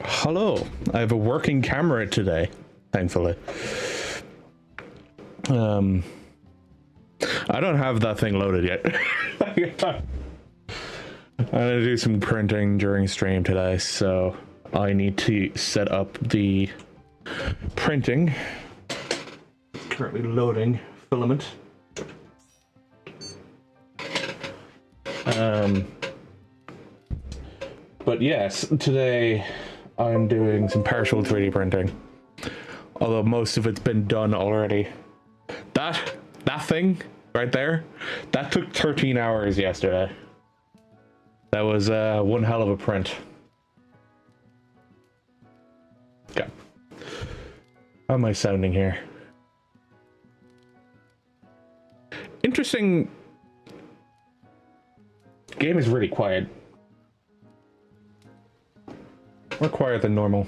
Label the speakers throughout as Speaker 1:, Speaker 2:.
Speaker 1: Hello, I have a working camera today, thankfully. I don't have that thing loaded yet. I'm gonna do some printing during stream today, so I need to set up the printing. Currently loading filament. But yes, today I'm doing some partial 3D printing. Although most of it's been done already. That thing right there, that took 13 hours yesterday. That was one hell of a print. Okay. How am I sounding here? Interesting. Game is really quiet. More quiet than normal.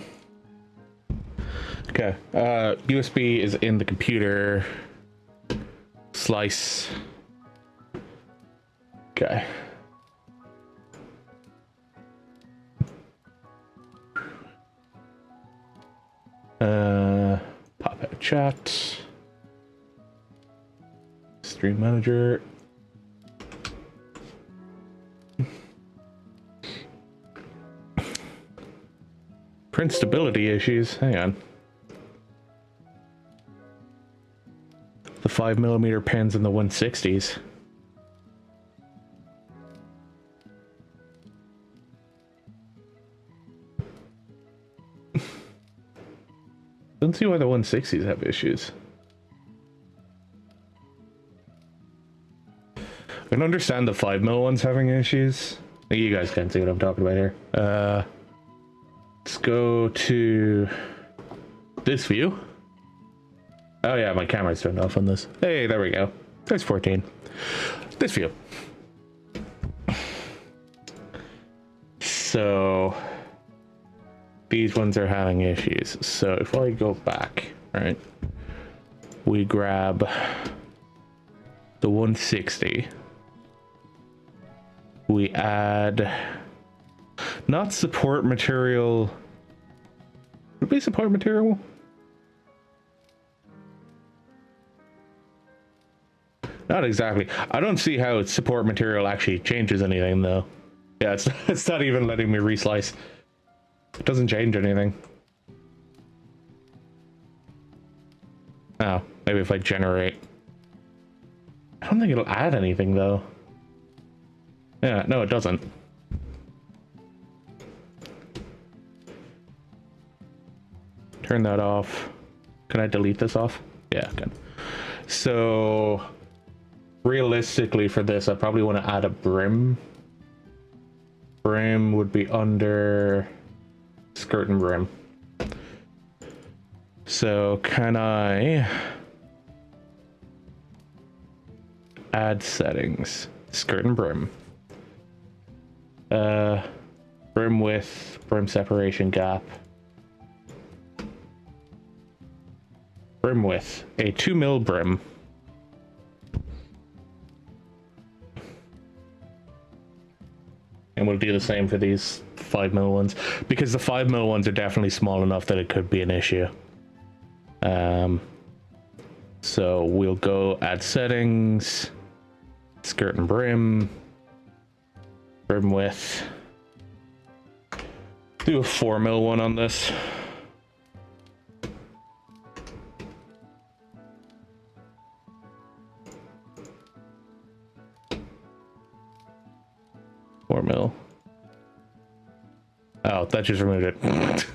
Speaker 1: Okay. USB is in the computer. Slice. Okay. Pop out chat. Stream manager. Print stability issues. Hang on. The 5mm pens in the 160s. Don't see why the 160s have issues. I can understand the 5mm ones having issues. You guys can't see what I'm talking about here. Let's go to this view. Oh yeah, my camera's turned off on this. Hey, there we go. There's 14. This view. So these ones are having issues. So if I go back, right, we grab the 160. We add not support material. Would it be support material? Not exactly. I don't see how its support material actually changes anything though. Yeah, it's not even letting me reslice. It doesn't change anything. Oh, maybe if I generate. I don't think it'll add anything though. Yeah, no, it doesn't. Turn that off. Can I delete this off? Yeah, I can. So realistically for this, I probably want to add a brim. Brim would be under skirt and brim. So can I add settings? Skirt and brim. Brim width, brim separation gap. Brim width, a 2mm brim. And we'll do the same for these 5mm ones, because the 5mm ones are definitely small enough that it could be an issue. So we'll go add settings, skirt and brim, brim width. Do a 4mm one on this. Mil. Oh, that just removed it.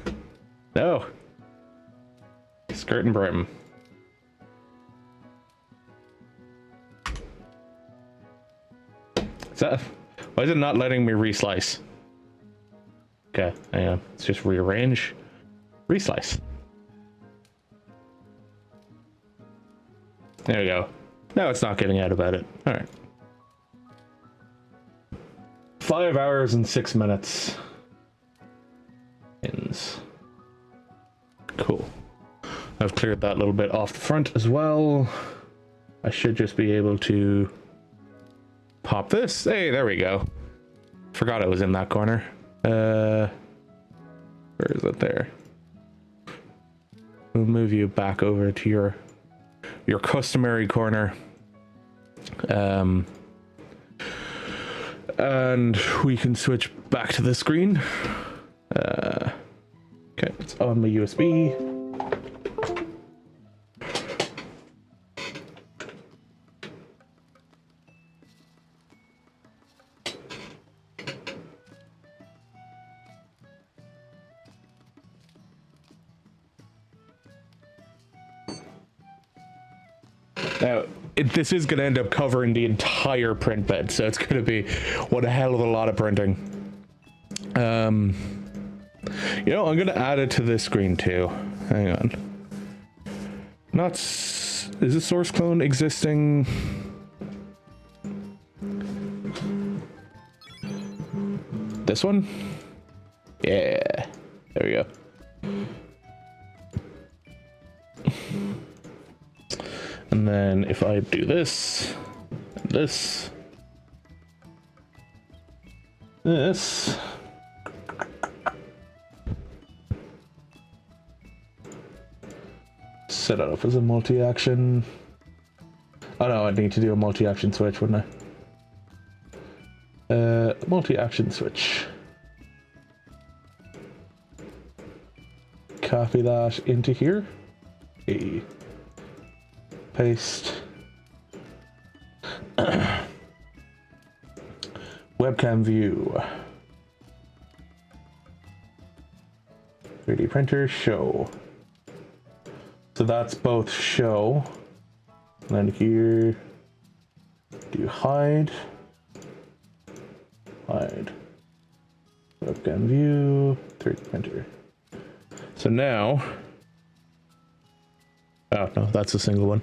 Speaker 1: No. Skirt and brim. Is that, why is it not letting me reslice? Okay, hang on. Let's just rearrange. Reslice. There we go. Now it's not getting out about it. All right. 5 hours and 6 minutes. Ends. Cool. I've cleared that little bit off the front as well. I should just be able to pop this. Hey, there we go. Forgot it was in that corner. Where is it there? We'll move you back over to your customary corner. And we can switch back to the screen. Okay, it's on my USB. Now, this is going to end up covering the entire print bed, so it's going to be one hell of a lot of printing. You know, I'm going to add it to this screen too. Hang on. Is the source clone existing? This one? Yeah. There we go. And then if I do this, and this, set it up as a multi-action. Oh no, I'd need to do a multi-action switch, wouldn't I? Multi-action switch. Copy that into here. Okay. Paste. Webcam view. 3D printer show. So that's both show. And then here, do hide. Hide. Webcam view, 3D printer. So now, oh no, that's a single one.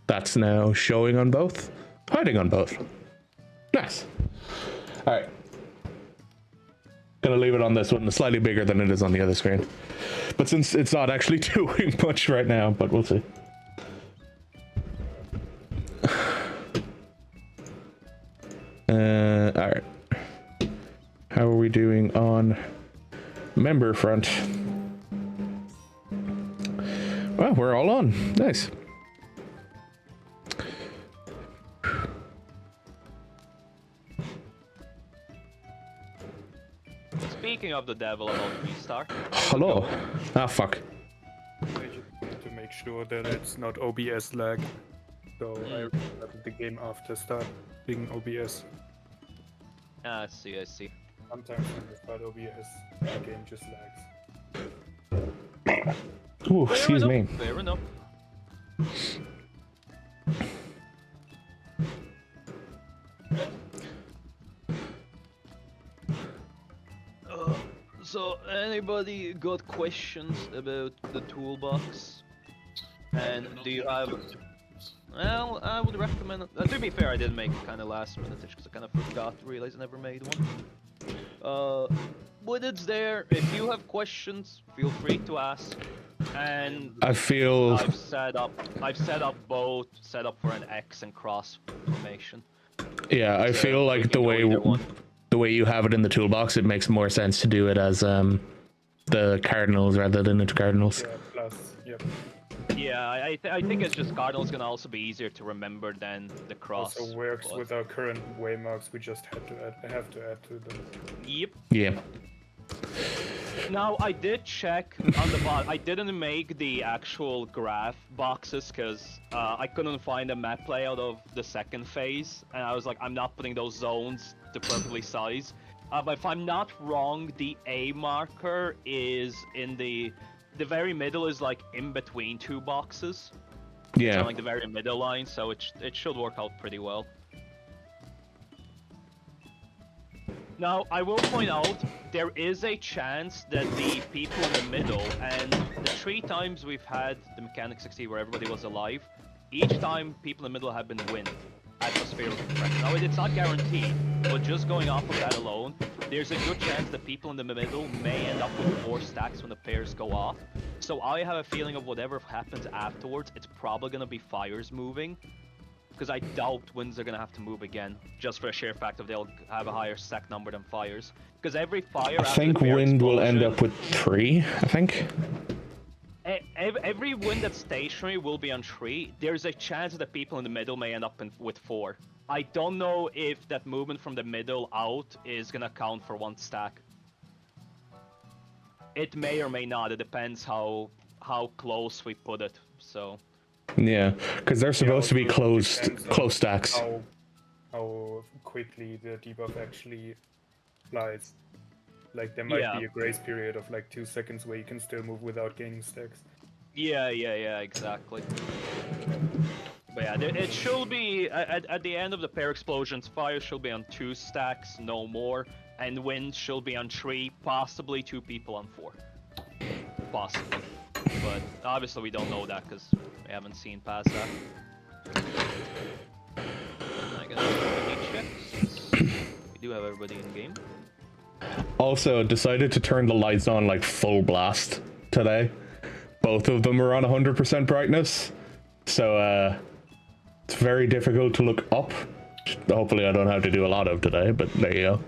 Speaker 1: That's now showing on both, hiding on both. Nice. All right. Gonna leave it on this one, slightly bigger than it is on the other screen. But since it's not actually doing much right now, but we'll see. All right. How are we doing on member front? Well, we're all on. Nice.
Speaker 2: Speaking of the devil about restart.
Speaker 1: Hello. Ah, fuck.
Speaker 3: I just need to make sure that it's not OBS lag. So I restarted the game after starting OBS.
Speaker 2: Ah, I see, I see.
Speaker 3: Sometimes when you start OBS, the game just lags.
Speaker 1: Ooh, excuse me.
Speaker 2: Fair enough. So, anybody got questions about the toolbox? And do you have... Well, I would recommend... to be fair, I did make it kind of last minute because I kind of forgot to realize I never made one. But it's there. If you have questions, feel free to ask. And
Speaker 1: I feel
Speaker 2: I've set up both set up for an X and cross formation.
Speaker 1: Yeah, I feel like the way you have it in the toolbox, it makes more sense to do it as the cardinals rather than the cardinals.
Speaker 3: Yeah, plus, yep.
Speaker 2: Yeah, I think it's just cardinals gonna also be easier to remember than the cross.
Speaker 3: Also works with our current waymarks. We just have to add to them.
Speaker 2: Yep.
Speaker 1: Yeah.
Speaker 2: Now, I did check on the bot. I didn't make the actual graph boxes because I couldn't find a map layout of the second phase, and I was like, I'm not putting those zones to perfectly size. But if I'm not wrong, the A marker is in the very middle, is like in between two boxes.
Speaker 1: Yeah.
Speaker 2: It's on like the very middle line, so it should work out pretty well. Now, I will point out, there is a chance that the people in the middle, and the 3 times we've had the mechanic 60 where everybody was alive, each time people in the middle have been wind, atmospheric compression. Now, it's not guaranteed, but just going off of that alone, there's a good chance that people in the middle may end up with 4 stacks when the pairs go off. So I have a feeling of whatever happens afterwards, it's probably going to be fires moving. because I doubt winds are gonna have to move again, just for a sheer fact of they'll have a higher stack number than fires. Because every fire.
Speaker 1: I think wind will end up with 3. I think.
Speaker 2: Every wind that's stationary will be on 3. There's a chance that the people in the middle may end up with 4. I don't know if that movement from the middle out is gonna count for 1 stack. It may or may not. It depends how close we put it. So.
Speaker 1: Yeah, because they're supposed to be close stacks.
Speaker 3: How quickly the debuff actually applies. Like there might be a grace period of like 2 seconds where you can still move without gaining stacks.
Speaker 2: Yeah, exactly. But yeah, it should be at the end of the pair explosions. Fire should be on 2 stacks, no more, and wind should be on 3, possibly 2 people on 4, possibly. But obviously we don't know that because we haven't seen past that. I guess everybody checks. We do have everybody in game.
Speaker 1: Also, decided to turn the lights on like full blast today. Both of them are on 100% brightness, so it's very difficult to look up. Hopefully I don't have to do a lot of today, but there you go.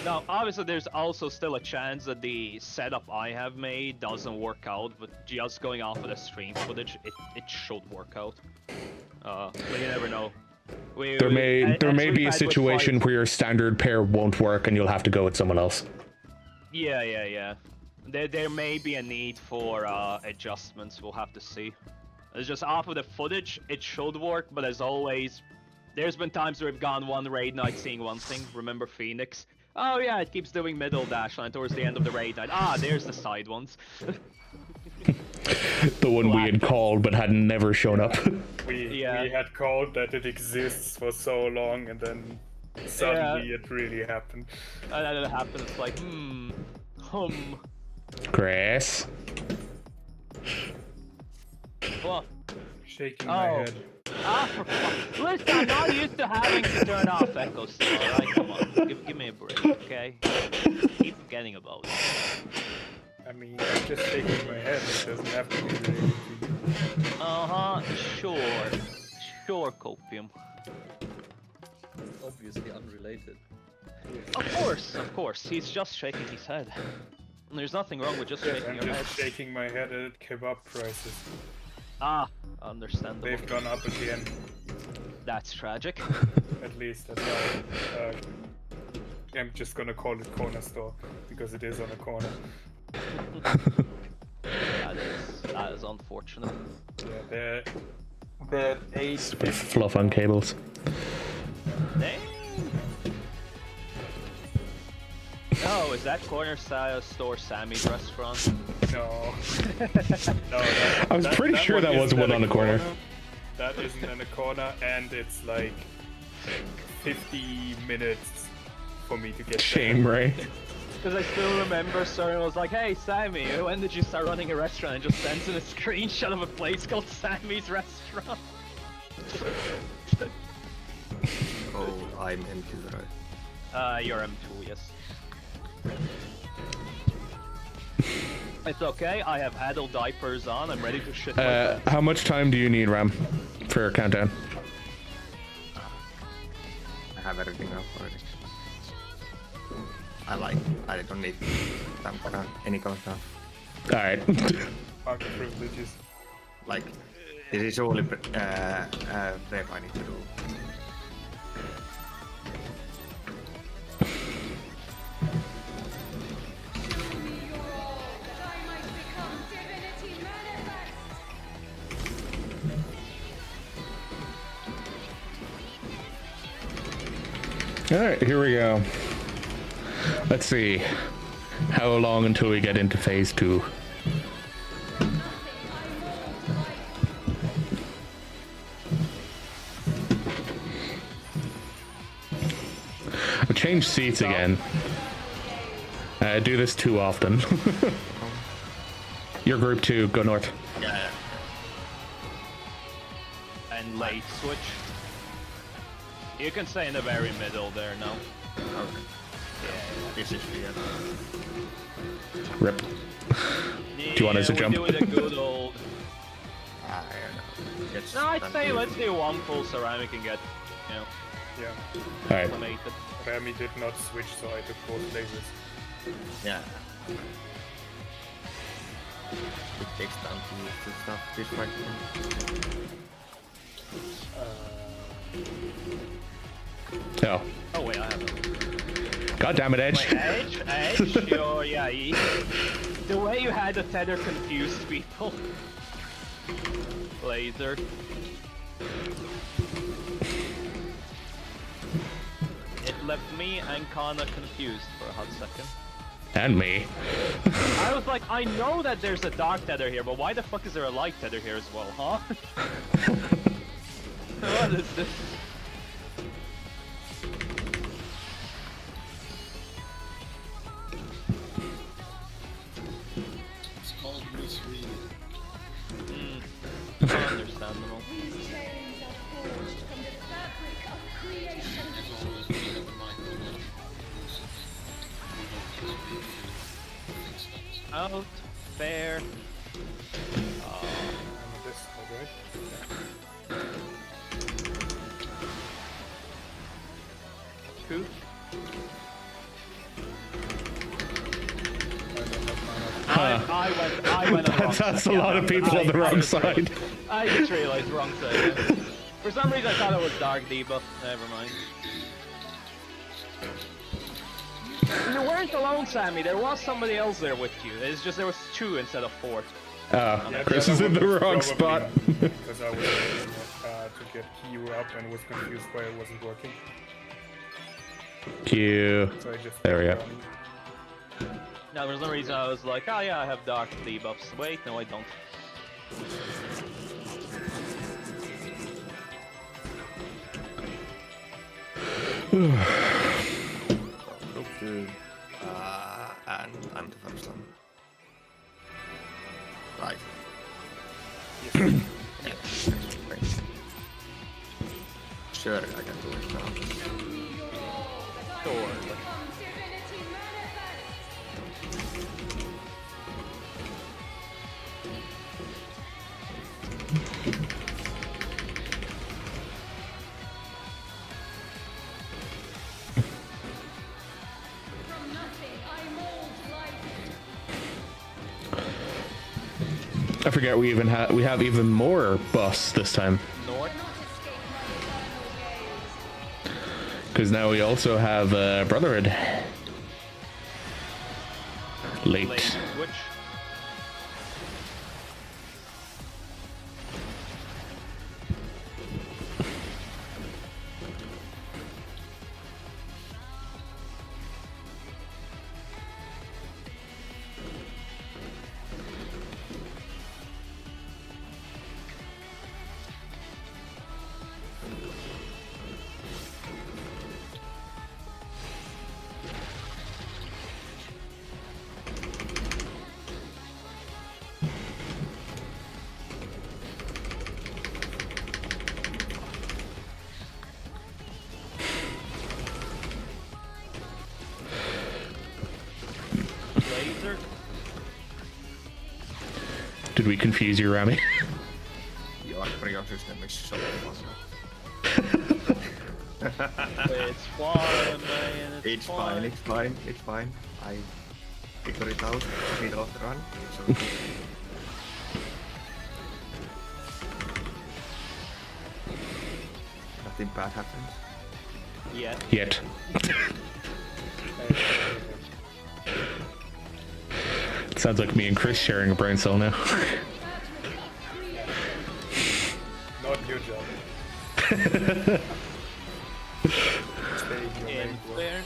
Speaker 2: Now, obviously, there's also still a chance that the setup I have made doesn't work out, but just going off of the stream footage, it should work out. But you never know.
Speaker 1: There may be a situation where your standard pair won't work and you'll have to go with someone else.
Speaker 2: Yeah. There may be a need for adjustments. We'll have to see. It's just off of the footage, it should work, but as always, there's been times where we've gone one raid night seeing one thing. Remember Phoenix? Oh yeah, it keeps doing middle dash line towards the end of the raid night. Ah, there's the side ones.
Speaker 1: The one we had called but had never shown up.
Speaker 3: We had called that it exists for so long, and then suddenly it really happened.
Speaker 2: And then it happened. It's like,
Speaker 1: Chris.
Speaker 2: What?
Speaker 3: Shaking my head.
Speaker 2: For fuck. Listen, I'm not used to having to turn off Echo still, alright? Come on, give me a break, okay? Keep forgetting about it.
Speaker 3: I mean, I'm just shaking my head, it doesn't have to be related to you.
Speaker 2: Sure, Copium.
Speaker 4: Obviously unrelated.
Speaker 2: Of course, he's just shaking his head. And there's nothing wrong with just shaking
Speaker 3: I'm
Speaker 2: your head.
Speaker 3: just shaking my head at kebab prices.
Speaker 2: Understandable.
Speaker 3: They've gone up again.
Speaker 2: That's tragic.
Speaker 3: At least that's why I'm just gonna call it corner store, because it is on a corner.
Speaker 2: That is unfortunate.
Speaker 3: Yeah, they're 8
Speaker 1: Fluff on cables.
Speaker 2: Dang. No, is that corner store Sammy's restaurant?
Speaker 3: No.
Speaker 1: I was pretty sure that was one on the corner.
Speaker 3: That isn't in a corner, and it's like 50 minutes for me to get
Speaker 1: Shame,
Speaker 3: there.
Speaker 1: right?
Speaker 2: Because I still remember Soren was like, hey Sammy, when did you start running a restaurant? And just sends him a screenshot of a place called Sammy's Restaurant.
Speaker 4: Oh, I'm M2, right?
Speaker 2: You're M2, yes. It's okay, I have adult diapers on, I'm ready to shit my pants.
Speaker 1: How much time do you need, Ram, for your countdown?
Speaker 4: I have everything up already. I don't need any countdown.
Speaker 1: Alright.
Speaker 3: Park privileges.
Speaker 4: Like, this is only prep I need to do.
Speaker 1: Alright, here we go. Let's see. How long until we get into phase 2? I've changed seats again. I do this too often. Your group 2, go north.
Speaker 4: Yeah.
Speaker 2: And late switch. You can stay in the very middle there now.
Speaker 4: Okay. This is weird.
Speaker 1: Rip. Do you want us to jump?
Speaker 2: We're doing a good old...
Speaker 4: I don't know. gets.
Speaker 2: No, I'd
Speaker 4: that
Speaker 2: say
Speaker 4: build.
Speaker 2: let's do one full ceramic and get,
Speaker 3: Yeah.
Speaker 1: Alright.
Speaker 2: acclimated.
Speaker 3: Rami did not switch, so I took both phases.
Speaker 4: Yeah. It takes time to use the stuff this fight.
Speaker 1: Oh.
Speaker 2: Oh wait, I have it.
Speaker 1: God damn it, Edge.
Speaker 2: Wait, Edge? Oh yeah, the way you had the tether confused people. Laser. It left me and Kana confused for a hot second.
Speaker 1: And me.
Speaker 2: I was like, I know that there's a dark tether here, but why the fuck is there a light tether here as well, huh? What is this?
Speaker 5: It's called misreading.
Speaker 2: Understandable.
Speaker 6: These chains are forged from the fabric of creation.
Speaker 5: As always, we have the micro
Speaker 2: Out. Fair.
Speaker 3: This side, right?
Speaker 2: Who? I went on the wrong
Speaker 1: That's
Speaker 2: side.
Speaker 1: a lot of people on the wrong side.
Speaker 2: I just realized wrong side. Yeah. For some reason I thought it was dark debuff. Never mind. You weren't alone, Sammy. There was somebody else there with you. It's just there was 2 instead of 4.
Speaker 1: Oh,
Speaker 3: Yeah,
Speaker 1: Chris
Speaker 3: the
Speaker 1: is
Speaker 3: other
Speaker 1: in the
Speaker 3: one was
Speaker 1: wrong
Speaker 3: probably
Speaker 1: spot.
Speaker 3: Because I was trying to get Q up and was confused why it wasn't working.
Speaker 1: Q.
Speaker 3: So I just
Speaker 1: There we go.
Speaker 2: No, there's no reason I was like, oh yeah, I have dark debuffs. Wait, no I don't.
Speaker 4: And I'm the first one. Right.
Speaker 3: Yes.
Speaker 4: Great. Sure, I can do it now.
Speaker 2: Sure.
Speaker 6: Divinity manifest. From nothing, I mold life.
Speaker 1: I forget we have even more buffs this time.
Speaker 2: North.
Speaker 6: Not escape my eternal gaze.
Speaker 1: Because now we also have Brotherhood. Late.
Speaker 2: Late. Which? Laser.
Speaker 1: Did we confuse you, Rami?
Speaker 4: Your system is so awesome.
Speaker 2: It's fine, man.
Speaker 4: It's fine, it's fine, it's fine. I figured it out in the middle of the run. So nothing bad happens.
Speaker 2: Yeah.
Speaker 1: Yet. Sounds like me and Chris sharing a brain cell now.
Speaker 3: Not your job. Stay in your
Speaker 2: In
Speaker 3: lane, bro.
Speaker 2: there.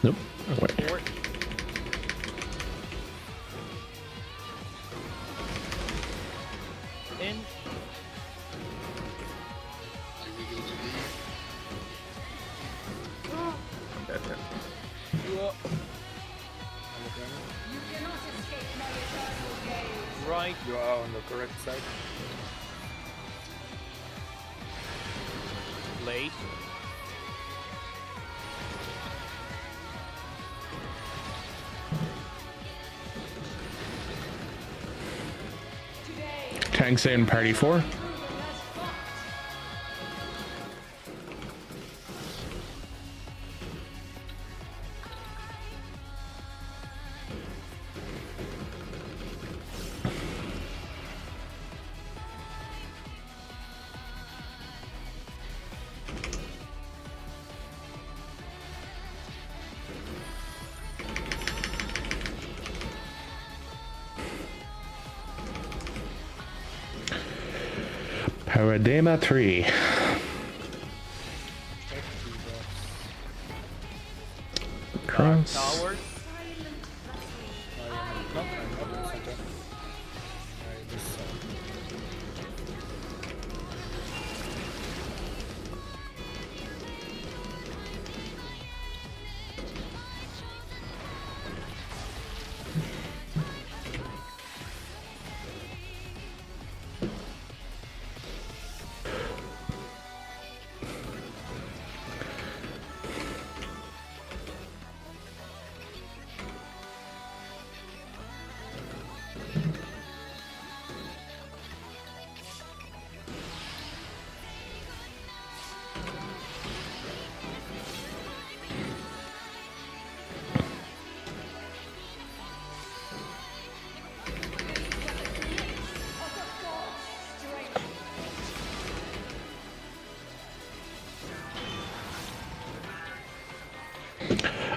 Speaker 1: Nope. Oh, wait.
Speaker 2: Fort. In.
Speaker 4: I'm dead then.
Speaker 6: You cannot escape my eternal gaze.
Speaker 2: Right.
Speaker 3: You are on the correct side.
Speaker 2: Late.
Speaker 1: Tanks in party 4. Paradema 3. Cross.
Speaker 2: Towers.
Speaker 3: I'm not in the center. I just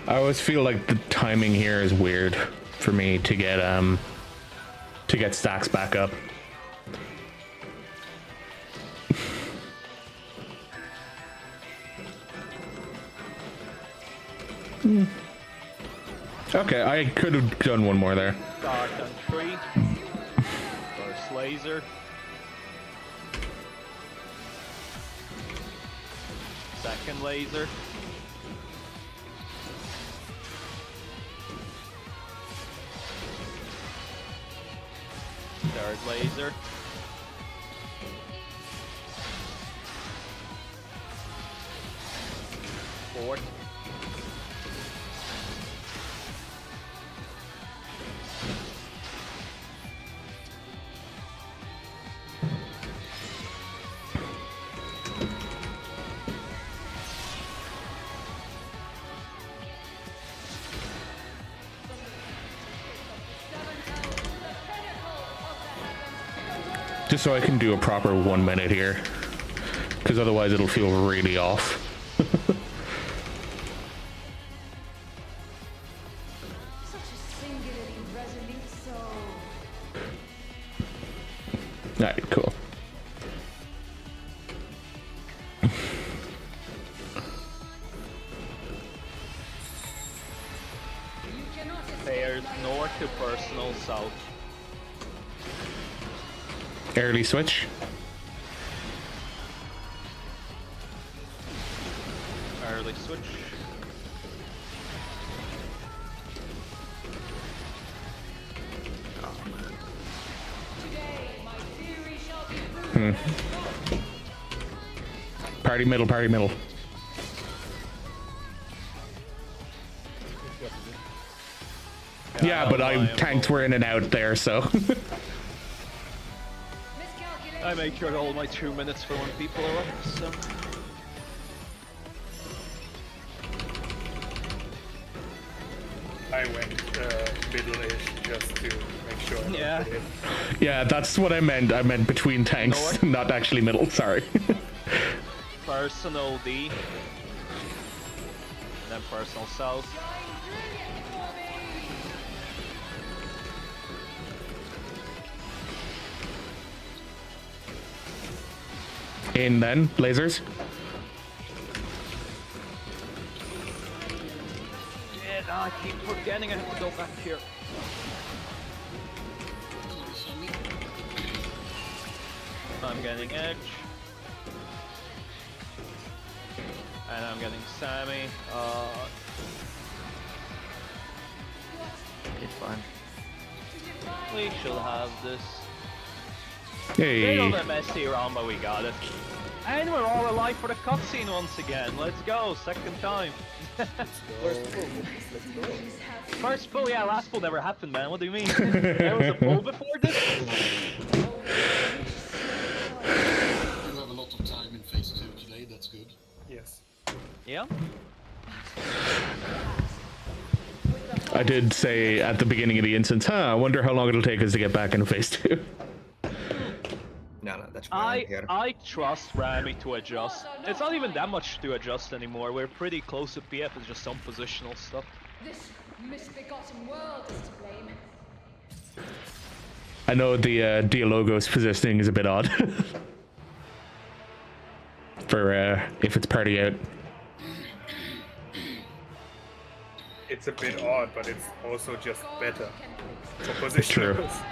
Speaker 1: I always feel like the timing here is weird for me to get stacks back up. Okay, I could have done one more there.
Speaker 2: Start on 3. First laser. Second laser. Third laser. Fourth.
Speaker 1: Just so I can do a proper 1 minute here, because otherwise it'll feel really off.
Speaker 6: Such a singularly resolute soul.
Speaker 1: Alright, cool.
Speaker 6: You cannot escape
Speaker 2: Players
Speaker 6: my
Speaker 2: north to personal south.
Speaker 1: Early switch.
Speaker 2: Early switch.
Speaker 6: today. My theory shall be proven.
Speaker 1: Party middle, party middle. Yeah, but tanks were in and out there, so.
Speaker 6: Miscalculation.
Speaker 2: I make sure to hold my 2 minutes for when people are up, so.
Speaker 3: I went middle-ish just to make sure. I
Speaker 2: Yeah.
Speaker 3: don't forget.
Speaker 1: Yeah, that's what I meant. I meant between tanks,
Speaker 2: North.
Speaker 1: not actually middle, sorry.
Speaker 2: Personal D. Then personal south.
Speaker 1: In then, lasers.
Speaker 2: Yeah, no, I keep forgetting I have to go back here. I'm getting Edge. And I'm getting Sammy.
Speaker 4: It's fine.
Speaker 2: We shall have this.
Speaker 1: Hey.
Speaker 2: Little bit messy around, but we got it. And we're all alive for the cutscene once again. Let's go, second time. First pull, yeah, last pull never happened, man. What do you mean? There was a pull before this?
Speaker 1: I did say at the beginning of the instance, I wonder how long it'll take us to get back into phase 2.
Speaker 4: No, that's fine here.
Speaker 2: I trust Rami to adjust. It's not even that much to adjust anymore. We're pretty close to PF. It's just some positional stuff.
Speaker 6: This misbegotten world is to blame.
Speaker 1: I know the Dialogos positioning is a bit odd. For if it's party out.
Speaker 3: It's a bit odd, but it's also just better for
Speaker 1: It's true.
Speaker 3: positioners.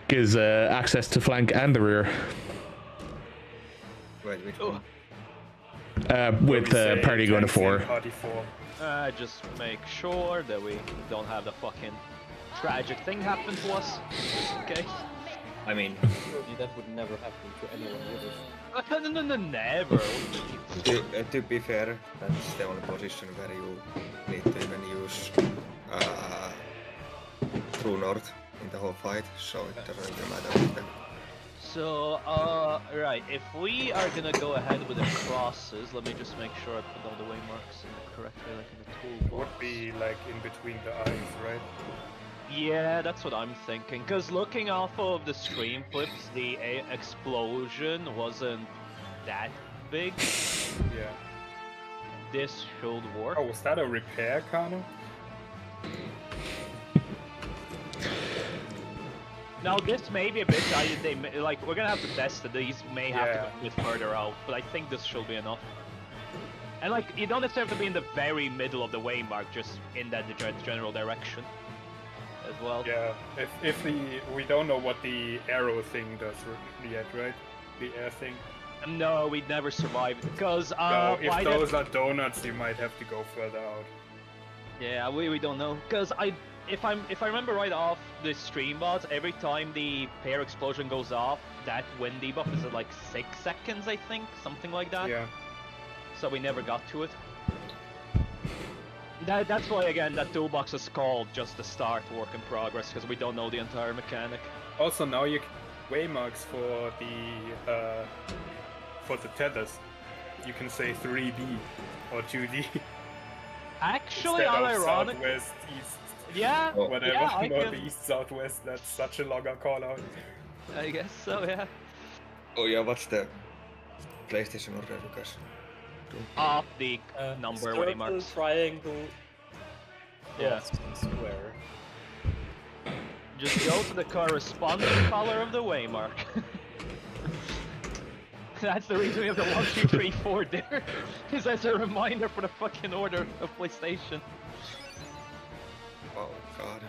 Speaker 1: Gives access to flank and the rear.
Speaker 4: Wait, which one?
Speaker 1: With
Speaker 3: We say
Speaker 1: party going to
Speaker 3: tanks in
Speaker 1: 4.
Speaker 3: Party 4.
Speaker 2: Just make sure that we don't have the fucking tragic thing happen to us. Just in case.
Speaker 4: I mean,
Speaker 7: That would never happen to anyone, would it?
Speaker 2: No, never.
Speaker 4: to be fair, that's the only position where you need to even use True North in the whole fight, so it doesn't really matter with them.
Speaker 2: So, right, if we are gonna go ahead with the crosses, let me just make sure I put all the waymarks in the correct way, like in the toolbox.
Speaker 3: Would be like in between the eyes, right?
Speaker 2: Yeah, that's what I'm thinking. Because looking off of the stream clips, the explosion wasn't that big.
Speaker 3: Yeah.
Speaker 2: This should work.
Speaker 3: Oh, was that a repair, Kano?
Speaker 2: Now this may be a bit like we're gonna have to test that these may have to go a bit further out, but I think this should be enough. And like you don't necessarily have to be in the very middle of the waymark, just in that general direction as well.
Speaker 3: Yeah. If we don't know what the arrow thing does yet, right? The air thing.
Speaker 2: No, we'd never survive it because
Speaker 3: So if those are donuts, you might have to go further out.
Speaker 2: Yeah, we don't know because if I remember right off the stream bots, every time the pair explosion goes off, that wind debuff is at like 6 seconds, I think, something like that.
Speaker 3: Yeah.
Speaker 2: So we never got to it. That's why again that toolbox is called just the start work in progress because we don't know the entire mechanic.
Speaker 3: Also, now you can waymarks for the tethers. You can say 3D or 2D.
Speaker 2: Actually,
Speaker 3: Instead of
Speaker 2: ironic.
Speaker 3: southwest, east,
Speaker 2: Yeah,
Speaker 3: whatever,
Speaker 2: yeah, I can,
Speaker 3: northeast, southwest. That's such a longer call out.
Speaker 2: I guess so. Yeah.
Speaker 4: Oh yeah, what's the PlayStation order, Lucas?
Speaker 2: Off the number
Speaker 7: Circle,
Speaker 2: waymarks.
Speaker 7: triangle,
Speaker 2: Yeah.
Speaker 7: cross, and square.
Speaker 2: Just go to the corresponding color of the waymark. That's the reason we have the 1, 2, 3, 4 there. Is as a reminder for the fucking order of PlayStation.
Speaker 4: Oh god.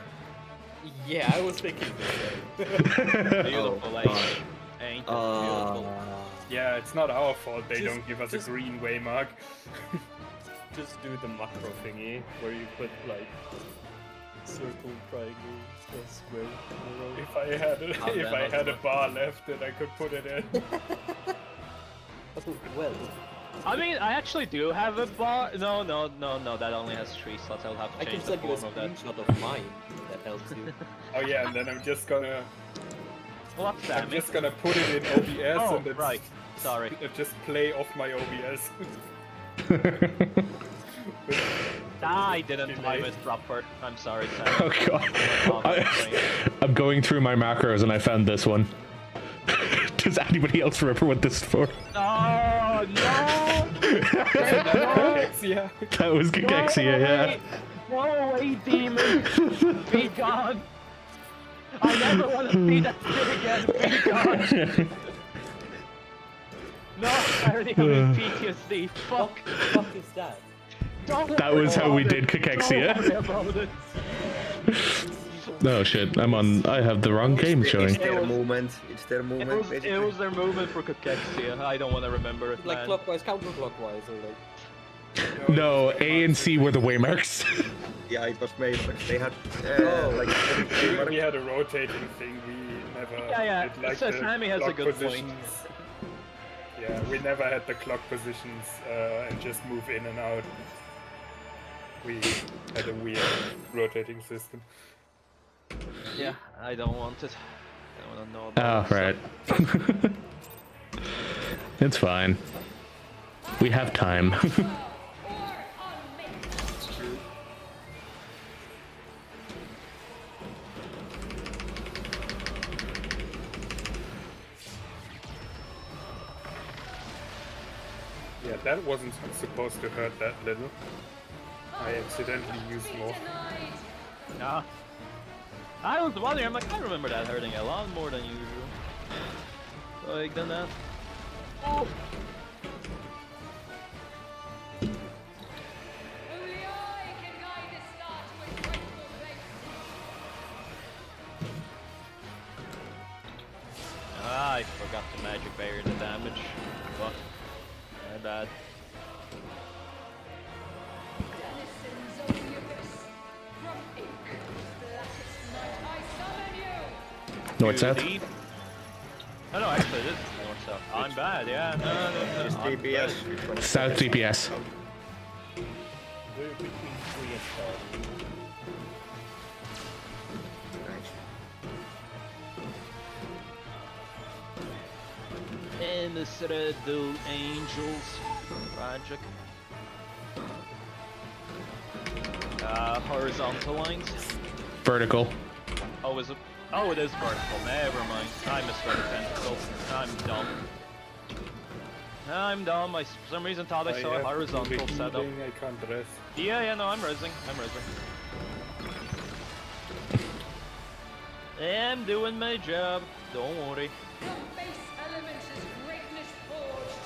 Speaker 7: Yeah, I was thinking the same.
Speaker 2: Beautiful,
Speaker 4: God.
Speaker 2: ain't it beautiful?
Speaker 3: Yeah, it's not our fault they
Speaker 7: Just-
Speaker 3: don't give us
Speaker 7: just-
Speaker 3: a green waymark.
Speaker 7: Just do the macro thingy where you put like circle, triangle, cross, square. arrow.
Speaker 3: If I had a bar left, then I could put it in.
Speaker 7: Well,
Speaker 2: I mean, I actually do have a bar. No, that only has 3 slots. I'll have
Speaker 7: I
Speaker 2: to
Speaker 7: can
Speaker 2: change the
Speaker 7: send you a
Speaker 2: form of that.
Speaker 7: screenshot of mine that helps you.
Speaker 3: Oh yeah, and then I'm just gonna
Speaker 2: What's that?
Speaker 3: I'm just gonna put it in OBS
Speaker 2: Oh,
Speaker 3: and it's,
Speaker 2: right. Sorry.
Speaker 3: just play off my OBS.
Speaker 2: I didn't time it proper. I'm sorry, Sam.
Speaker 1: Oh god. I'm going through my macros and I found this one. Does anybody else remember what this is for?
Speaker 2: Oh no!
Speaker 3: Yeah.
Speaker 1: That was Gagexia, yeah.
Speaker 2: Go away, demon! Be gone! I never want to see that shit again. Be gone! No, I already have PTSD. Fuck!
Speaker 7: What the fuck is that?
Speaker 2: Don't
Speaker 1: That
Speaker 2: worry
Speaker 1: was how we
Speaker 2: about
Speaker 1: did
Speaker 2: it.
Speaker 1: Cachexia.
Speaker 2: Don't worry about it.
Speaker 1: No shit, I have the wrong game
Speaker 4: It's
Speaker 1: showing.
Speaker 4: their movement. It's their
Speaker 2: It
Speaker 4: movement,
Speaker 2: was
Speaker 4: basically.
Speaker 2: their movement for Cachexia. I don't want to remember it,
Speaker 7: Like
Speaker 2: man.
Speaker 7: clockwise, counterclockwise, or like.
Speaker 1: No, A and C were the waymarks.
Speaker 4: Yeah, it was made, but they had
Speaker 7: Oh.
Speaker 4: like
Speaker 3: We had a rotating thing. We never
Speaker 2: Yeah.
Speaker 3: did like
Speaker 2: So
Speaker 3: the
Speaker 2: Sammy has a
Speaker 3: clock
Speaker 2: good point.
Speaker 3: positions. Yeah, we never had the clock positions and just move in and out. We had a weird rotating system.
Speaker 2: Yeah, I don't want it. I don't want to know about
Speaker 1: Oh,
Speaker 2: it.
Speaker 1: right. It's fine. We have time.
Speaker 5: It's true.
Speaker 3: Yeah, that wasn't supposed to hurt that little. I accidentally used more.
Speaker 2: Nah. I was wondering, I'm like, I remember that hurting a lot more than usual. Like, than that. Oh!
Speaker 6: Only I can guide this star to its rightful place.
Speaker 2: Ah, I forgot to magic barrier the damage. Fuck. My bad.
Speaker 6: Denizens of the abyss, from ink, blackest night, I summon you!
Speaker 1: North south.
Speaker 2: Deep. Oh no, actually this is north south. I'm bad, yeah. No.
Speaker 4: Is
Speaker 2: I'm
Speaker 4: DPS?
Speaker 2: bad.
Speaker 1: South DPS.
Speaker 7: We're between 3 and 5.
Speaker 2: And the Citadel Angels Magic. Horizontal lines.
Speaker 1: Vertical.
Speaker 2: Oh, is it? Oh, it is vertical. Never mind. I misread the tentacle. I'm dumb. I'm dumb. I for some reason thought I saw a
Speaker 3: have
Speaker 2: horizontal
Speaker 3: the
Speaker 2: setup.
Speaker 3: healing, I can't rest.
Speaker 2: Yeah, no, I'm resing. I'm doing my job. Don't worry.
Speaker 6: From base elements is greatness forged.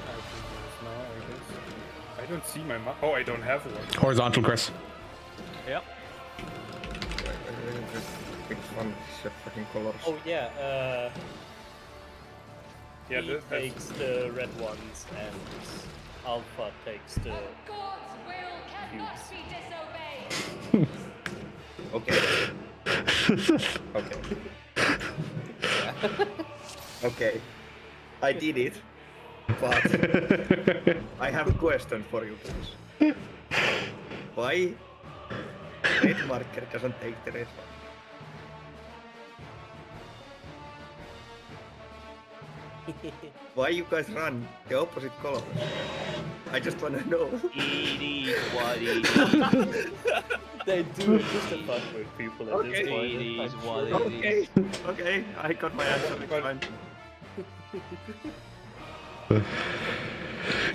Speaker 3: I think there's now, I guess. I don't see my map. Oh, I don't have one.
Speaker 1: Horizontal, Chris.
Speaker 2: Yep.
Speaker 4: Which one is the fucking colors?
Speaker 7: Oh yeah,
Speaker 3: Yeah,
Speaker 7: he
Speaker 3: that's
Speaker 7: takes the red ones and Alpha takes the...
Speaker 6: God's will cannot
Speaker 7: Cubes.
Speaker 6: be disobeyed.
Speaker 4: Okay. Okay. I did it, but I have a question for you guys. Why red marker doesn't take the red one? Why you guys run the opposite colors? I just wanna know.
Speaker 2: It is what it is.
Speaker 7: They do it just to fuck with people at this point.
Speaker 2: It is
Speaker 7: I'm
Speaker 2: what
Speaker 7: sure.
Speaker 2: it is.
Speaker 4: Okay, I got my answer. It's fine.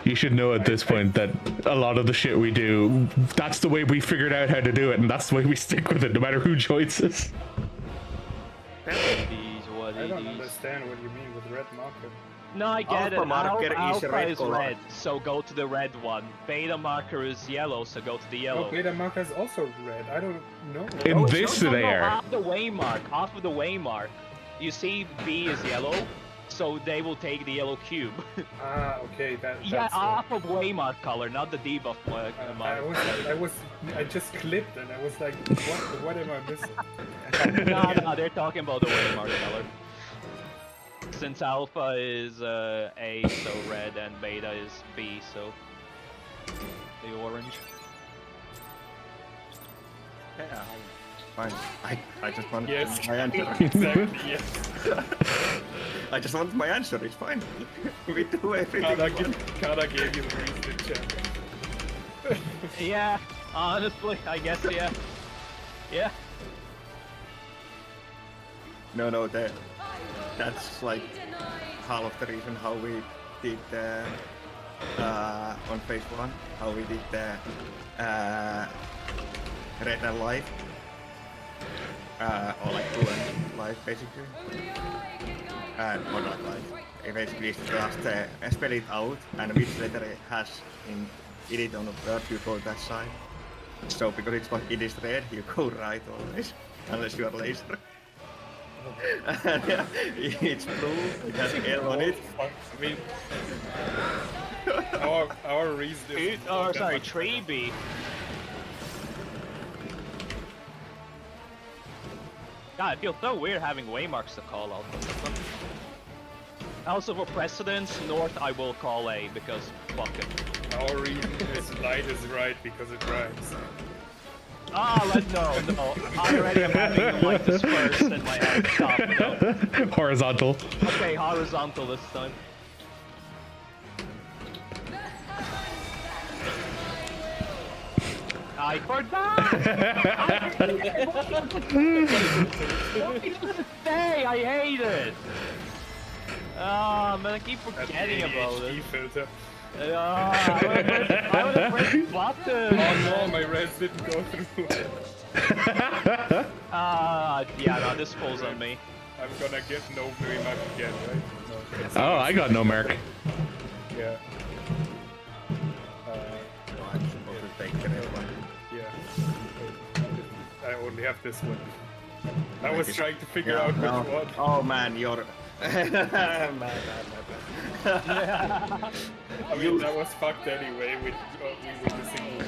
Speaker 1: You should know at this point that a lot of the shit we do, that's the way we figured out how to do it, and that's the way we stick with it, no matter who joins us.
Speaker 2: It is what
Speaker 3: I
Speaker 2: it
Speaker 3: don't
Speaker 2: is.
Speaker 3: understand what you mean with red marker.
Speaker 2: No, I get
Speaker 4: Alpha
Speaker 2: it.
Speaker 4: marker is
Speaker 2: Alpha
Speaker 4: red
Speaker 2: is
Speaker 4: color.
Speaker 2: red, so go to the red one. Beta marker is yellow, so go to the yellow.
Speaker 3: Oh, beta marker is also red. I don't know.
Speaker 1: In
Speaker 2: No,
Speaker 1: this
Speaker 2: no,
Speaker 1: they
Speaker 2: no,
Speaker 1: are.
Speaker 2: Half the waymark. Half of the waymark. You see, B is yellow, so they will take the yellow cube.
Speaker 3: Ah, okay,
Speaker 2: Yeah,
Speaker 3: that's
Speaker 2: half of waymark color, not the debuff mark.
Speaker 3: I just clipped and I was like, what am I missing?
Speaker 2: No, they're talking about the waymark color. Since alpha is A, so red, and beta is B, so the orange.
Speaker 4: Yeah, fine. I just want
Speaker 3: Yes,
Speaker 4: my answer.
Speaker 3: exactly, yes.
Speaker 4: I just want my answer. It's fine. We do everything.
Speaker 3: Kada gave you the reason to check.
Speaker 2: Yeah, honestly, I guess, yeah. Yeah.
Speaker 4: No, that's like half of the reason how we did on phase 1, how we did the red and light, or like blue and light basically, or not light. Basically it's just spell it out and which letter it has in it on the word, you go that side. So because it is red, you go right always, unless you are laser. It's blue, it has L on it.
Speaker 3: I mean, our reason is...
Speaker 2: Oh, sorry, tree B. God, it feels so weird having waymarks to call out. Also for precedence, north I will call A because fuck it.
Speaker 3: Our reason is light is right because it rhymes.
Speaker 2: Ah, no. I already am having the lightest first in my head. Stop, no.
Speaker 1: Horizontal.
Speaker 2: Okay, horizontal this time. I forgot! What did you say? I hate it! Oh man, I keep forgetting about it.
Speaker 3: Filter.
Speaker 2: I would have pressed button!
Speaker 3: Oh no, my res didn't go through.
Speaker 2: Yeah, no, this falls on me.
Speaker 3: I'm gonna get no remark again, right? No, it's
Speaker 1: Oh, I got no mark.
Speaker 3: yeah.
Speaker 4: I'm supposed to take the red one.
Speaker 3: Yeah. I only have this one. I was trying to figure out which
Speaker 4: No.
Speaker 3: one.
Speaker 4: Oh man, you're... man.
Speaker 3: I mean, that was fucked anyway. We were missing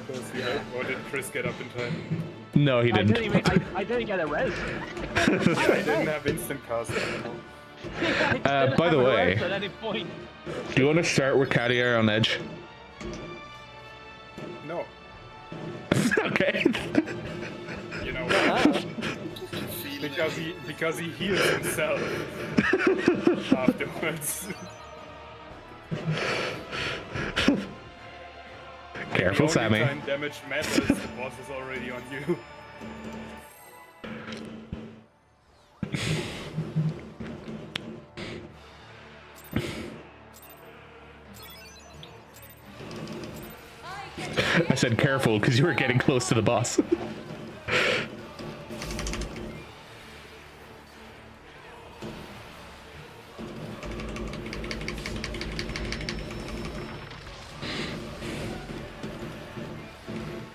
Speaker 3: because we had, or did Chris get up in time?
Speaker 1: No, he didn't.
Speaker 2: I didn't get a res.
Speaker 3: Yeah, I didn't have instant cast anymore.
Speaker 1: By the way,
Speaker 2: At any point.
Speaker 1: do you want to start with Cadier on edge?
Speaker 3: No.
Speaker 1: Okay.
Speaker 3: You know why? Because he heals himself afterwards.
Speaker 1: Careful,
Speaker 3: The only
Speaker 1: Sammy.
Speaker 3: time damage matters, the boss is already on you.
Speaker 1: I said careful because you were getting close to the boss.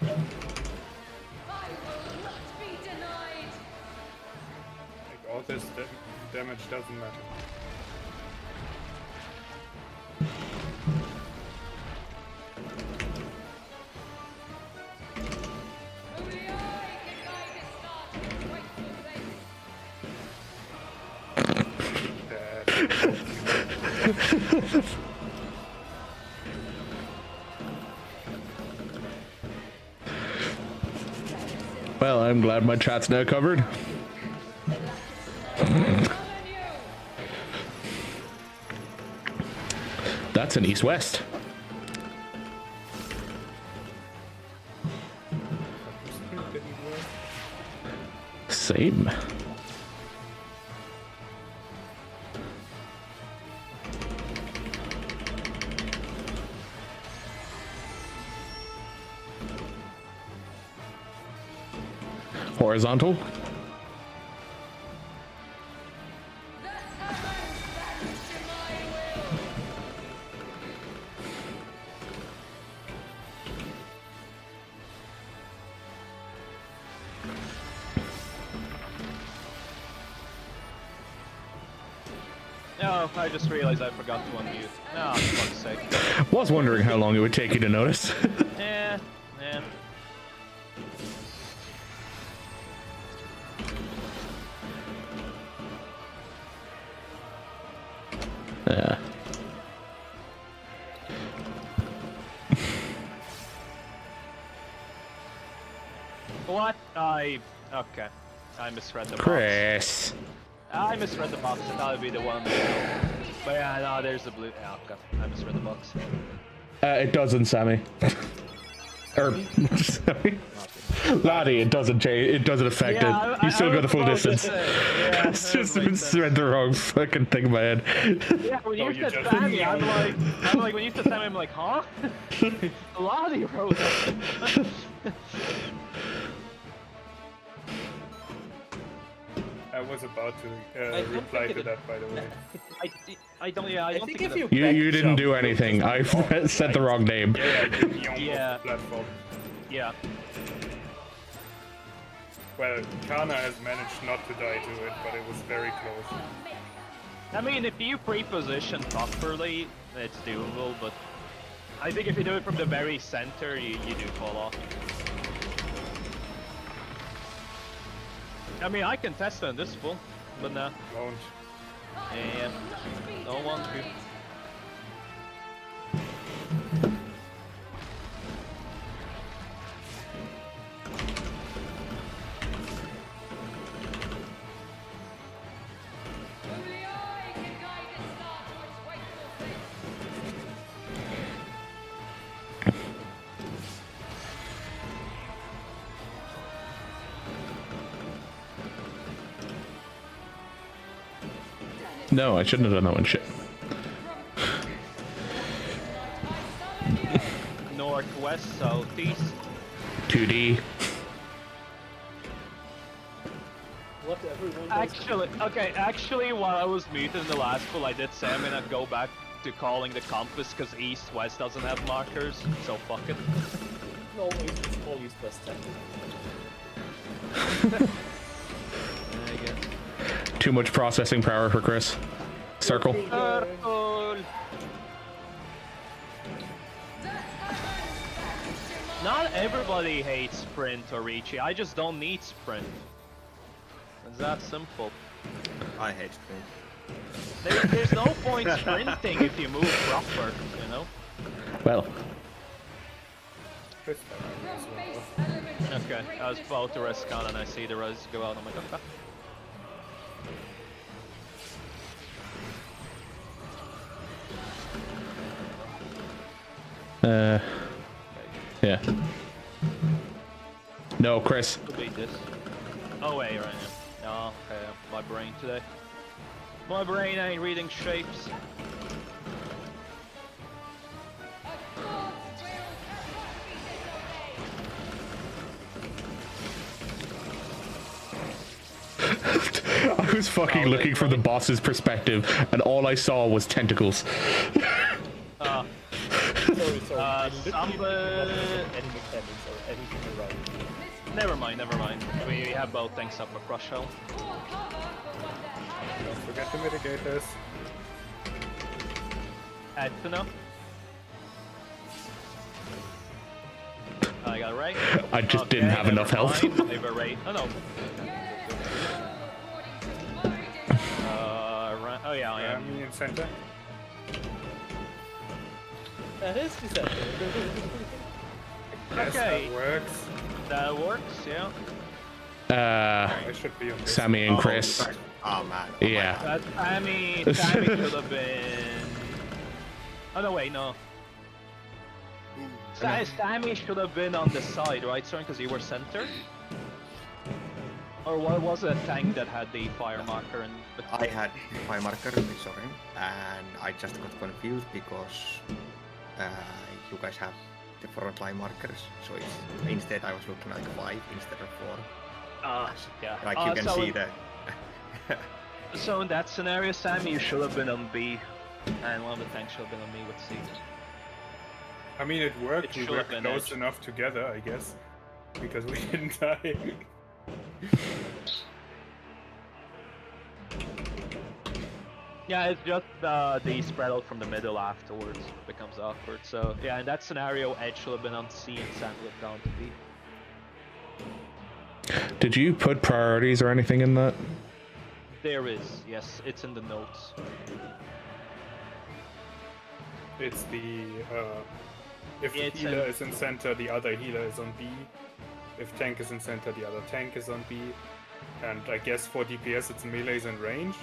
Speaker 6: I will not be denied.
Speaker 3: Like, all this damage doesn't matter.
Speaker 6: Only I can guide this star to its rightful place.
Speaker 1: Well, I'm glad my chat's now covered. That's an east-west. Same. Horizontal.
Speaker 2: No, I just realized I forgot to unmute. No, for fuck's sake.
Speaker 1: Was wondering how long it would take you to notice.
Speaker 2: Yeah.
Speaker 1: Yeah.
Speaker 2: What? Okay. I misread the box.
Speaker 1: Chris.
Speaker 2: I misread the box. I thought it'd be the one. But yeah, no, there's the blue. Yeah, okay. I misread the box.
Speaker 1: It doesn't, Sammy. Or, Sammy. Laddie, it doesn't change. It doesn't affect it. You still got the full distance.
Speaker 2: Yeah,
Speaker 1: It's just read the wrong fucking thing in my head.
Speaker 2: Yeah, when you
Speaker 3: you
Speaker 2: said
Speaker 3: just-
Speaker 2: Sammy, I'm like, when you said Sammy, I'm like, huh? Lottie wrote it.
Speaker 3: I was about to
Speaker 7: I don't
Speaker 3: reply
Speaker 7: think
Speaker 3: to
Speaker 7: it-
Speaker 3: that, by the way.
Speaker 2: I don't. Yeah, I
Speaker 7: I
Speaker 2: don't
Speaker 7: think
Speaker 2: think
Speaker 7: if
Speaker 2: it-
Speaker 7: you
Speaker 1: You didn't do anything. I said the wrong name.
Speaker 3: Yeah, you on
Speaker 2: Yeah.
Speaker 3: the platform.
Speaker 2: Yeah.
Speaker 3: Well, Kana has managed not to die to it, but it was very close.
Speaker 2: I mean, if you pre-position properly, it's doable. But I think if you do it from the very center, you do fall off. I mean, I can test it on this full, but no.
Speaker 3: Won't.
Speaker 2: And don't want to.
Speaker 6: Only I can guide this star to its rightful place.
Speaker 1: No, I shouldn't have done that one. Shit.
Speaker 2: Northwest, southeast.
Speaker 1: 2D.
Speaker 7: What everyone does.
Speaker 2: Actually, while I was muted in the last pool, I did say I'm gonna go back to calling the compass because east-west doesn't have markers, so fuck it.
Speaker 7: No, it's all used best 10.
Speaker 2: I guess.
Speaker 1: Too much processing power for Chris. Circle.
Speaker 2: Circle. Not everybody hates sprint or Ricci. I just don't need sprint. It's that simple.
Speaker 4: I hate sprint.
Speaker 2: There's no point sprinting if you move proper, you know?
Speaker 1: Well,
Speaker 3: Chris,
Speaker 2: Okay, I was about to risk on and I see the res go out. I'm like, okay.
Speaker 1: yeah. No, Chris.
Speaker 2: Could be this. Oh wait, right now. No, okay, my brain today. My brain ain't reading shapes.
Speaker 1: I was fucking looking from the boss's perspective, and all I saw was tentacles.
Speaker 7: Sorry.
Speaker 2: Samba...
Speaker 7: Any mechanics or anything around.
Speaker 2: Never mind. We have both things up for crush hell.
Speaker 3: don't forget the mitigators.
Speaker 2: Add to know. I got a ray.
Speaker 1: I just didn't have enough health.
Speaker 2: I have a ray. Oh no. Oh yeah, I am.
Speaker 3: Me in center.
Speaker 7: That is the center.
Speaker 3: Yes,
Speaker 2: Okay.
Speaker 3: that works.
Speaker 2: That works, yeah.
Speaker 3: I should be on this.
Speaker 1: Sammy and Chris.
Speaker 4: Oh man.
Speaker 1: Yeah.
Speaker 2: That Sammy should have been... Oh no, wait, no. Sammy should have been on the side, right, Soren? Because you were center? Or what was it, a tank that had the fire marker and...
Speaker 4: I had my marker with Soren, and I just got confused because you guys have the front line markers, so it's, instead I was looking like 5 instead of 4.
Speaker 2: Yeah.
Speaker 4: Like you can
Speaker 2: so
Speaker 4: see that.
Speaker 2: So in that scenario, Sammy, you should have been on B, and one of the tanks should have been on me with C.
Speaker 3: I mean, it worked.
Speaker 2: It
Speaker 3: We
Speaker 2: should
Speaker 3: were
Speaker 2: have been
Speaker 3: close
Speaker 2: edge.
Speaker 3: enough together, I guess, because we didn't die.
Speaker 2: Yeah, it's just the spread out from the middle afterwards becomes awkward. So yeah, in that scenario, Edge should have been on C and Sam would have gone to B.
Speaker 1: Did you put priorities or anything in that?
Speaker 2: There is, yes, it's in the notes.
Speaker 3: It's the if
Speaker 2: It's
Speaker 3: healer
Speaker 2: an-
Speaker 3: is in center, the other healer is on B. If tank is in center, the other tank is on B. And I guess for DPS, it's melees and range.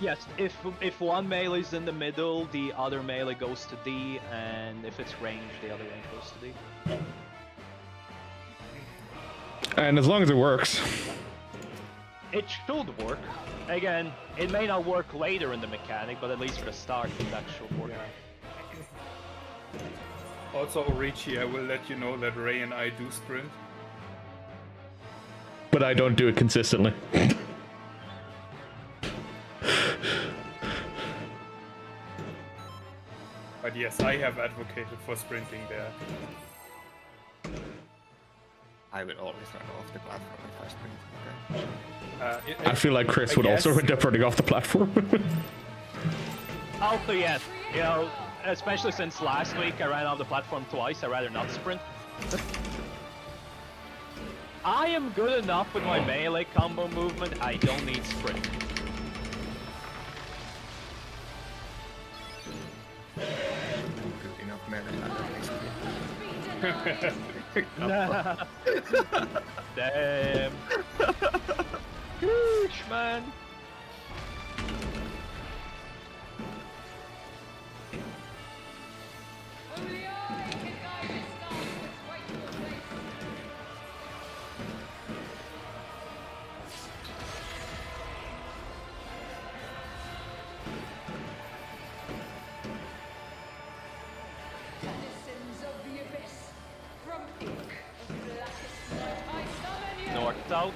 Speaker 2: Yes, if one melee is in the middle, the other melee goes to D, and if it's range, the other range goes to D.
Speaker 1: And as long as it works.
Speaker 2: It should work. Again, it may not work later in the mechanic, but at least for the start, that should work.
Speaker 3: Yeah. Also, Orichi, I will let you know that Ray and I do sprint.
Speaker 1: But I don't do it consistently.
Speaker 3: But yes, I have advocated for sprinting there.
Speaker 4: I will always run off the platform if I sprint. Okay.
Speaker 1: I feel like Chris
Speaker 3: I
Speaker 1: would also
Speaker 3: guess-
Speaker 1: end up running off the platform.
Speaker 2: Also, yes, you know, especially since last week I ran off the platform twice, I'd rather not sprint. I am good enough with my melee combo movement, I don't need sprint.
Speaker 4: Good enough melee.
Speaker 2: Damn. Huge, man.
Speaker 6: Only I can guide this storm. Wait for the race.
Speaker 2: left out.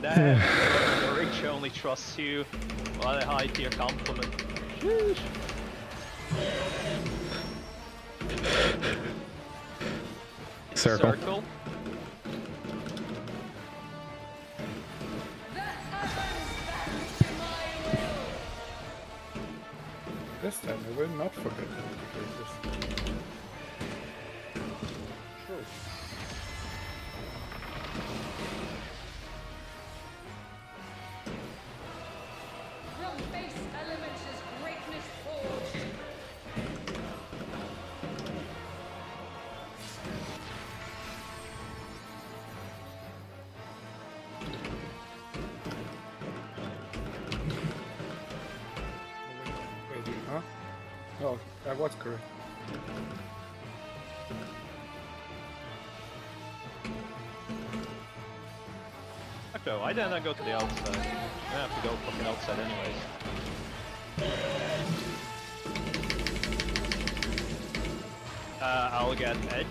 Speaker 2: Damn, the rich only trusts you. What a high tier compliment. Sheesh.
Speaker 1: Circle.
Speaker 2: Circle.
Speaker 3: This time I will not forget to integrate this.
Speaker 7: True.
Speaker 6: From base elements is greatness forged.
Speaker 3: Wait, huh? No, I was correct.
Speaker 2: Okay, why didn't I go to the outside? I have to go fucking outside anyways. I'll get edge.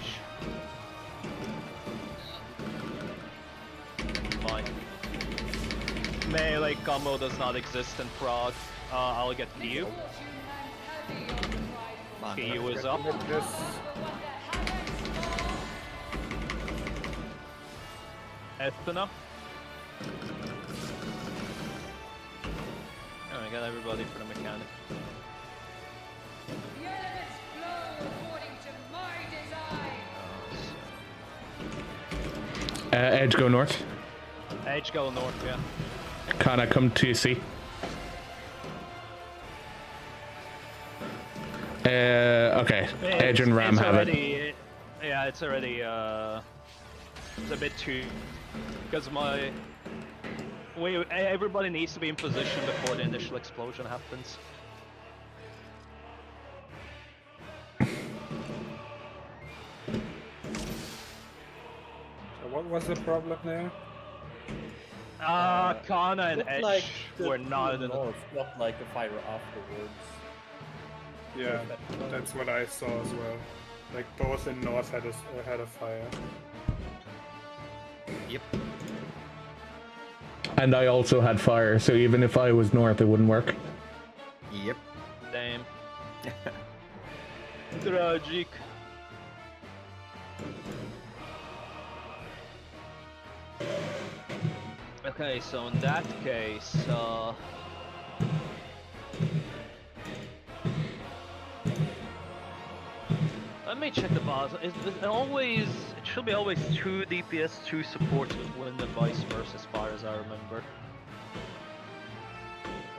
Speaker 2: My melee combo does not exist in Prague. I'll get Q. Q is up.
Speaker 3: This.
Speaker 2: Ethna. Oh, I got everybody for the mechanic.
Speaker 6: The elements flow according to my design.
Speaker 1: Edge go north.
Speaker 2: Edge go north, yeah.
Speaker 1: Kana come to C. Okay. Edge and Ram
Speaker 2: it's
Speaker 1: have it.
Speaker 2: already, yeah, it's already, it's a bit too, because everybody needs to be in position before the initial explosion happens.
Speaker 3: So what was the problem there?
Speaker 2: Kana and
Speaker 7: Looked
Speaker 2: Edge
Speaker 7: like the
Speaker 2: were not in
Speaker 7: north, not like a fire afterwards.
Speaker 3: Yeah, that's what I saw as well. Like both in north had a fire.
Speaker 4: Yep.
Speaker 1: And I also had fire, so even if I was north, it wouldn't work.
Speaker 4: Yep.
Speaker 2: Damn. Tragic. Okay, so in that case, let me check the boss. It should be always 2 DPS, 2 supports with wind and vice versa as far as I remember.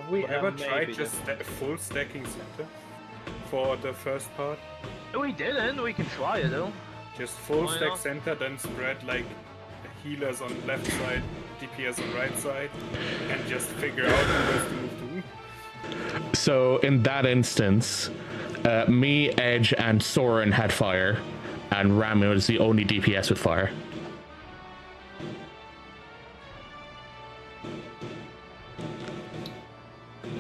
Speaker 3: Have we
Speaker 2: Well,
Speaker 3: ever
Speaker 2: maybe
Speaker 3: tried just full stacking center for the first part?
Speaker 2: We didn't, we can try it though.
Speaker 3: Just full
Speaker 2: Why
Speaker 3: stack
Speaker 2: not?
Speaker 3: center, then spread like healers on left side, DPS on right side, and just figure out who has to move to.
Speaker 1: So in that instance, me, Edge, and Soren had fire, and Ram was the only DPS with fire.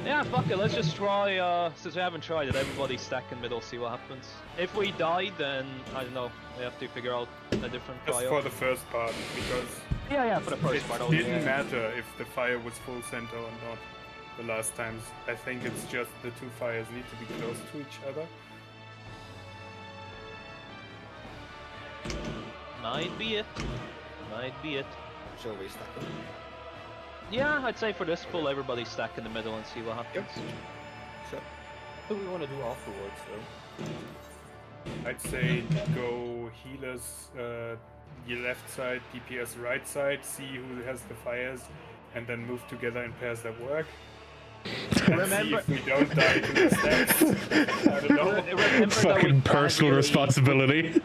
Speaker 2: Yeah, fuck it, let's just try, since we haven't tried it, everybody stack in middle, see what happens. If we die, then, I don't know, we have to figure out a different
Speaker 3: Just
Speaker 2: trio.
Speaker 3: for the first part, because
Speaker 2: Yeah, for the first
Speaker 3: it
Speaker 2: part only.
Speaker 3: didn't
Speaker 2: Yeah.
Speaker 3: matter if the fire was full center or not. The last times, I think it's just the two fires need to be close to each other.
Speaker 2: Might be it. Might be it.
Speaker 4: So we stack them.
Speaker 2: Yeah, I'd say for this pull, everybody stack in the middle and see what happens.
Speaker 4: Sure.
Speaker 7: What do we want to do afterwards, though?
Speaker 3: I'd say go healers your left side, DPS right side, see who has the fires, and then move together in pairs that work. And
Speaker 2: Remember-
Speaker 3: see if we don't die to the stacks. I don't know.
Speaker 2: Remember that we
Speaker 1: Fucking
Speaker 2: can't
Speaker 1: personal
Speaker 2: really-
Speaker 1: responsibility.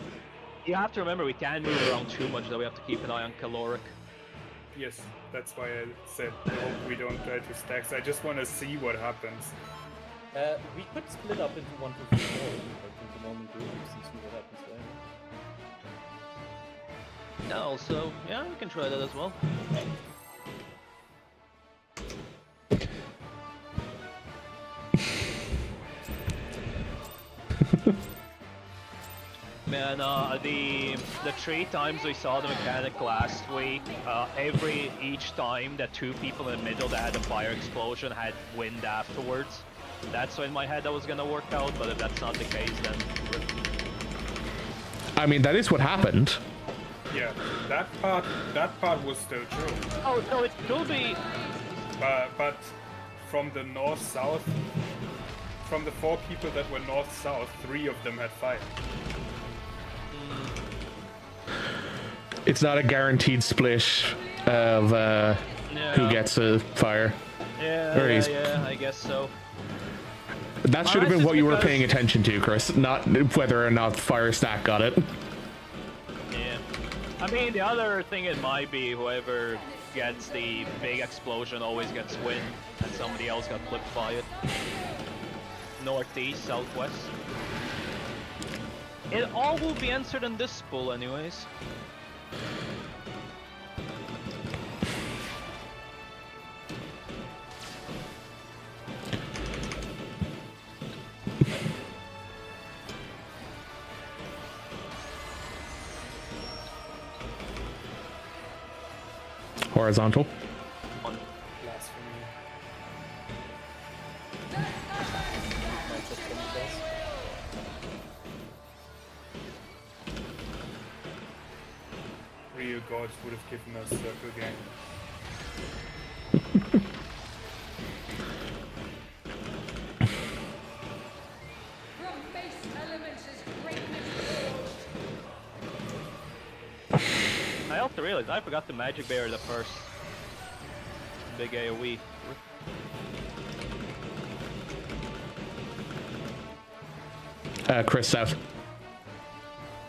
Speaker 2: You have to remember we can't move around too much, though we have to keep an eye on caloric.
Speaker 3: Yes, that's why I said I hope we don't die to stacks. I just want to see what happens.
Speaker 7: We could split up into 1, 2, 3, 4, like into normal groups and see what happens there.
Speaker 2: No, so yeah, we can try that as well. Yeah, no, the 3 times we saw the mechanic last week, each time that 2 people in the middle that had a fire explosion had wind afterwards. That's in my head that was gonna work out, but if that's not the case, then...
Speaker 1: I mean, that is what happened.
Speaker 3: Yeah, that part was still true.
Speaker 2: Oh, no, it could be...
Speaker 3: But from the north-south, from the 4 people that were north-south, 3 of them had fire.
Speaker 1: It's not a guaranteed split of who gets a fire.
Speaker 2: Yeah, I guess so.
Speaker 1: That should have been
Speaker 2: Unless
Speaker 1: what
Speaker 2: it's
Speaker 1: you were
Speaker 2: because-
Speaker 1: paying attention to, Chris, not whether or not Fire Stack got it.
Speaker 2: Yeah. I mean, the other thing it might be whoever gets the big explosion always gets wind, and somebody else got flip fired. Northeast, southwest. It all will be answered in this pool anyways.
Speaker 1: Horizontal.
Speaker 7: Blasphemy. Might just come to us.
Speaker 3: Real gods would have given us circle gang.
Speaker 6: From base elements is greatness forged.
Speaker 2: I also realized I forgot the magic bear the first big AoE.
Speaker 1: Chris, south.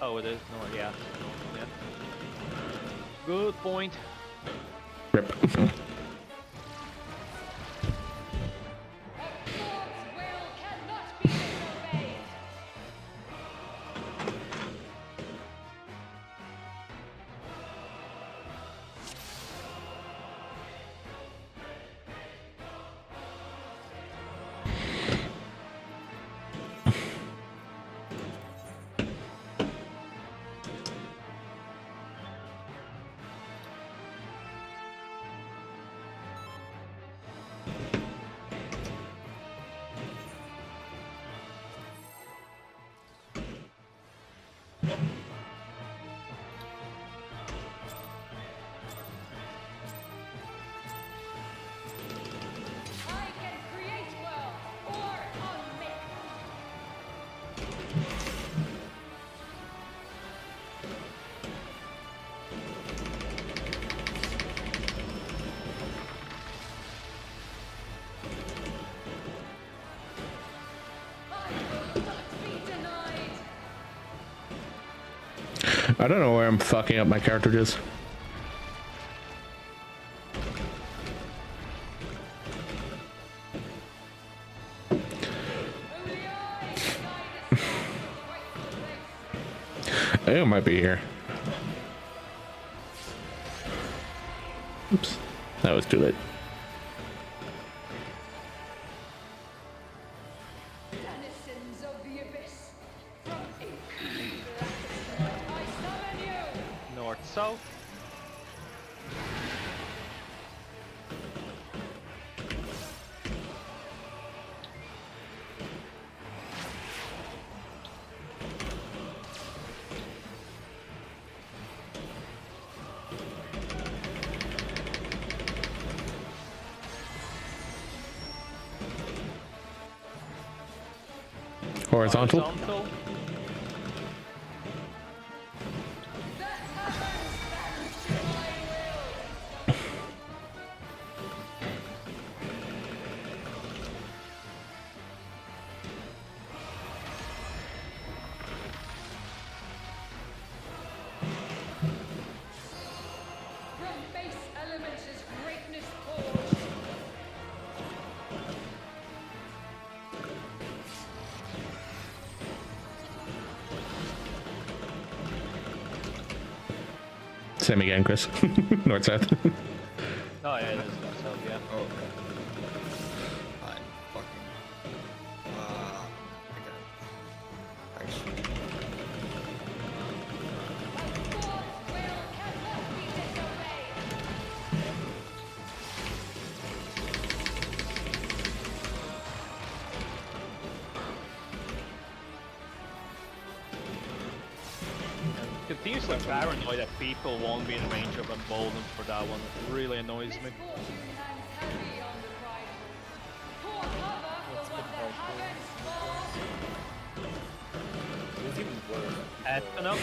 Speaker 2: Oh, it is? No, yeah. Yeah. Good point.
Speaker 1: Rip.
Speaker 6: A God's will cannot be disobeyed. I can create worlds or unmake them. I will not be denied.
Speaker 1: I don't know where I'm fucking up my cartridges.
Speaker 6: Only I can guide this man to the rightful place.
Speaker 1: I think it might be here. Oops. That was too late.
Speaker 6: Denizens of the abyss, from ink, blackest night, I summon you.
Speaker 2: North, south.
Speaker 1: Horizontal.
Speaker 2: Horizontal.
Speaker 6: The heavens bend to my will. From base elements is greatness forged.
Speaker 1: Same again, Chris. North, south.
Speaker 2: Oh yeah, it is north, south, yeah.
Speaker 4: Oh, okay. I'm fucking. Okay. Thanks.
Speaker 2: continuously paranoid that people won't be in range of Emboldened for that one. It really annoys me.
Speaker 7: Let's put It was even worse.
Speaker 2: Ethno.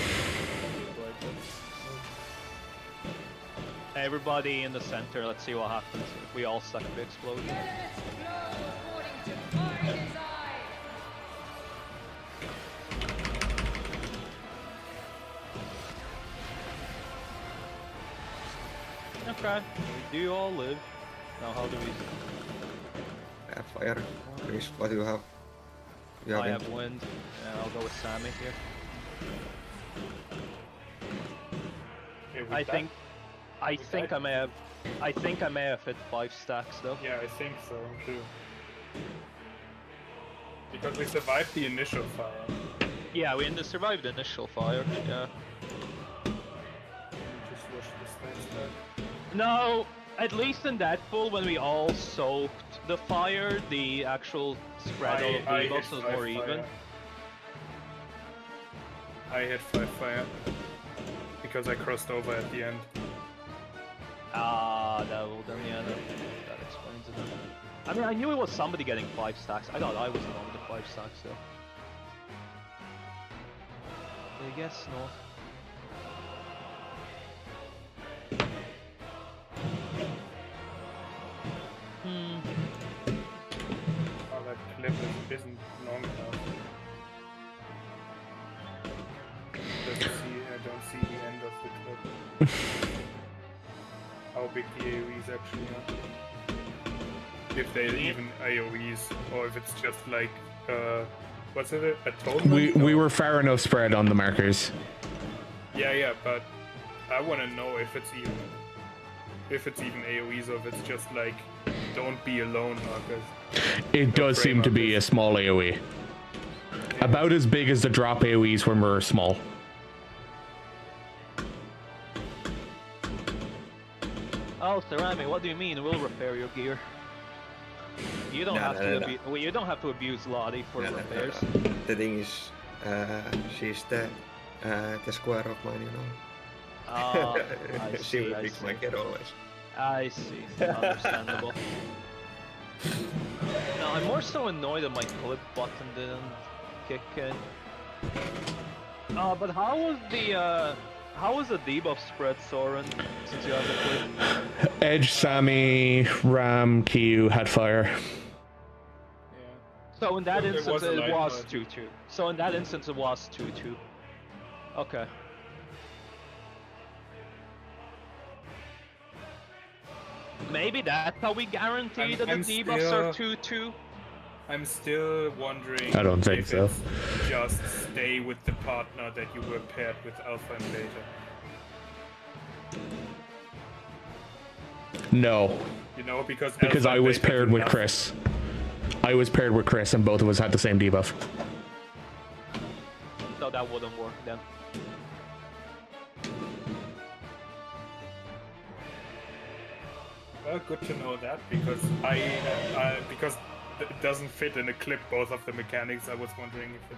Speaker 2: Everybody in the center, let's see what happens if we all suck the explosion. Okay, we do all live. Now how do we...
Speaker 4: Fire. Chris, what do you have? You
Speaker 2: I
Speaker 4: have
Speaker 2: have wind. Yeah, I'll go with Sammy here.
Speaker 3: Okay, with
Speaker 2: I
Speaker 3: that-
Speaker 2: think
Speaker 3: that-
Speaker 2: I think I may have hit 5 stacks though.
Speaker 3: Yeah, I think so too. Because we survived the initial fire.
Speaker 2: Yeah, we survived the initial fire. Yeah.
Speaker 3: Just watch the stats back.
Speaker 2: No, at least in that pool, when we all soaked the fire, the actual spread of
Speaker 3: I
Speaker 2: debuffs
Speaker 3: hit
Speaker 2: was
Speaker 3: 5
Speaker 2: more even.
Speaker 3: fire. I hit 5 fire. Because I crossed over at the end.
Speaker 2: Ah, that explains it. I mean, I knew it was somebody getting 5 stacks. I thought I was the one with the 5 stacks, though. I guess not.
Speaker 3: Oh, that clip isn't long enough. I don't see the end of the clip. How big the AoEs actually are. If they're even AoEs, or if it's just like, what's it, atonement?
Speaker 1: We
Speaker 3: No.
Speaker 1: were far enough spread on the markers.
Speaker 3: Yeah, but I want to know if it's even AoEs or if it's just like, don't be alone markers.
Speaker 1: It does
Speaker 3: gray
Speaker 1: seem to be a
Speaker 3: markers.
Speaker 1: small AoE. About as big as the drop AoEs when we're small.
Speaker 2: Oh, Ceramic, what do you mean? We'll repair your gear. You don't have to. Well, you don't have to abuse Lottie for repairs.
Speaker 4: The thing is, she's the square of mine, you know.
Speaker 2: Ah, I
Speaker 4: She
Speaker 2: see.
Speaker 4: will
Speaker 2: I
Speaker 4: fix
Speaker 2: see.
Speaker 4: my gear always.
Speaker 2: I see. Understandable. No, I'm more so annoyed that my clip button didn't kick in. But how was the debuff spread, Soren? Since you have the clip.
Speaker 1: Edge, Sammy, Ram, Kyu had fire.
Speaker 3: Yeah.
Speaker 2: So in that
Speaker 3: There
Speaker 2: instance,
Speaker 3: was a
Speaker 2: it
Speaker 3: light
Speaker 2: was
Speaker 3: button.
Speaker 2: 2-2. So in that instance, it was 2-2. Okay. Maybe that's how we guarantee that the
Speaker 3: I'm
Speaker 2: debuffs are 2-2.
Speaker 3: I'm still wondering
Speaker 1: I don't think
Speaker 3: if
Speaker 1: so.
Speaker 3: it's just stay with the partner that you were paired with Alpha and Beta.
Speaker 1: No,
Speaker 3: You know, because
Speaker 1: because
Speaker 3: Alpha
Speaker 1: I
Speaker 3: and
Speaker 1: was
Speaker 3: Beta
Speaker 1: paired
Speaker 3: do
Speaker 1: with
Speaker 3: nothing.
Speaker 1: Chris. I was paired with Chris and both of us had the same debuff.
Speaker 2: So that wouldn't work then.
Speaker 3: Well, good to know that because because it doesn't fit in a clip both of the mechanics. I was wondering if it.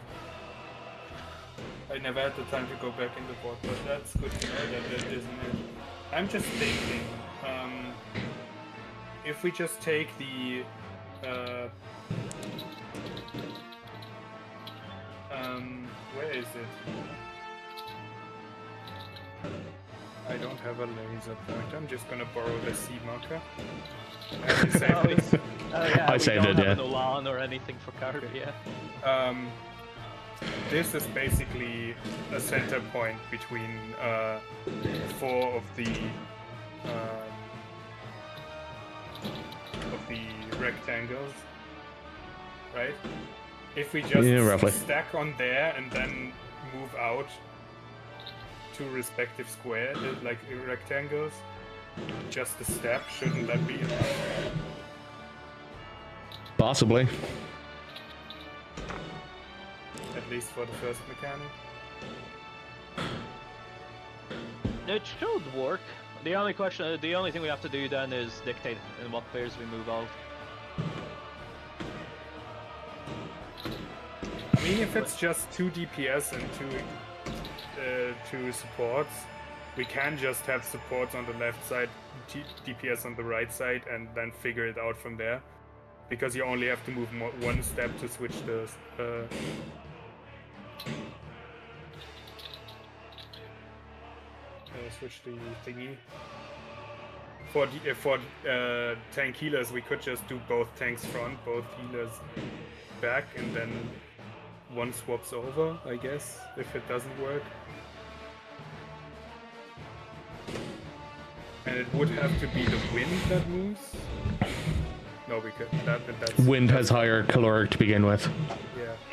Speaker 3: I never had the time to go back in the board, but that's good to know that it isn't it. I'm just thinking, if we just take the where is it? I don't have a laser point. I'm just gonna borrow the C marker. Have you saved this?
Speaker 2: Yeah,
Speaker 1: I
Speaker 2: we
Speaker 1: saved
Speaker 2: don't
Speaker 1: it,
Speaker 2: have
Speaker 1: yeah.
Speaker 2: an Ulan or anything for Carter, yeah.
Speaker 3: This is basically a center point between 4 of the rectangles, right? If we just
Speaker 1: Yeah, roughly.
Speaker 3: stack on there and then move out to respective square, like rectangles, just a step, shouldn't that be enough?
Speaker 1: Possibly.
Speaker 3: At least for the first mechanic.
Speaker 2: It should work. The only thing we have to do then is dictate in what pairs we move out.
Speaker 3: I mean, if it's just 2 DPS and 2 two supports, we can just have supports on the left side, DPS on the right side, and then figure it out from there. Because you only have to move one step to switch the switch the thingy. For tank healers, we could just do both tanks front, both healers back, and then one swaps over, I guess, if it doesn't work. And it would have to be the wind that moves. No, because that's
Speaker 1: Wind has higher caloric to begin with.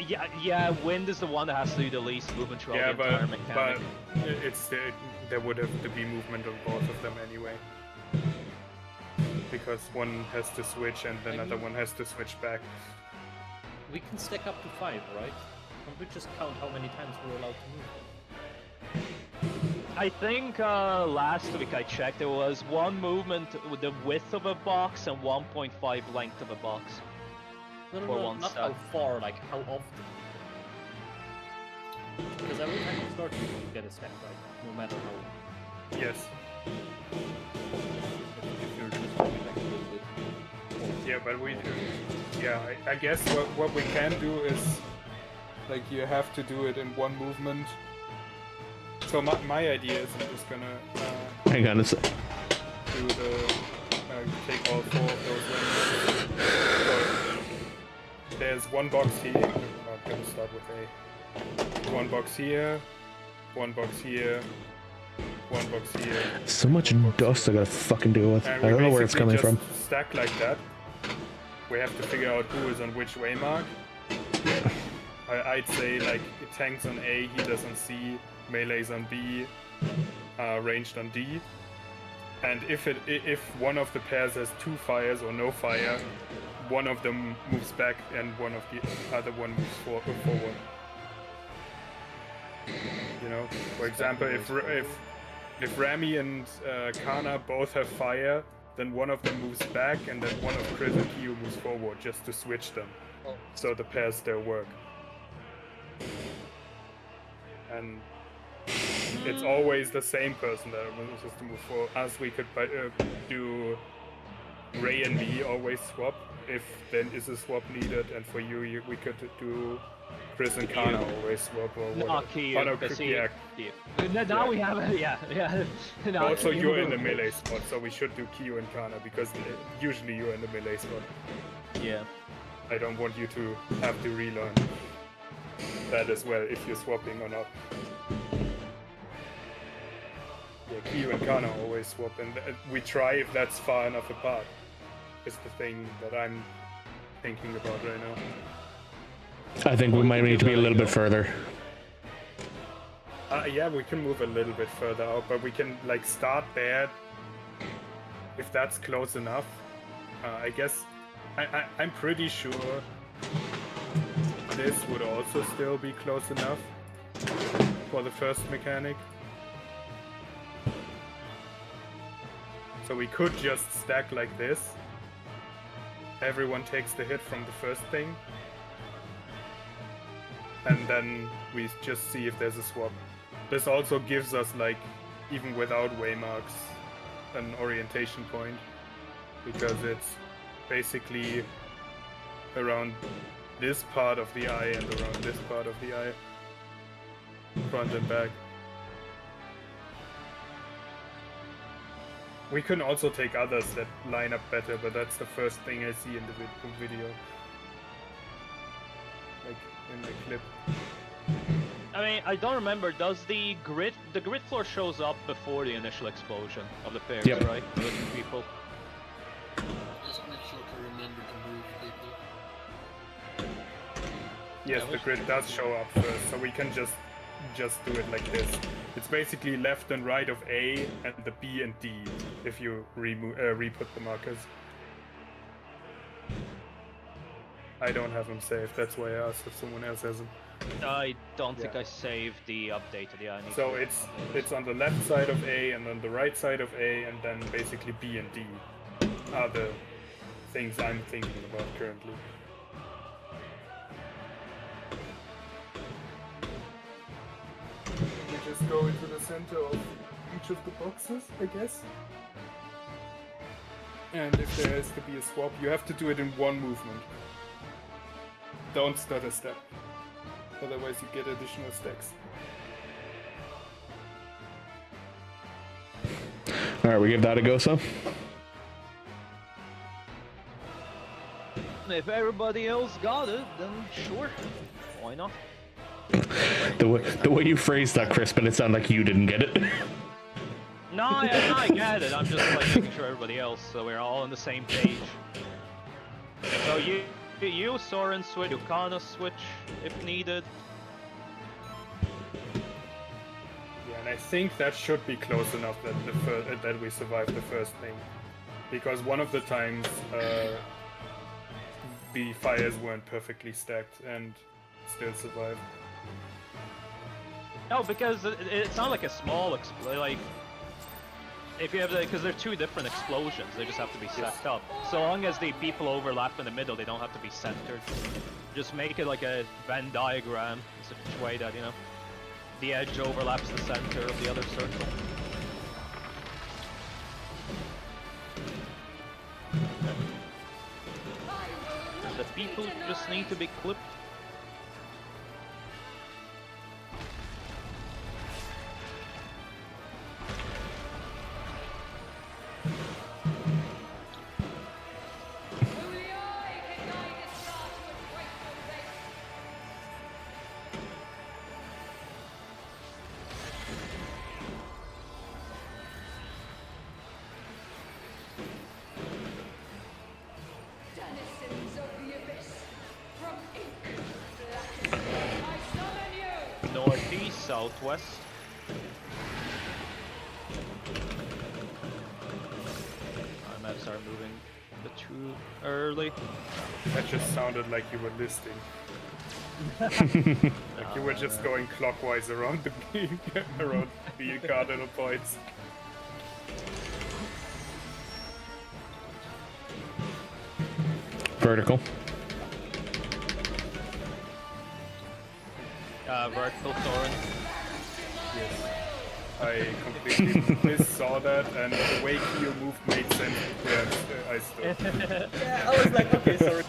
Speaker 2: Yeah, wind is the one that has to do the least movement throughout the entire mechanic.
Speaker 3: but there would have to be movement on both of them anyway. Because one has to switch and the other one has to switch back.
Speaker 7: We can stack up to 5, right? Can't we just count how many times we're allowed to move?
Speaker 2: I think last week I checked, there was one movement with the width of a box and 1.5 length of a box.
Speaker 7: No,
Speaker 2: For one
Speaker 7: not
Speaker 2: stack.
Speaker 7: how far, like how often. Because every time you start, you get a stack, right? No matter how.
Speaker 3: Yes.
Speaker 7: If you're just moving like a little bit.
Speaker 3: Yeah, but I guess what we can do is, like, you have to do it in one movement. So my idea is I'm just gonna
Speaker 1: Hang on a sec.
Speaker 3: do the take all 4 of those ranges. So there's one box here. I'm gonna start with one box here, one box here, one box here.
Speaker 1: So much dust I gotta fucking deal with.
Speaker 3: And
Speaker 1: I
Speaker 3: we
Speaker 1: don't know where it's
Speaker 3: basically
Speaker 1: coming
Speaker 3: just
Speaker 1: from.
Speaker 3: Stack like that. We have to figure out who is on which waymark. I'd say like tanks on A, healers on C, melees on B, ranged on D. And if one of the pairs has 2 fires or no fire, one of them moves back and one of the other one moves forward. You know, for example, if Rami and Kana both have fire, then one of them moves back and then one of Chris and Kyo moves forward just to switch them. So the pairs still work. And it's always the same person that moves to move forward. As we could do Ray and me always swap if then is a swap needed, and for you we could do Chris and Kana always swap or whatever.
Speaker 2: Now we have it, yeah. Now
Speaker 3: Also, you're in the melee spot, so we should do Kyo and Kana because usually you're in the melee spot.
Speaker 2: Yeah.
Speaker 3: I don't want you to have to relearn that as well if you're swapping or not. Yeah, Kyo and Kana always swap, and we try if that's far enough apart. Is the thing that I'm thinking about right now.
Speaker 1: I think we might need to be a little bit further.
Speaker 3: Yeah, we can move a little bit further out, but we can like start there if that's close enough. I guess I'm pretty sure this would also still be close enough for the first mechanic. So we could just stack like this. Everyone takes the hit from the first thing. And then we just see if there's a swap. This also gives us, like, even without waymarks, an orientation point. Because it's basically around this part of the eye and around this part of the eye. Front and back. We can also take others that line up better, but that's the first thing I see in the video. Like, in the clip.
Speaker 2: I mean, I don't remember, does the grid floor shows up before the initial explosion of the pairs,
Speaker 1: Yep.
Speaker 2: right? The two people.
Speaker 5: Just make sure to remember to move people.
Speaker 3: Yes, the grid does show up first, so we can just do it like this. It's basically left and right of A and the B and D if you re-put the markers. I don't have them saved, that's why I asked if someone else has them.
Speaker 2: I don't think I saved the updated, yeah. I need
Speaker 3: So
Speaker 2: to
Speaker 3: it's on the left side of A and on the right side of A, and then basically B and D are the things I'm thinking about currently. just go into the center of each of the boxes, I guess. And if there has to be a swap, you have to do it in one movement. Don't stutter step. Otherwise you get additional stacks.
Speaker 1: Alright, we give that a go, so.
Speaker 2: If everybody else got it, then sure. Why not?
Speaker 1: The way you phrased that, Crispin, it sounded like you didn't get it.
Speaker 2: No, I get it. I'm just like making sure everybody else, so we're all on the same page. So you Soren switch, you Kana switch if needed.
Speaker 3: Yeah, and I think that should be close enough that that we survive the first thing, because one of the times the fires weren't perfectly stacked and still survived.
Speaker 2: No, because it's not like a small like. If you have because they're two different explosions, they just have to be stacked up. So long as the people overlap in the middle, they don't have to be centered. Just make it like a Venn diagram, in such a way that, you know, the edge overlaps the center of the other circle. The people just need to be clipped.
Speaker 6: Denizens of the abyss, from ink, blackest night, I summon you!
Speaker 2: Northeast, southwest. I might start moving a bit too early.
Speaker 3: That just sounded like you were listing. Like you were just going clockwise around the around the cardinal points.
Speaker 1: Vertical.
Speaker 2: Vertical Soren.
Speaker 3: Yes. I completely saw that, and the way Kyo moved made sense. Yeah, I stood.
Speaker 7: Yeah, I was like, okay, sorry.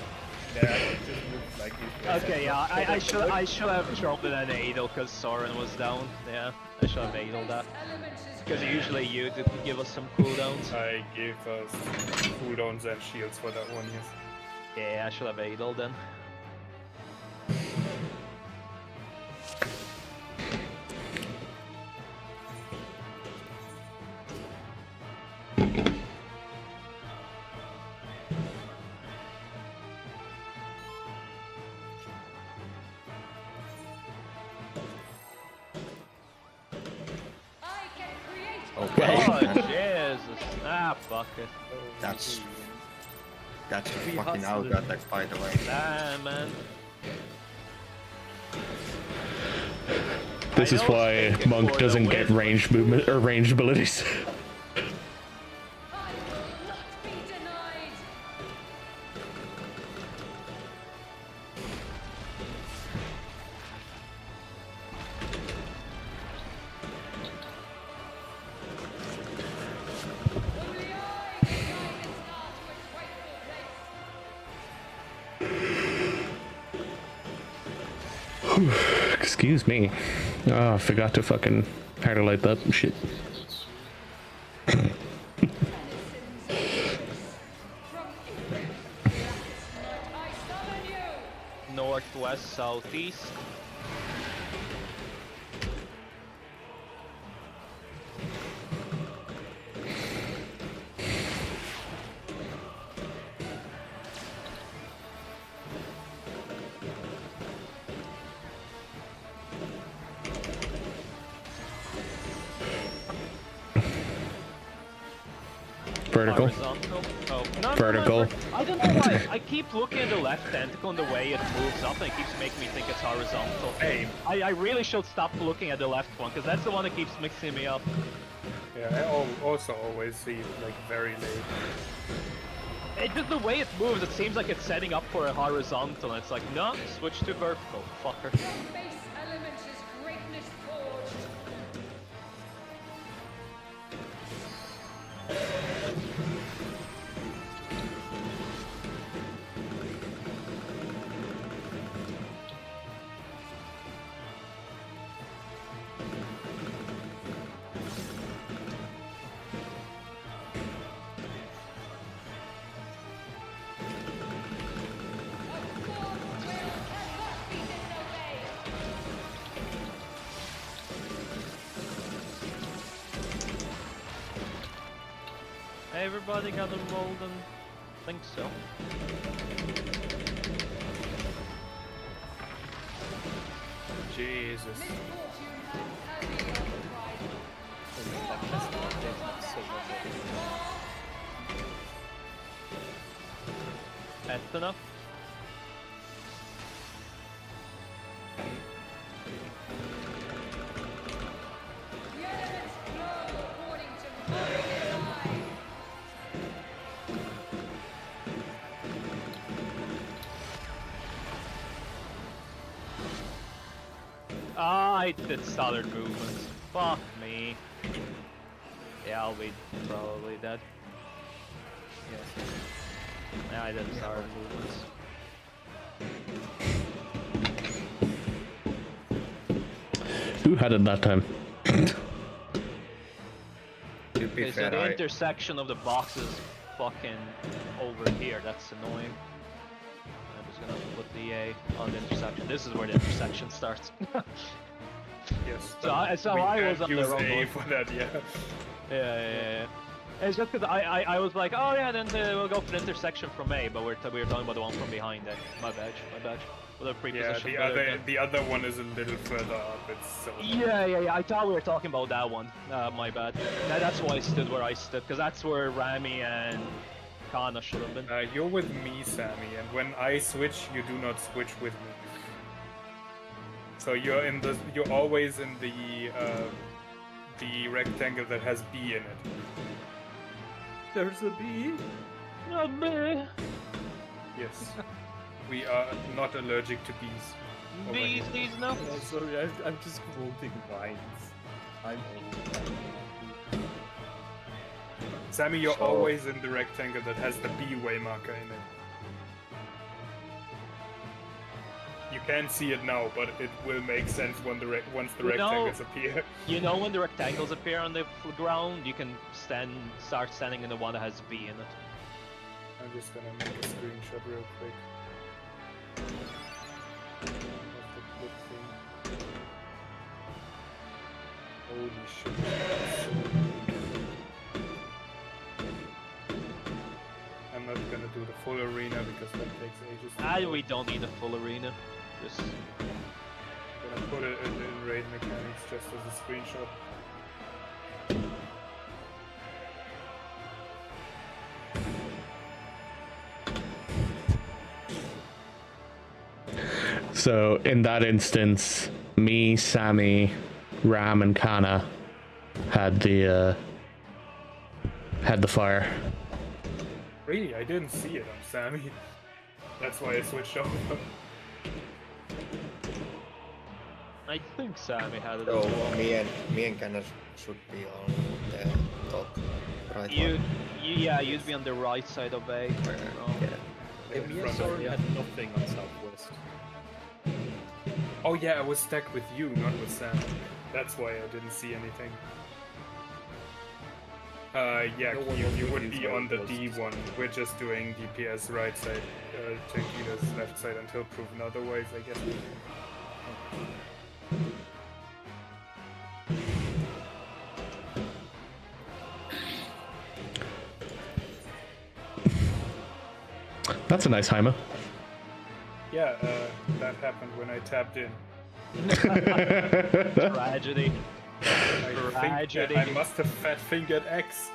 Speaker 7: Yeah, it just moved like this.
Speaker 2: Okay, yeah, I should have dropped it at Adel because Soren was down. Yeah, I should have Adel that. Because usually you did give us some cooldowns.
Speaker 3: I gave us cooldowns and shields for that one, yes.
Speaker 2: Yeah, I should have Adel then.
Speaker 6: I can create
Speaker 4: Okay.
Speaker 2: Oh, Jesus. Ah, fuck it.
Speaker 4: That's a
Speaker 7: We
Speaker 4: fucking
Speaker 7: hustled
Speaker 4: out attack, by the way.
Speaker 2: Damn, man.
Speaker 1: This is
Speaker 2: I know
Speaker 1: why
Speaker 2: it's taken
Speaker 1: Monk
Speaker 2: for the
Speaker 1: doesn't get
Speaker 2: win.
Speaker 1: ranged movement or ranged abilities.
Speaker 6: I will not be denied! Only I can guide its star to its rightful place.
Speaker 1: Excuse me. Oh, I forgot to fucking highlight that shit.
Speaker 6: Denizens of the abyss, from ink, blackest night, I summon you!
Speaker 2: Northwest, southeast.
Speaker 1: Vertical.
Speaker 2: Horizontal. Oh, no,
Speaker 1: Vertical.
Speaker 2: No, I don't know why. I keep looking at the left tentacle and the way it moves up, and it keeps making me think it's horizontal.
Speaker 3: Hey.
Speaker 2: I really should stop looking at the left one, because that's the one that keeps mixing me up.
Speaker 3: Yeah, I also always see it like very late.
Speaker 2: It's just the way it moves, it seems like it's setting up for a horizontal, and it's like, no, switch to vertical, fucker.
Speaker 6: From base elements is greatness forged.
Speaker 2: everybody got involved and think so.
Speaker 3: Jesus.
Speaker 6: Misfortune has heavy on the prize.
Speaker 7: That pest update is so much better.
Speaker 2: That's enough.
Speaker 6: The elements flow according to my design.
Speaker 2: Ah, I did solid movements. Fuck me. Yeah, I'll be probably dead.
Speaker 7: Yes.
Speaker 2: Yeah, I did solid movements.
Speaker 1: Who had it that time?
Speaker 4: To be
Speaker 2: Okay, so
Speaker 4: fair,
Speaker 2: the
Speaker 4: I,
Speaker 2: intersection of the boxes fucking over here, that's annoying. I'm just gonna put the A on the intersection. This is where the intersection starts.
Speaker 3: Yes.
Speaker 2: So I
Speaker 3: we
Speaker 2: was
Speaker 3: can't
Speaker 2: on the
Speaker 3: use
Speaker 2: wrong
Speaker 3: A
Speaker 2: one.
Speaker 3: for that, yeah.
Speaker 2: Yeah. It's just because I was like, oh yeah, then we'll go for the intersection from A, but we were talking about the one from behind it. My bad. With a
Speaker 3: Yeah,
Speaker 2: pre-position.
Speaker 3: the other one is a little further up. It's so.
Speaker 2: Yeah. I thought we were talking about that one. My bad. That's why I stood where I stood, because that's where Rami and Kana should have been.
Speaker 3: You're with me, Sammy, and when I switch, you do not switch with me. So you're always in the rectangle that has B in it.
Speaker 7: There's a bee.
Speaker 2: Not me.
Speaker 3: Yes. We are not allergic to bees. over
Speaker 2: These
Speaker 3: here.
Speaker 2: no.
Speaker 7: Oh, sorry, I'm just quoting lines. I'm old.
Speaker 3: Sammy, you're
Speaker 4: So-
Speaker 3: always in the rectangle that has the B way marker in it. You can't see it now, but it will make sense when once the
Speaker 2: You know-
Speaker 3: rectangles appear.
Speaker 2: You know when the rectangles appear on the ground, you can start standing in the one that has B in it.
Speaker 3: I'm just gonna make a screenshot real quick. Of the good thing. Holy shit. that's so good. I'm not gonna do the full arena because that takes ages. to do.
Speaker 2: We don't need a full arena. Just
Speaker 3: I'm gonna put it in raid mechanics just as a screenshot.
Speaker 1: So in that instance, me, Sammy, Ram, and Kana had the fire.
Speaker 3: Really, I didn't see it on Sammy. That's why I switched over.
Speaker 2: I think Sammy had it
Speaker 4: so
Speaker 2: as well.
Speaker 4: me and Kenneth should be on the top right one.
Speaker 2: You'd be on the right side of A.
Speaker 4: Yeah.
Speaker 7: Yeah, me and Sorry had nothing on Southwest.
Speaker 3: Oh yeah, I was stuck with you, not with Sam. That's why I didn't see anything. Yeah,
Speaker 7: No one
Speaker 3: you
Speaker 7: was
Speaker 3: would
Speaker 7: with
Speaker 3: be
Speaker 7: you,
Speaker 3: on the
Speaker 7: so it was
Speaker 3: D1. We're just doing DPS right side, Tequila's left side until proven otherwise, I guess.
Speaker 1: That's a nice Heimer.
Speaker 3: Yeah, that happened when I tapped in.
Speaker 2: Tragedy.
Speaker 3: I
Speaker 2: Tragedy.
Speaker 3: think I must have fat fingered X.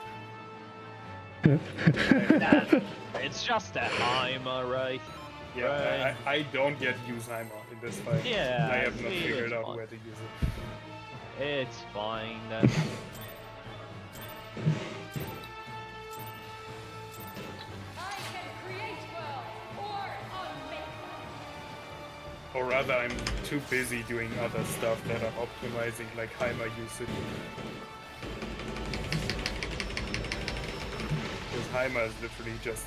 Speaker 2: It's just a Heimer, right?
Speaker 3: Yeah, I don't yet use Heimer in this fight.
Speaker 2: Yeah,
Speaker 3: I have not
Speaker 2: see,
Speaker 3: figured
Speaker 2: it's
Speaker 3: out
Speaker 2: fine.
Speaker 3: where to use it.
Speaker 2: It's fine then.
Speaker 6: I can create worlds or unmake them.
Speaker 3: Or rather, I'm too busy doing other stuff that are optimizing, like Heimer usage. Because Heimer is literally just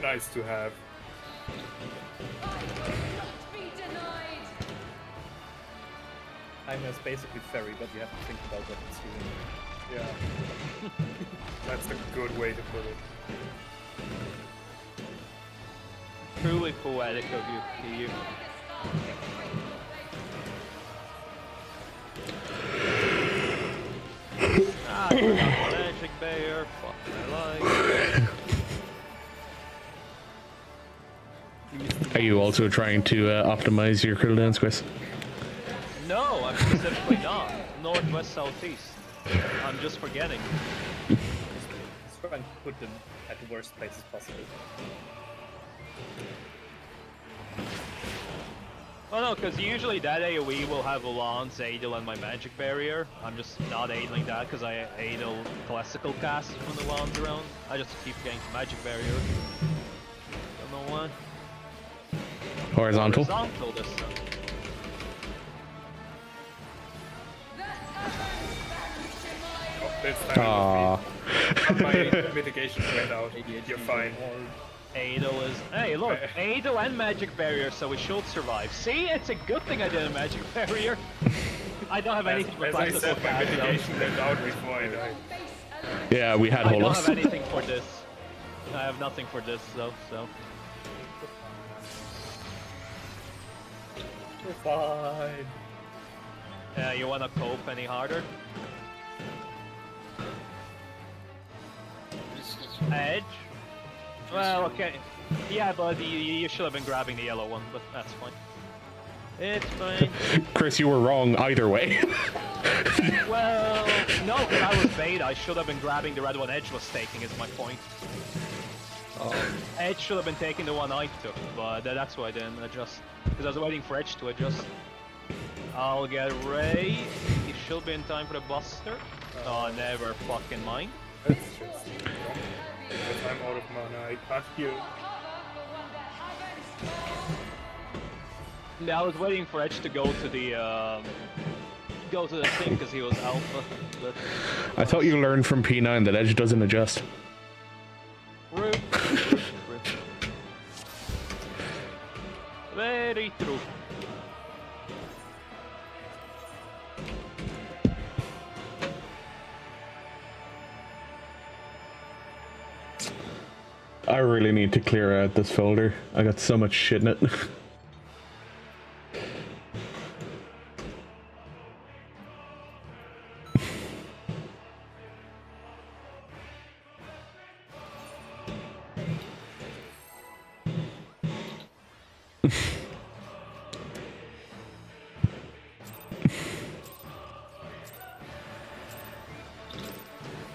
Speaker 3: nice to have.
Speaker 6: I will not be denied.
Speaker 7: I'm as basically ferry, but you have to think about what it's doing.
Speaker 3: Yeah. That's a good way to put it.
Speaker 2: Truly poetic of you. Magic Bear, fuck my Bye.
Speaker 1: Are you also trying to optimize your cooldowns, Chris?
Speaker 2: No, I'm specifically not. Northwest, southeast. I'm just forgetting.
Speaker 7: Just trying to put them at the worst places possible.
Speaker 2: Oh no, because usually that AoE will have a Lance, Adel, and my magic barrier. I'm just not Adeling that because I Adel classical cast when the Lance around. I just keep getting magic barrier. Don't know why.
Speaker 1: Horizontal?
Speaker 2: Horizontal this time.
Speaker 3: Oh, this time
Speaker 1: Aww.
Speaker 3: my mitigation went out. You're fine.
Speaker 2: Adel is. Hey, look, Adel and magic barrier, so we should survive. See, it's a good thing I did a magic barrier. I don't have anything for
Speaker 3: As I
Speaker 2: classical
Speaker 3: said, my
Speaker 2: cast, though.
Speaker 3: mitigation went out before I died.
Speaker 1: Yeah, we had
Speaker 2: I don't
Speaker 1: holos.
Speaker 2: have anything for this. I have nothing for this though, so.
Speaker 7: We're fine.
Speaker 2: You wanna cope any harder? Edge? Well, okay. Yeah, but you should have been grabbing the yellow one, but that's fine. It's fine.
Speaker 1: Chris, you were wrong either way.
Speaker 2: Well, no, because I was bait. I should have been grabbing the red one Edge was taking, is my point. Edge should have been taking the one I took, but that's why I didn't adjust. Because I was waiting for Edge to adjust. I'll get Ray. He should be in time for the Buster. Oh, never fucking mind.
Speaker 3: That's just wrong. Because I'm out of mana, I can't heal.
Speaker 2: Yeah, I was waiting for Edge to go to the thing because he was alpha. But
Speaker 1: I thought you learned from P9 that Edge doesn't adjust.
Speaker 2: Rude. Very true.
Speaker 1: I really need to clear out this folder. I got so much shit in it.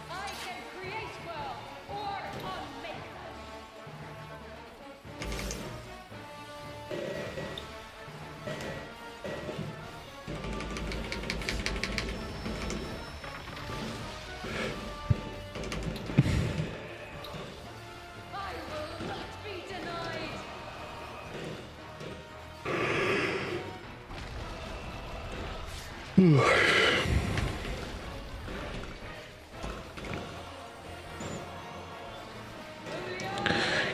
Speaker 6: I can create well or unmake them. I will not be denied.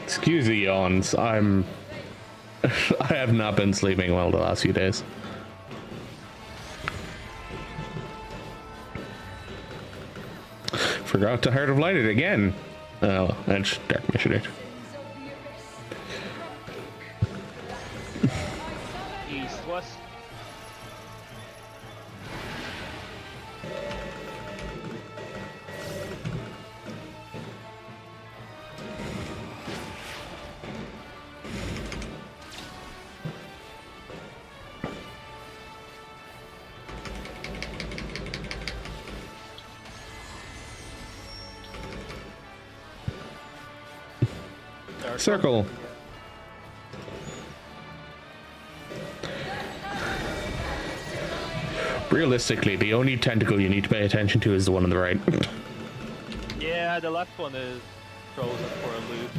Speaker 1: Excuse the yawns. I have not been sleeping well the last few days. Forgot to Heart of Light it again. Oh, Edge Dark Mission it.
Speaker 2: East, west.
Speaker 1: Circle. Realistically, the only tentacle you need to pay attention to is the one on the right.
Speaker 2: Yeah, the left one is frozen for a loop.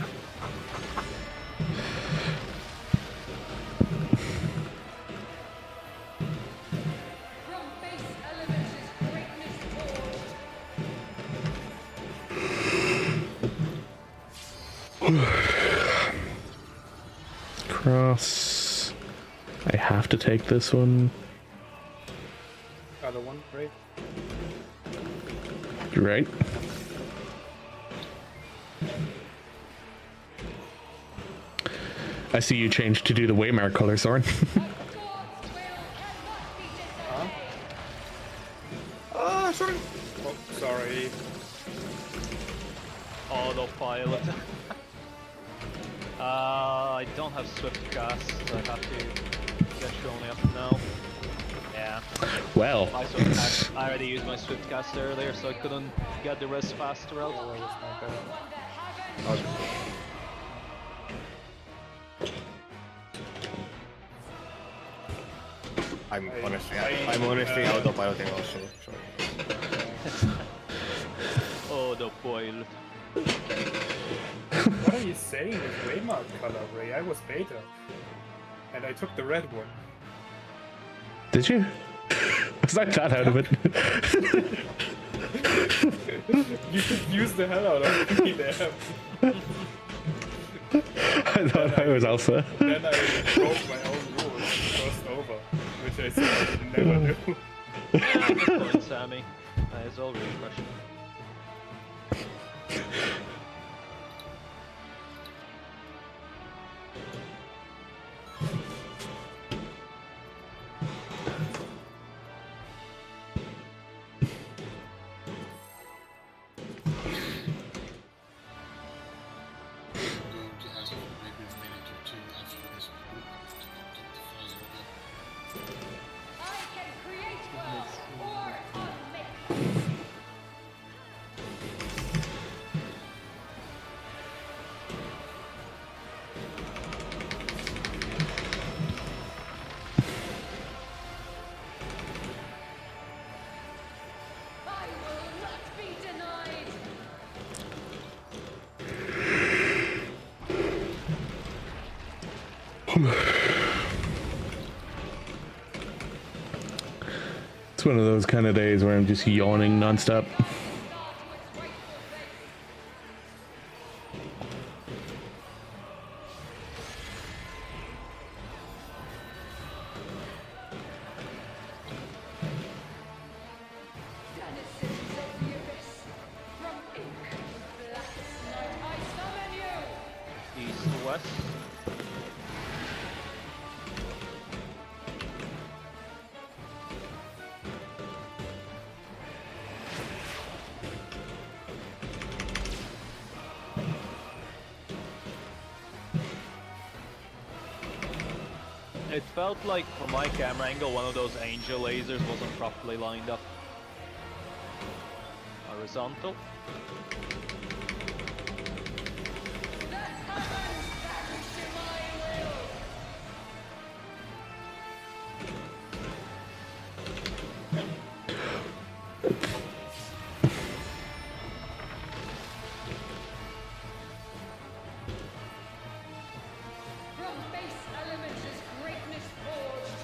Speaker 6: From base element's greatness forged.
Speaker 1: Cross. I have to take this one.
Speaker 3: Other one, right?
Speaker 1: You're right. I see you changed to do the waymark color, Soren.
Speaker 6: God's will cannot be disobeyed.
Speaker 4: Ah, sorry.
Speaker 3: Oh, sorry.
Speaker 2: Oh, it looked. I don't have swift cast, so I have to get you only up now. Yeah.
Speaker 1: Well,
Speaker 2: I swift cast. I already used my swift cast earlier, so I couldn't get the rest faster out.
Speaker 4: I'm honestly autopiloting also. Sorry.
Speaker 2: Oh, the boil.
Speaker 3: What are you saying with Waymark color, Ray? I was beta. And I took the red one.
Speaker 1: did you? Was I that out of it?
Speaker 3: You confused the hell out of me there.
Speaker 1: I thought I was alpha.
Speaker 3: Then I broke my own rules and crossed over, which I said I would never do.
Speaker 2: Yeah, good point, Sammy. That is all refreshing.
Speaker 5: Going to ask for maybe a minute or two after this group to get the fire again.
Speaker 6: I can create worlds or unmake. I will not be denied.
Speaker 1: It's one of those kind of days where I'm just yawning nonstop.
Speaker 6: Start with grateful faith. Denizens of the abyss, from ink, blackest night, I summon you!
Speaker 2: East to west. It felt like from my camera angle one of those angel lasers wasn't properly lined up. Horizontal.
Speaker 6: The heavens bend to my will! From base elements is greatness forged.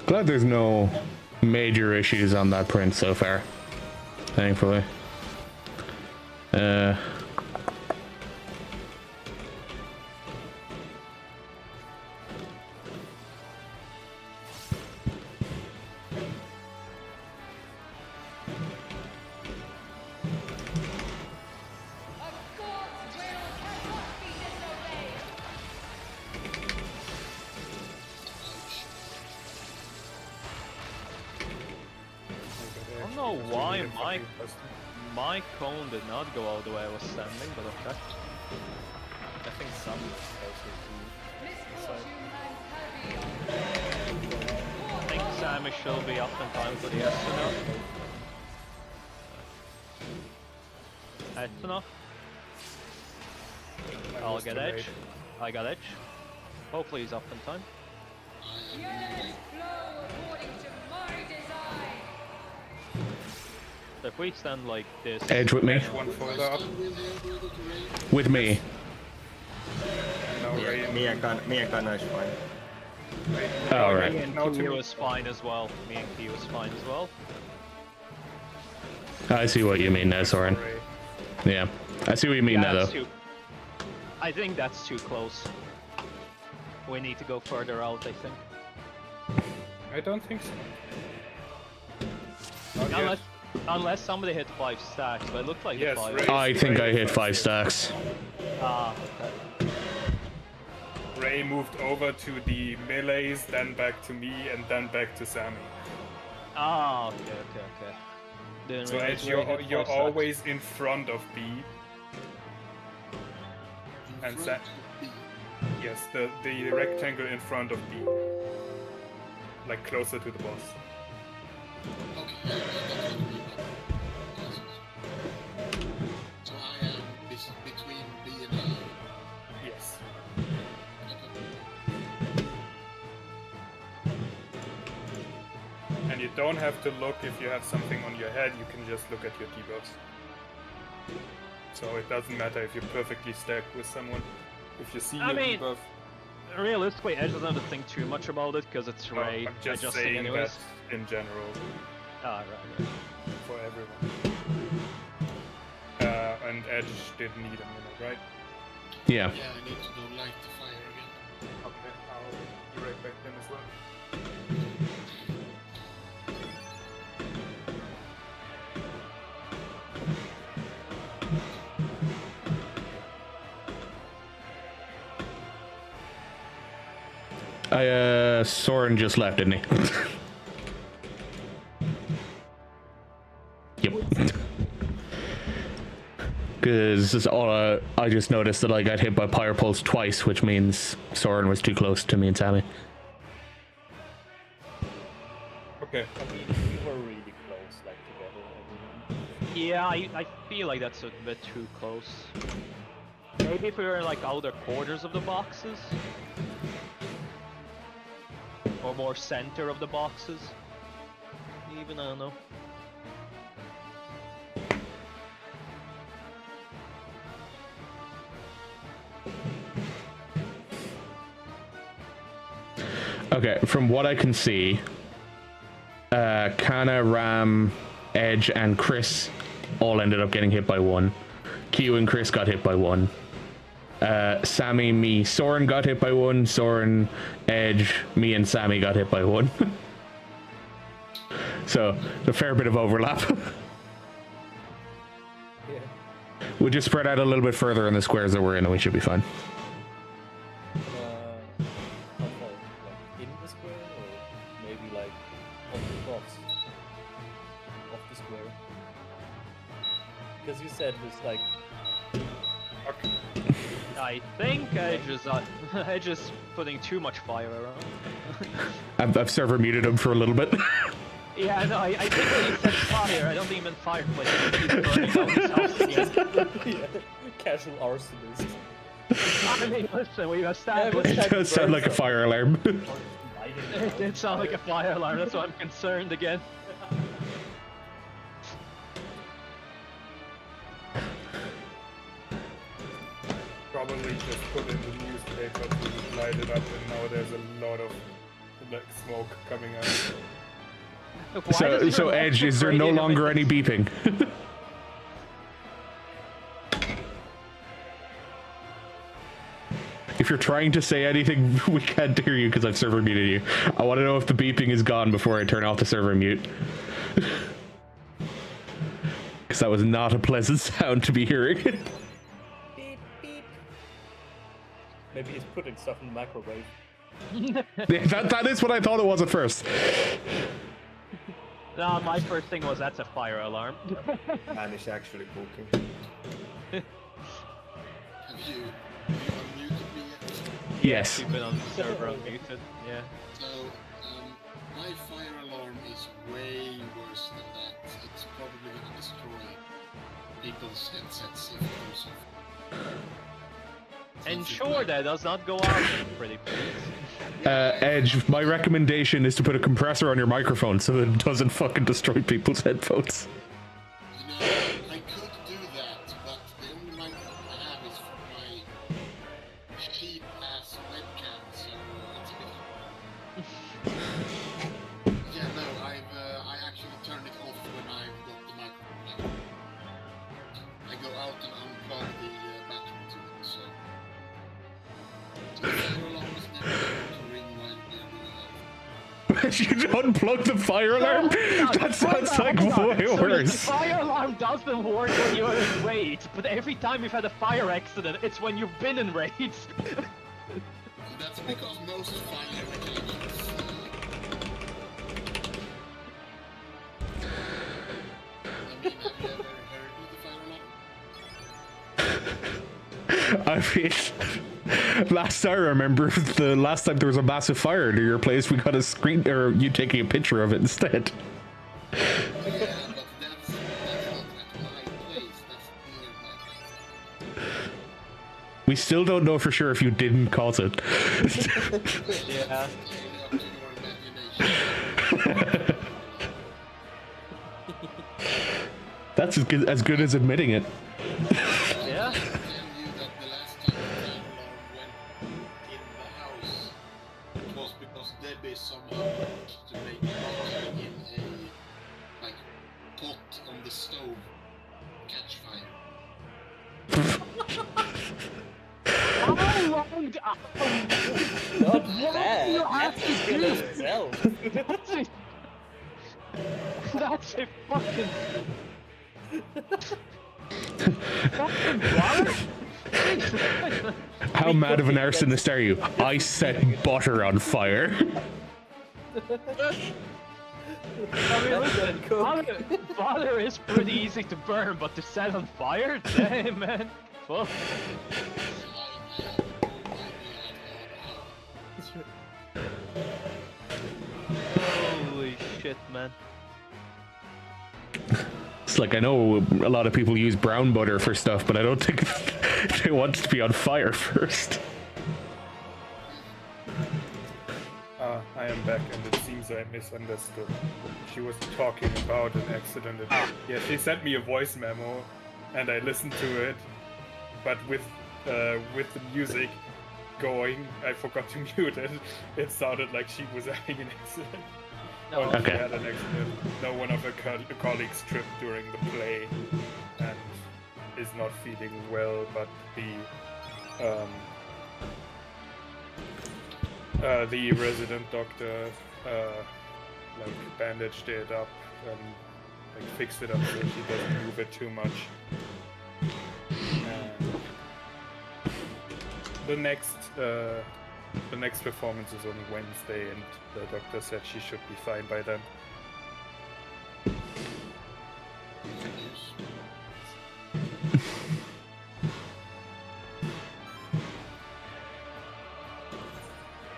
Speaker 1: Glad there's no major issues on that print so far. Thankfully.
Speaker 6: A god's will cannot be disobeyed.
Speaker 2: I don't know why my cone did not go all the way I was standing, but okay.
Speaker 7: I think some also
Speaker 6: Misfortune hangs heavy on
Speaker 2: I think Sammy should be up in time for the yes or no. That's enough. I'll get edge. I got edge. Hopefully he's up in time.
Speaker 6: Yes, flow according to my design.
Speaker 2: So if we stand like this,
Speaker 1: Edge with me.
Speaker 3: One further up.
Speaker 1: With me.
Speaker 3: Now Ray
Speaker 4: Me and Gunner is fine.
Speaker 1: Alright.
Speaker 2: me and
Speaker 3: Now
Speaker 2: Q
Speaker 3: to
Speaker 2: was fine as well. Me and Q was fine as well.
Speaker 1: I see what you mean now, Soren.
Speaker 3: Ray.
Speaker 1: Yeah. I see what you mean now,
Speaker 2: that's
Speaker 1: though.
Speaker 2: too. I think that's too close. We need to go further out, I think.
Speaker 3: I don't think so. Not yet.
Speaker 2: Unless somebody hit 5 stacks, but it looked like
Speaker 3: Yes,
Speaker 2: 5.
Speaker 3: Ray.
Speaker 1: I think I hit 5 stacks.
Speaker 2: Ah, okay.
Speaker 3: Ray moved over to the melees, then back to me, and then back to Sammy.
Speaker 2: Ah, okay. Didn't
Speaker 3: So
Speaker 2: realize
Speaker 3: Edge,
Speaker 2: Ray hit
Speaker 3: you're
Speaker 2: 5 stacks.
Speaker 3: always in front of B, And
Speaker 5: front of B.
Speaker 3: yes, the rectangle in front of B, like closer to the boss.
Speaker 5: Okay, yeah, that's what I mean. So I am between B and A.
Speaker 3: Yes.
Speaker 5: Okay.
Speaker 3: And you don't have to look if you have something on your head. You can just look at your debuffs. So it doesn't matter if you're perfectly stacked with someone. If you see
Speaker 2: I
Speaker 3: your
Speaker 2: mean,
Speaker 3: debuff,
Speaker 2: realistically, Edge doesn't have to think too much about it because it's
Speaker 3: no,
Speaker 2: Ray
Speaker 3: I'm just
Speaker 2: adjusting
Speaker 3: saying
Speaker 2: anyways.
Speaker 3: that in general
Speaker 2: Ah, right.
Speaker 3: for everyone. And Edge did need a minute, right?
Speaker 1: Yeah.
Speaker 5: Yeah, I need to go light the fire again.
Speaker 3: Okay, I'll be right back then as well.
Speaker 1: Soren just left, didn't he? Yep. Because I just noticed that I got hit by Pyre Pulse twice, which means Soren was too close to me and Sammy.
Speaker 3: Okay.
Speaker 7: I mean, we were really close, like together.
Speaker 2: Yeah, I feel like that's a bit too close. Maybe if we were in like outer quarters of the boxes. Or more center of the boxes. Even, I don't know.
Speaker 1: Okay, from what I can see, Kana, Ram, Edge, and Chris all ended up getting hit by one. Q and Chris got hit by one. Sammy, me, Soren got hit by one. Soren, Edge, me, and Sammy got hit by one. So, a fair bit of overlap.
Speaker 7: Yeah.
Speaker 1: We'll just spread out a little bit further in the squares that we're in, and we should be fine.
Speaker 7: How far? Like in the square, or maybe like on the cross of the square? Because you said it's like.
Speaker 3: Okay.
Speaker 2: I think Edge is putting too much fire around.
Speaker 1: I've server muted him for a little bit.
Speaker 2: Yeah, no, I think when you said fire, I don't think you meant fireplace. He's burning down his house again.
Speaker 7: Yeah, casual arsonist.
Speaker 2: I mean, listen, we've established
Speaker 1: It does sound like a fire alarm.
Speaker 2: it did sound like a fire alarm, that's why I'm concerned again.
Speaker 3: Probably just put in the newspaper to light it up, and now there's a lot of like smoke coming out.
Speaker 2: Why does
Speaker 1: So
Speaker 2: your
Speaker 1: Edge, is there no
Speaker 2: radio
Speaker 1: longer
Speaker 2: make-
Speaker 1: any beeping? If you're trying to say anything, we can't hear you because I've server muted you. I want to know if the beeping is gone before I turn off the server mute. Because that was not a pleasant sound to be hearing.
Speaker 7: Beep, beep. Maybe he's putting stuff in the microwave.
Speaker 1: that is what I thought it was at first.
Speaker 2: No, my first thing was that's a fire alarm.
Speaker 4: And it's actually cooking.
Speaker 5: Have you unmuted me yet?
Speaker 1: Yes.
Speaker 2: You've been on the server unmuted. Yeah.
Speaker 5: So, my fire alarm is way worse than that. It's probably gonna destroy people's headsets if it goes off.
Speaker 2: Ensure that does not go out, pretty please.
Speaker 1: Edge, my recommendation is to put a compressor on your microphone so that it doesn't fucking destroy people's headphones.
Speaker 5: You know, I could do that, but the only microphone I have is for my cheap ass webcam, so it's a bit. Yeah, no, I actually turned it off when I got the microphone out. I go out and unplug the battery to it, so. So the fire alarm is never going to ring while we're doing that.
Speaker 1: You unplug the fire alarm? That sounds like way
Speaker 2: The
Speaker 1: worse.
Speaker 2: fire alarm doesn't work when you're in raids, but every time you've had a fire accident, it's when you've been in raids.
Speaker 5: That's because most fire regulations. I mean, have you ever heard of the fire alarm?
Speaker 1: I mean, last I remember, the last time there was a massive fire near your place, we got a screen, or you taking a picture of it instead.
Speaker 5: Yeah, but that's not at my place. That's near my place.
Speaker 1: We still don't know for sure if you didn't cause it.
Speaker 7: Yeah.
Speaker 5: It's only up to your imagination.
Speaker 1: That's as good as admitting it.
Speaker 2: Yeah.
Speaker 5: I can tell you that the last time the fire alarm went in the house, it was because Debbie somehow managed to make water in a like pot on the stove catch fire.
Speaker 2: How long?
Speaker 7: Not bad. That's as good as itself.
Speaker 2: That's a fucking. Fucking butter?
Speaker 1: How mad of an arsonist are you? I set butter on fire.
Speaker 2: I mean, listen, butter is pretty easy to burn, but to set on fire? Damn, man. Fuck. Holy shit, man.
Speaker 1: It's like, I know a lot of people use brown butter for stuff, but I don't think they want it to be on fire first.
Speaker 3: I am back, and it seems I misunderstood. She was talking about an accident. Yeah, she sent me a voice memo, and I listened to it, but with the music going, I forgot to mute it. It sounded like she was having an accident.
Speaker 2: No.
Speaker 3: Or she
Speaker 1: Okay.
Speaker 3: had an accident. No, one of her colleagues tripped during the play, and is not feeling well. But the resident doctor like bandaged it up and like fixed it up so she doesn't move it too much. And the next performance is on Wednesday, and the doctor said she should be fine by then.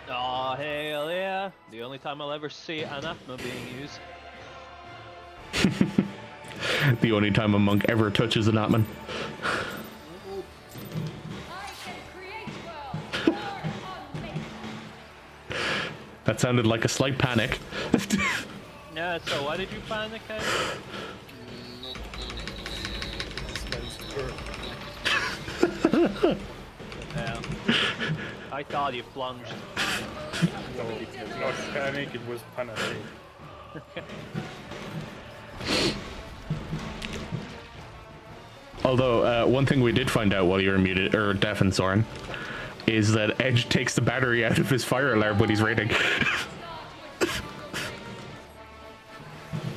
Speaker 2: Oh, hell yeah. The only time I'll ever see anathema being used.
Speaker 1: The only time a monk ever touches an atman.
Speaker 6: I can create worlds or unmake.
Speaker 1: That sounded like a slight panic.
Speaker 2: Yeah, so why did you panic, Ed? Yeah. I thought you plunged.
Speaker 3: No, not panic, it was panic.
Speaker 1: Although, one thing we did find out while you were muted, or deafened, Soren, is that Edge takes the battery out of his fire alarm when he's raiding.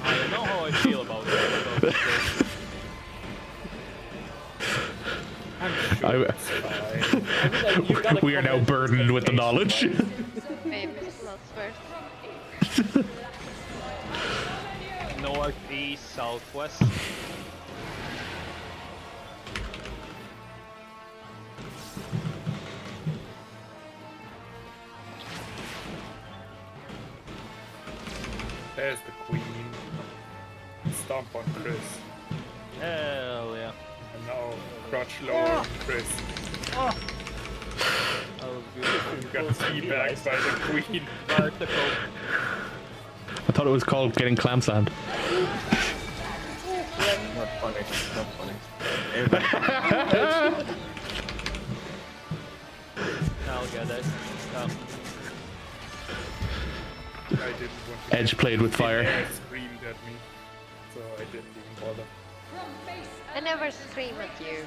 Speaker 2: I don't know how I feel about that.
Speaker 1: We are now burdened with the knowledge.
Speaker 8: Maybe it's not first.
Speaker 2: North, east, southwest.
Speaker 3: There's the queen. Stomp on Chris.
Speaker 2: Hell yeah.
Speaker 3: And now crouch lower on Chris.
Speaker 2: Oh. That was beautiful.
Speaker 3: You got teabagged by the queen.
Speaker 2: Vertical.
Speaker 1: I thought it was called getting clam slammed.
Speaker 4: Not funny, not funny. Everybody-
Speaker 2: I'll get it.
Speaker 3: I didn't want to.
Speaker 1: Edge played with fire.
Speaker 3: It screamed at me, so I didn't even bother.
Speaker 8: I never scream at you.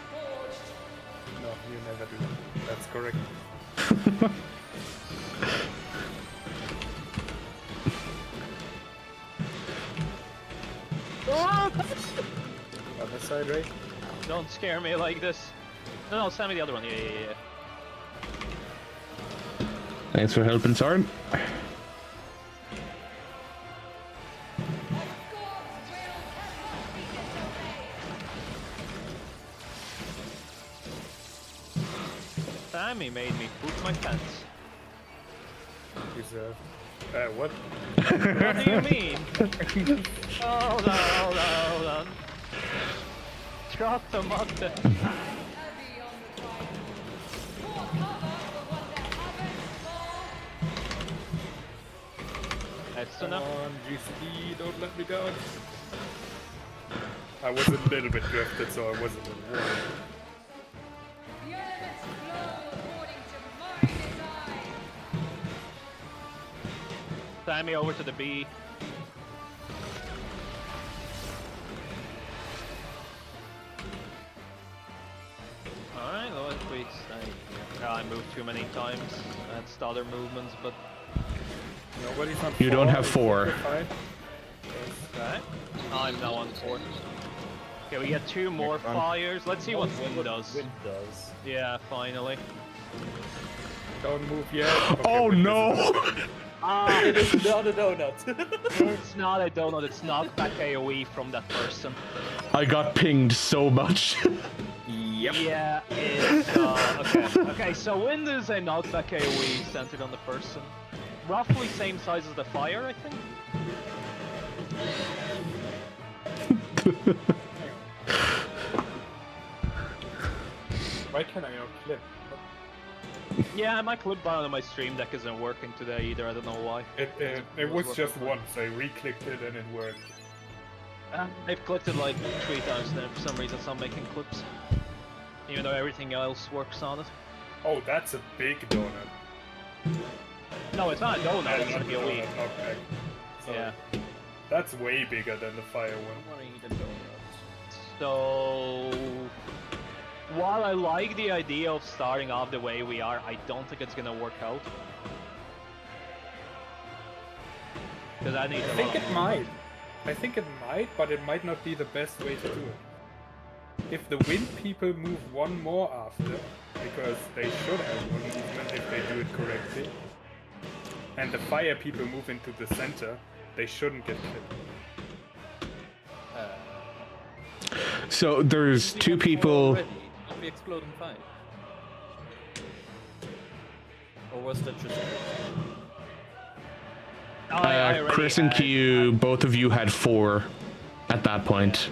Speaker 3: No, you never do. That's correct. Other side, right?
Speaker 2: Don't scare me like this. No, send me the other one. Yeah.
Speaker 1: Thanks for helping, Soren.
Speaker 2: Sammy made me poop my pants.
Speaker 3: Deserved. What?
Speaker 2: What do you mean? Hold on. Drop the mud.
Speaker 6: Heavy on the drive. More cover for what they haven't for.
Speaker 2: That's
Speaker 3: Come
Speaker 2: enough.
Speaker 3: on, GC, don't let me down. I was a little bit drifted, so I wasn't in war.
Speaker 6: The elements flow according to my design.
Speaker 2: Sammy over to the B. Alright, well, if we I moved too many times and stutter movements, but
Speaker 3: Nobody's on
Speaker 1: You don't have
Speaker 3: it's
Speaker 1: 4.
Speaker 3: simplified.
Speaker 2: okay. I'm now on 4. Okay, we get 2 more fires. Let's see what wind does.
Speaker 7: Wind does.
Speaker 2: Yeah, finally.
Speaker 3: Don't move yet. Okay,
Speaker 1: Oh
Speaker 3: but this
Speaker 1: no!
Speaker 3: is-
Speaker 2: Ah,
Speaker 7: It is not a donut.
Speaker 2: it's not a donut, it's knockback AoE from that person.
Speaker 1: I got pinged so much.
Speaker 3: Yep.
Speaker 2: Yeah, it's, okay, so wind is a knockback AoE centered on the person. Roughly same size as the fire, I think.
Speaker 3: Why can I not clip?
Speaker 2: Yeah, my clip button on my stream deck isn't working today either, I don't know why.
Speaker 3: It was just once. I re-clicked it and it worked.
Speaker 2: I've clicked it like 3 times now, for some reason it's not making clips. Even though everything else works on it.
Speaker 3: Oh, that's a big donut.
Speaker 2: No, it's not a donut, it's
Speaker 3: Not
Speaker 2: an
Speaker 3: the
Speaker 2: AoE.
Speaker 3: donut, knockback. So
Speaker 2: Yeah.
Speaker 3: That's way bigger than the fire one.
Speaker 7: I want to eat a donut.
Speaker 2: So, while I like the idea of starting off the way we are, I don't think it's gonna work out. Because I need
Speaker 3: I think it might. I think it might, but it might not be the best way to do it. If the wind people move one more after, because they should have one movement if they do it correctly, and the fire people move into the center, they shouldn't get clipped.
Speaker 1: So there's 2 people.
Speaker 7: Don't we explode in 5? Or was that just...
Speaker 2: I already
Speaker 1: Chris and
Speaker 2: had-
Speaker 1: Q, both of you had 4 at that point.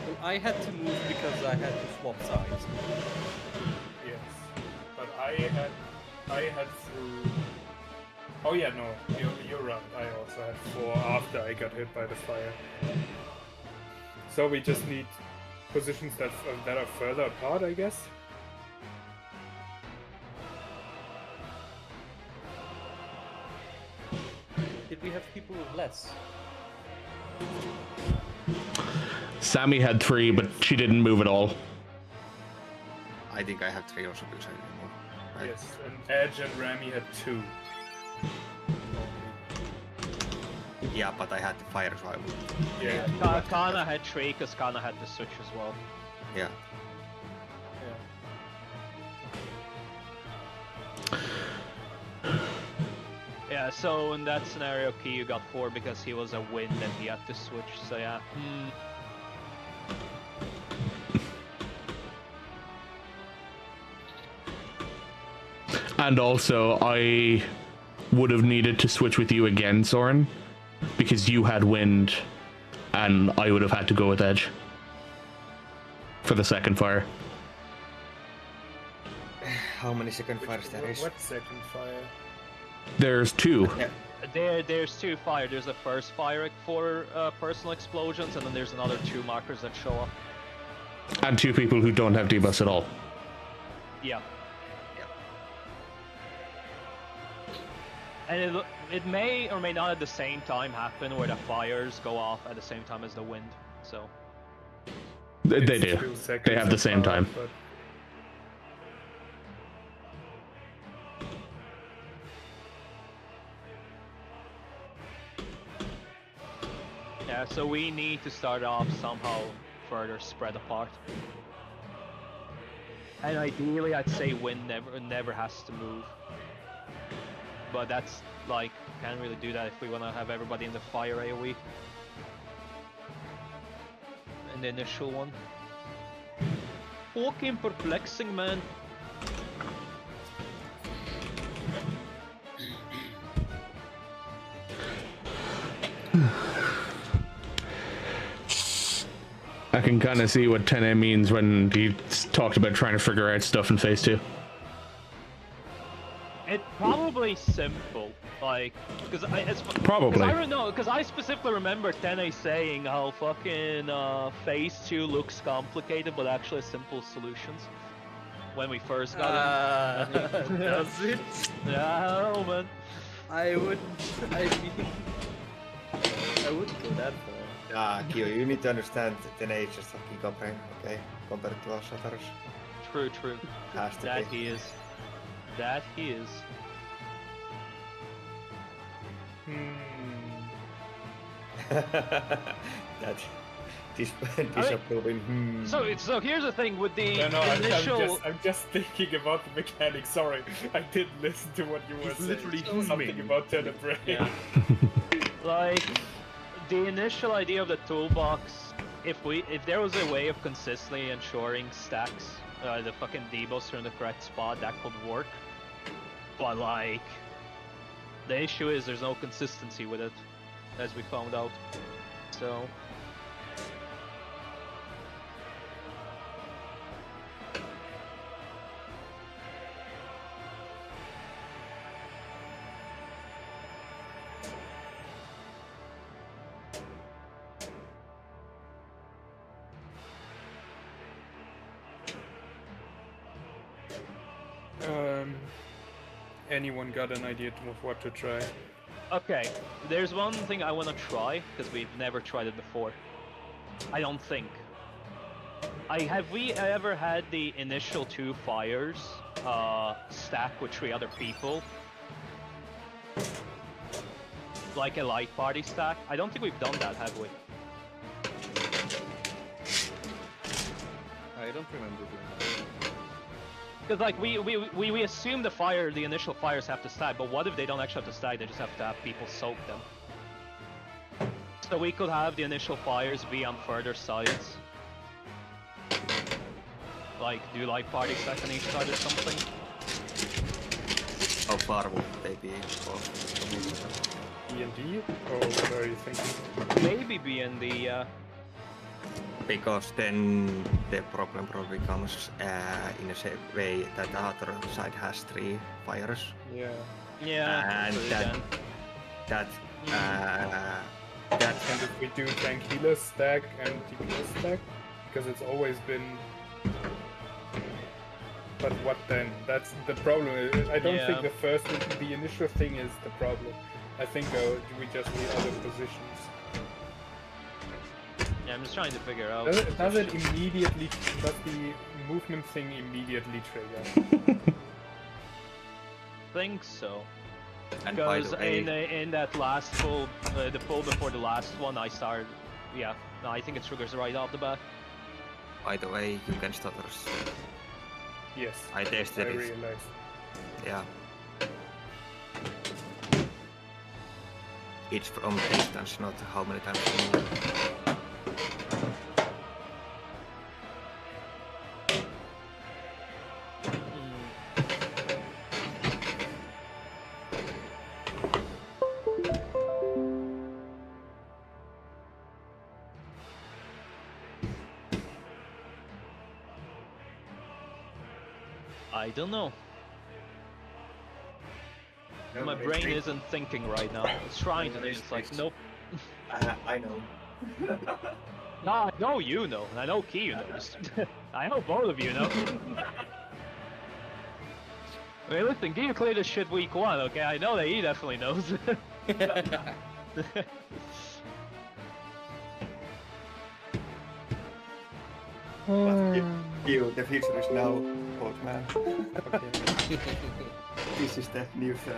Speaker 7: Well, I had to move because I had to swap sides.
Speaker 3: Yes, but I had through. Oh yeah, no, you're right. I also had 4 after I got hit by the fire. So we just need positions that are further apart, I guess.
Speaker 7: Did we have people with less?
Speaker 1: Sammy had 3, but she didn't move at all.
Speaker 4: I think I have 3 also because I didn't move. Right?
Speaker 3: Yes, and Edge and Rami had 2.
Speaker 4: Yeah, but I had the fire, so I would.
Speaker 3: Yeah.
Speaker 2: Kana had 3 because Kana had the switch as well.
Speaker 4: Yeah.
Speaker 2: Yeah, so in that scenario, Kiyu got 4 because he was a wind and he had to switch, so yeah.
Speaker 1: And also, I would have needed to switch with you again, Soren, because you had wind, and I would have had to go with Edge for the second fire.
Speaker 4: How many second fires there is?
Speaker 3: What second fire?
Speaker 1: There's 2.
Speaker 4: Yeah.
Speaker 2: There's 2 fire. There's the first fire for personal explosions, and then there's another 2 markers that show up.
Speaker 1: And 2 people who don't have debuffs at all.
Speaker 2: Yeah. And it may or may not at the same time happen where the fires go off at the same time as the wind. So
Speaker 1: They
Speaker 3: It's
Speaker 1: do.
Speaker 3: 2 seconds
Speaker 1: They have the same
Speaker 3: apart,
Speaker 1: time.
Speaker 3: but-
Speaker 2: yeah, so we need to start off somehow further spread apart. And ideally, I'd say wind never has to move. But that's like, can't really do that if we want to have everybody in the fire AoE. In the initial one. Fucking perplexing, man.
Speaker 1: I can kind of see what 10A means when he talked about trying to figure out stuff in Phase 2.
Speaker 2: It's probably simple, like, because
Speaker 1: Probably.
Speaker 2: Because I specifically remember Tene saying how fucking Phase 2 looks complicated, but actually simple solutions. When we first got it.
Speaker 7: Does it?
Speaker 2: Yeah, I don't know, man.
Speaker 7: I wouldn't go that far.
Speaker 4: Kyo, you need to understand the nature of Giga Brain, okay? Compared to us others.
Speaker 2: True.
Speaker 4: Has to
Speaker 2: That
Speaker 4: be.
Speaker 2: he is. That he is.
Speaker 4: That disapproving.
Speaker 2: So here's the thing with the
Speaker 3: No,
Speaker 2: initial.
Speaker 3: I'm just thinking about the mechanics. Sorry, I didn't listen to what you were
Speaker 7: He's
Speaker 3: saying.
Speaker 7: literally
Speaker 3: Something
Speaker 7: humming.
Speaker 3: about Tenebrae.
Speaker 2: Yeah. Like the initial idea of the toolbox, if there was a way of consistently ensuring stacks, the fucking debuffs are in the correct spot, that could work. But like, the issue is there's no consistency with it, as we found out. So.
Speaker 3: Anyone got an idea of what to try?
Speaker 2: Okay, there's one thing I want to try, because we've never tried it before. I don't think. Have we ever had the initial 2 fires stack with 3 other people? Like a light party stack? I don't think we've done that, have we?
Speaker 7: I don't remember doing that.
Speaker 2: Because like we assume the initial fires have to stack, but what if they don't actually have to stack? They just have to have people soak them. So we could have the initial fires be on further sides. Like do light party stack on each side or something.
Speaker 4: How far would they be
Speaker 3: D&D? Or what are you thinking?
Speaker 2: Maybe be in the
Speaker 4: Because then the problem probably comes in a way that the other side has 3 fires.
Speaker 3: Yeah.
Speaker 2: yeah.
Speaker 4: And
Speaker 2: true
Speaker 4: that
Speaker 2: then.
Speaker 3: And if we do tank healer stack and DPS stack, because it's always been. But what then? That's the problem. I don't
Speaker 2: Yeah.
Speaker 3: think the initial thing is the problem. I think we just need other positions.
Speaker 2: Yeah, I'm just trying to figure out.
Speaker 3: Does the movement thing immediately trigger?
Speaker 2: Think so.
Speaker 4: and by
Speaker 2: Because
Speaker 4: the way,
Speaker 2: in that last pull, the pull before the last one, I started. Yeah, no, I think it triggers right off the bat.
Speaker 4: you can stutter.
Speaker 3: Yes.
Speaker 4: I tested it.
Speaker 3: realized.
Speaker 4: Yeah. It's from distance, not how many times you move.
Speaker 2: I don't know.
Speaker 4: No,
Speaker 2: My brain isn't thinking right now. It's trying to think. It's like, nope.
Speaker 4: I know.
Speaker 2: No, I know you know, and I know Key knows. I know both of you know. Hey, listen, Key cleared this shit week 1, okay? I know that he definitely knows.
Speaker 4: You, the future is now, old man.
Speaker 3: Okay.
Speaker 4: This is the new phase.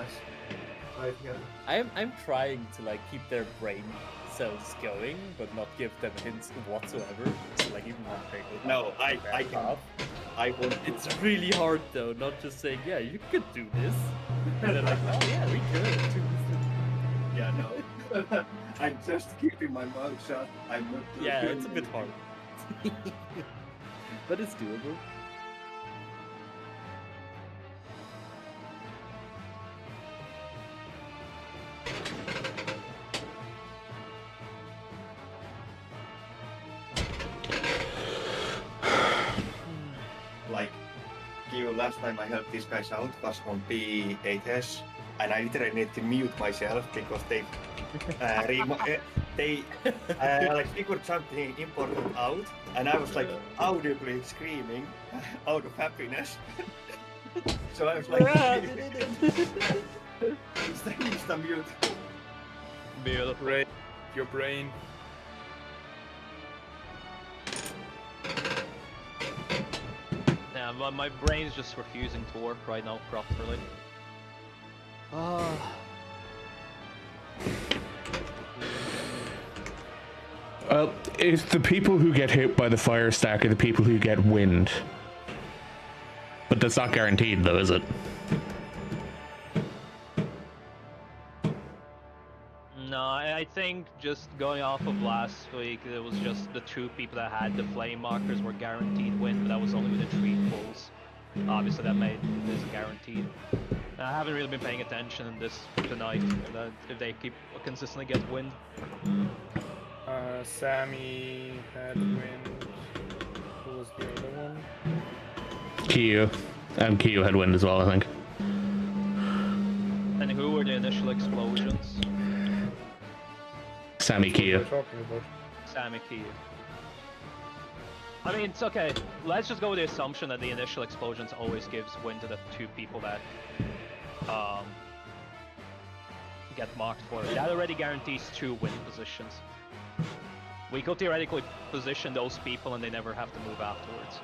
Speaker 4: Right here.
Speaker 7: I'm trying to like keep their brain cells going, but not give them hints whatsoever. So, like even one thing.
Speaker 4: No, I can. I want to.
Speaker 7: It's really hard though, not just saying, yeah, you could do this. And they're like, oh yeah, we could.
Speaker 4: Yeah, no. I'm just keeping my mouth shut. I'm not.
Speaker 7: Yeah, it's a bit hard. But it's doable.
Speaker 4: you, last time I helped these guys out was on P8S, and I literally need to mute myself because they like figured something important out, and I was like audibly screaming out of happiness. So I was like, stay the mute.
Speaker 2: Beautiful.
Speaker 3: Your brain.
Speaker 2: Yeah, my brain's just refusing to work right now properly.
Speaker 1: It's the people who get hit by the fire stack are the people who get wind. But that's not guaranteed, though, is it?
Speaker 2: No, I think just going off of last week, it was just the 2 people that had the flame markers were guaranteed win, but that was only with the tree pulls. Obviously, that made this guaranteed. I haven't really been paying attention in this tonight, if they keep consistently get wind.
Speaker 3: Sammy had wind. Who was the other one?
Speaker 1: Kiyu. Kiyu had wind as well, I think.
Speaker 2: And who were the initial explosions?
Speaker 1: Sammy
Speaker 3: What
Speaker 1: Kiyu.
Speaker 3: we're talking about.
Speaker 2: Sammy Kiyu. I mean, it's okay. Let's just go with the assumption that the initial explosions always gives wind to the 2 people that get marked for it. That already guarantees 2 win positions. We could theoretically position those people and they never have to move afterwards.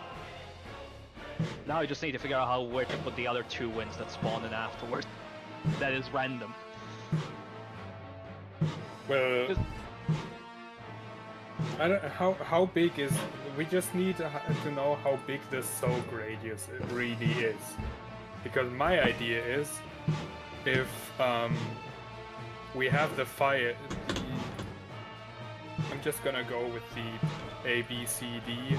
Speaker 2: Now we just need to figure out where to put the other 2 wins that spawn in afterwards. That is random.
Speaker 3: Well, I don't how big is. We just need to know how big the soak radius really is, because my idea is if we have the fire. I'm just gonna go with the A, B, C, D.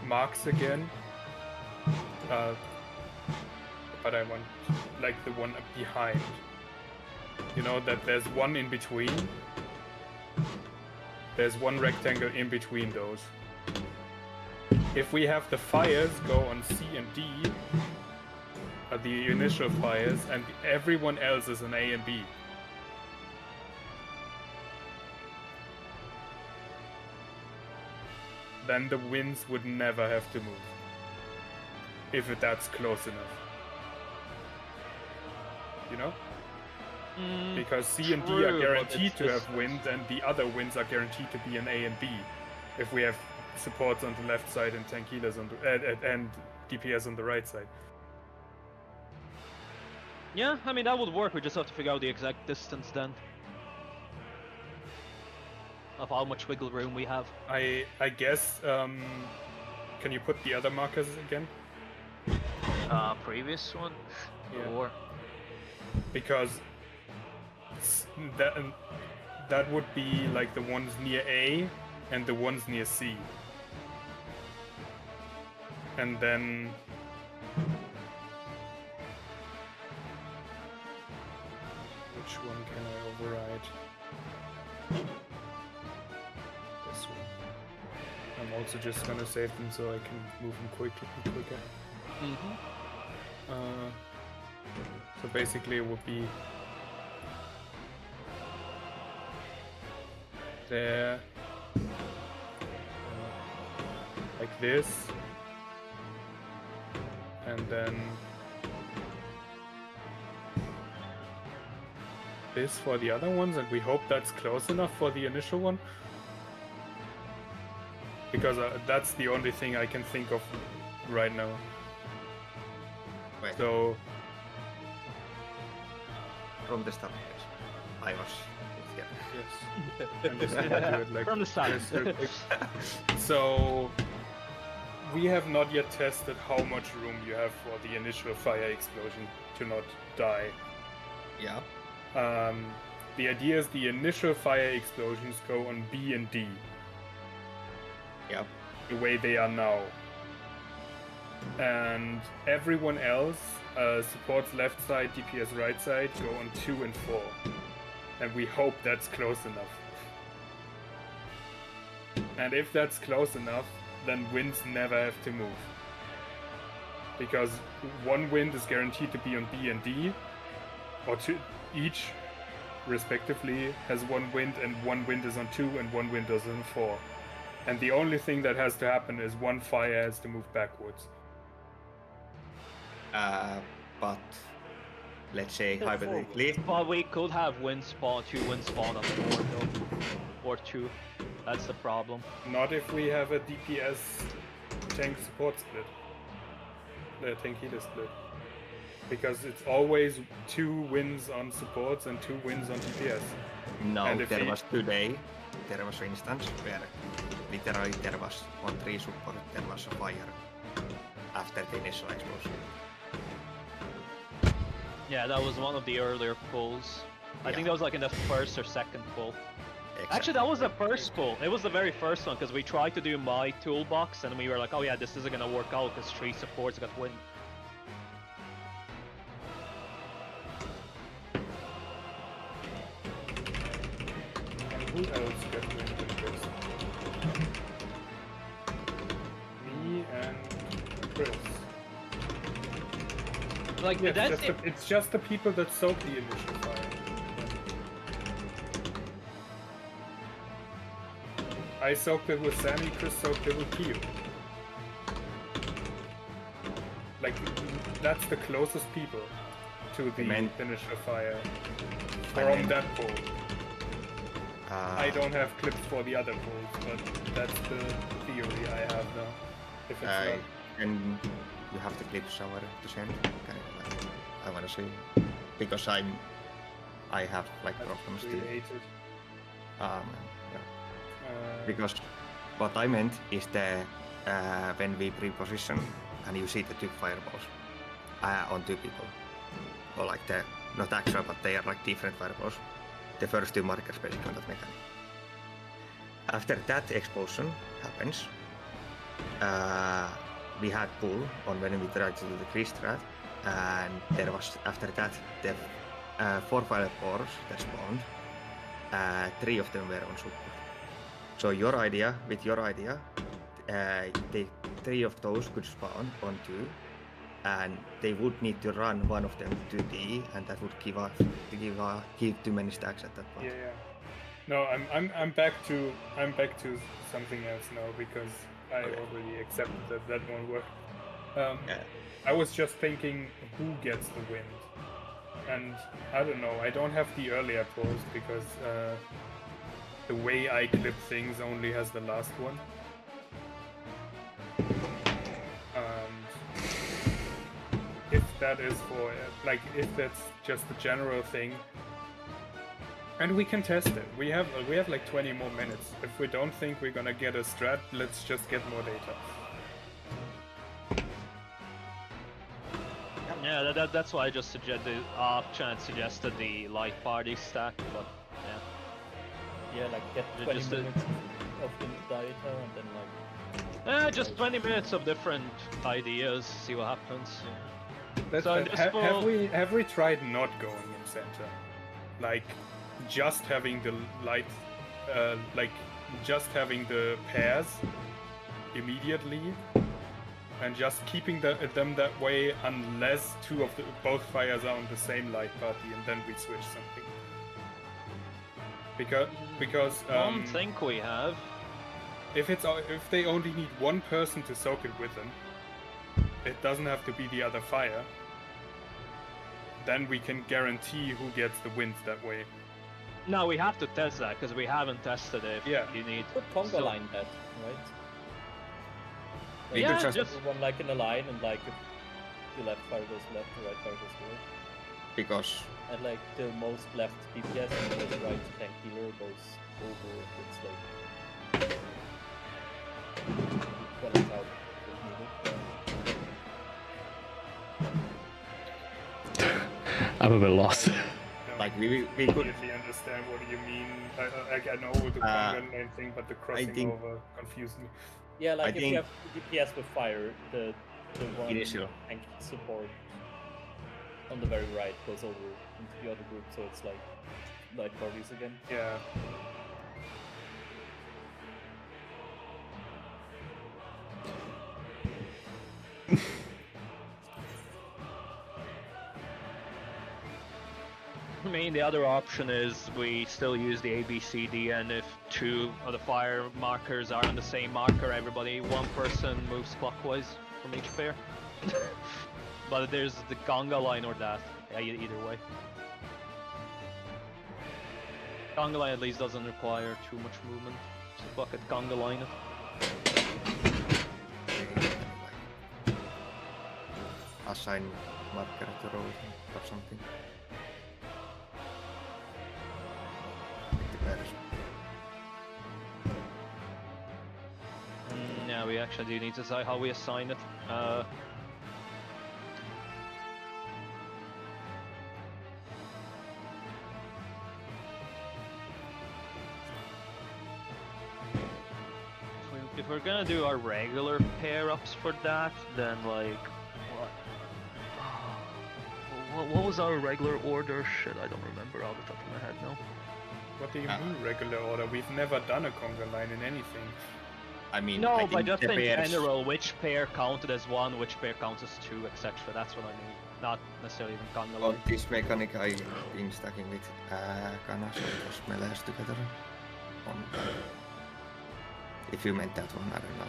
Speaker 3: Marks again. But I want like the one behind. You know that there's one in between. There's one rectangle in between those. If we have the fires go on C and D, the initial fires, and everyone else is an A and B. Then the winds would never have to move. If that's close enough. You know? Because C and D are
Speaker 2: true, but
Speaker 3: guaranteed
Speaker 2: it's
Speaker 3: to have
Speaker 2: just-
Speaker 3: wind, and the other winds are guaranteed to be an A and B. If we have supports on the left side and tank healers on the and DPS on the right side.
Speaker 2: Yeah, I mean that would work, we just have to figure out the exact distance then. Of how much wiggle room we have.
Speaker 3: I guess can you put the other markers again?
Speaker 2: Previous one?
Speaker 3: Yeah.
Speaker 2: Or
Speaker 3: Because that would be like the ones near A and the ones near C. And then which one can I override? This one. I'm also just gonna save them so I can move them quicker. So basically it would be there, like this, and then this for the other ones, and we hope that's close enough for the initial one, because that's the only thing I can think of right now.
Speaker 4: Wait,
Speaker 3: So
Speaker 4: from the start, I was. Yeah.
Speaker 3: yes, I'm just gonna do it like
Speaker 2: from the start.
Speaker 3: this real quick. So we have not yet tested how much room you have for the initial fire explosion to not die.
Speaker 4: Yeah.
Speaker 3: The idea is the initial fire explosions go on B and D,
Speaker 4: Yeah.
Speaker 3: the way they are now. And everyone else, supports left side, DPS right side, go on 2 and 4. And we hope that's close enough. And if that's close enough, then winds never have to move. Because one wind is guaranteed to be on B and D, or two, each respectively has one wind, and one wind is on 2 and one wind is on 4. And the only thing that has to happen is one fire has to move backwards.
Speaker 4: But let's say hypothetically,
Speaker 2: But we could have wind spawn, 2 wind spawn on the board though. Or 2. That's the problem.
Speaker 3: Not if we have a DPS tank support split. The tank healer split. Because it's always 2 wins on supports and 2 wins on DPS.
Speaker 4: no,
Speaker 3: And if
Speaker 4: there
Speaker 3: he-
Speaker 4: was today, there was an instance where literally there was on 3 support, there was a fire after the initial explosion.
Speaker 2: Yeah, that was one of the earlier pulls. I think that was like in the first or second pull. Actually, that was the first pull. It was the very first one because we tried to do my toolbox and we were like, oh yeah, this isn't gonna work out because 3 supports got wind.
Speaker 3: And who else got wind in this? Me and Chris.
Speaker 2: Like
Speaker 3: Yeah,
Speaker 2: that's it.
Speaker 3: it's just the people that soak the initial fire. I soaked it with Sammy, Chris soaked it with Kyo. Like, that's the closest people to the initial fire from that pool. I don't have clips for the other pools, but that's the theory I have now. If it's not.
Speaker 4: And you have the clip somewhere to send. I wanna see because I have like problems too.
Speaker 3: Created.
Speaker 4: Yeah. Because what I meant is the when we pre-position and you see the 2 fireballs on 2 people, or like the not actual, but they are like different fireballs. The first 2 markers basically on that mechanic. After that explosion happens, we had pull on when we tried to do the Chris strat, and there was after that the 4 fireballs that spawned. 3 of them were on support. So with your idea, the 3 of those could spawn on 2, and they would need to run one of them to D, and that would give too many stacks at that point.
Speaker 3: Yeah. No, I'm back to something else now because I already accepted that won't work. I was just thinking who gets the wind, and I don't know. I don't have the earlier pulls because the way I clip things only has the last one. And if that is for like if that's just the general thing. And we can test it. We have like 20 more minutes. If we don't think we're gonna get a strat, let's just get more data.
Speaker 2: Yeah, that's why I just suggested. Chance suggested the light party stack, but
Speaker 7: Yeah, like get 20
Speaker 2: Just
Speaker 7: minutes of the data and then like...
Speaker 2: just 20 minutes of different ideas. See what happens. So in this
Speaker 3: Have we tried not going in center? Like just having the light, like just having the pairs immediately, and just keeping them that way unless both fires are on the same light party, and then we switch something. Because
Speaker 2: I don't think we have.
Speaker 3: if they only need one person to soak it with them, it doesn't have to be the other fire. Then we can guarantee who gets the wins that way.
Speaker 2: No, we have to test that because we haven't tested it.
Speaker 3: Yeah.
Speaker 2: You need.
Speaker 7: Put conga line that, right?
Speaker 4: We
Speaker 2: Yeah,
Speaker 4: could
Speaker 2: just
Speaker 7: One like in a line, and like if the left fire goes left, the right fire goes right.
Speaker 4: because
Speaker 7: And like the most left DPS and the right tank healer goes over. It's like balance out if needed.
Speaker 1: I'm a bit lost.
Speaker 3: No,
Speaker 4: like we could
Speaker 3: immediately understand what you mean. I know the conga line thing, but the crossing
Speaker 4: think-
Speaker 3: over confused me.
Speaker 7: Yeah, like
Speaker 4: I
Speaker 7: if
Speaker 4: think-
Speaker 7: you have DPS with fire, the one
Speaker 4: Initial.
Speaker 7: tank support on the very right goes over into the other group, so it's like light parties again.
Speaker 3: Yeah.
Speaker 2: I mean, the other option is we still use the ABCD, and if two of the fire markers are on the same marker, one person moves clockwise from each pair. But there's the conga line or that. Yeah, either way. Conga line at least doesn't require too much movement. So bucket conga line it.
Speaker 4: Assign marker to road or something.
Speaker 2: Yeah, we actually do need to decide how we assign it. If we're gonna do our regular pair-ups for that, then like... What was our regular order? Shit, I don't remember off the top of my head now.
Speaker 3: What do you mean regular order? We've never done a conga line in anything.
Speaker 4: I mean,
Speaker 2: No,
Speaker 4: I
Speaker 2: but
Speaker 4: think
Speaker 2: just
Speaker 4: the
Speaker 2: in
Speaker 4: pairs-
Speaker 2: general, which pair counted as one, which pair counts as two, etc. That's what I mean. Not necessarily even conga
Speaker 4: On
Speaker 2: line.
Speaker 4: this mechanic, I been stacking with Kana, so it was melees together. If you meant that one, I don't know.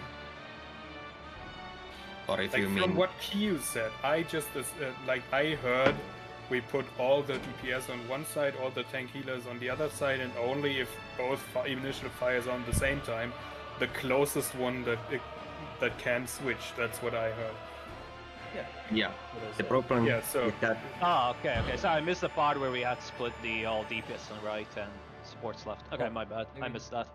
Speaker 4: Or if
Speaker 3: Like
Speaker 4: you mean...
Speaker 3: from what Q said, I just I heard we put all the DPS on one side, all the tank healers on the other side, and only if both initial fires on the same time, the closest one that can switch. That's what I heard.
Speaker 4: Yeah, the problem
Speaker 3: Yeah, so-
Speaker 4: with that...
Speaker 2: Ah, okay. So I missed the part where we had split the all DPS on right and supports left. Okay, my bad. I missed that.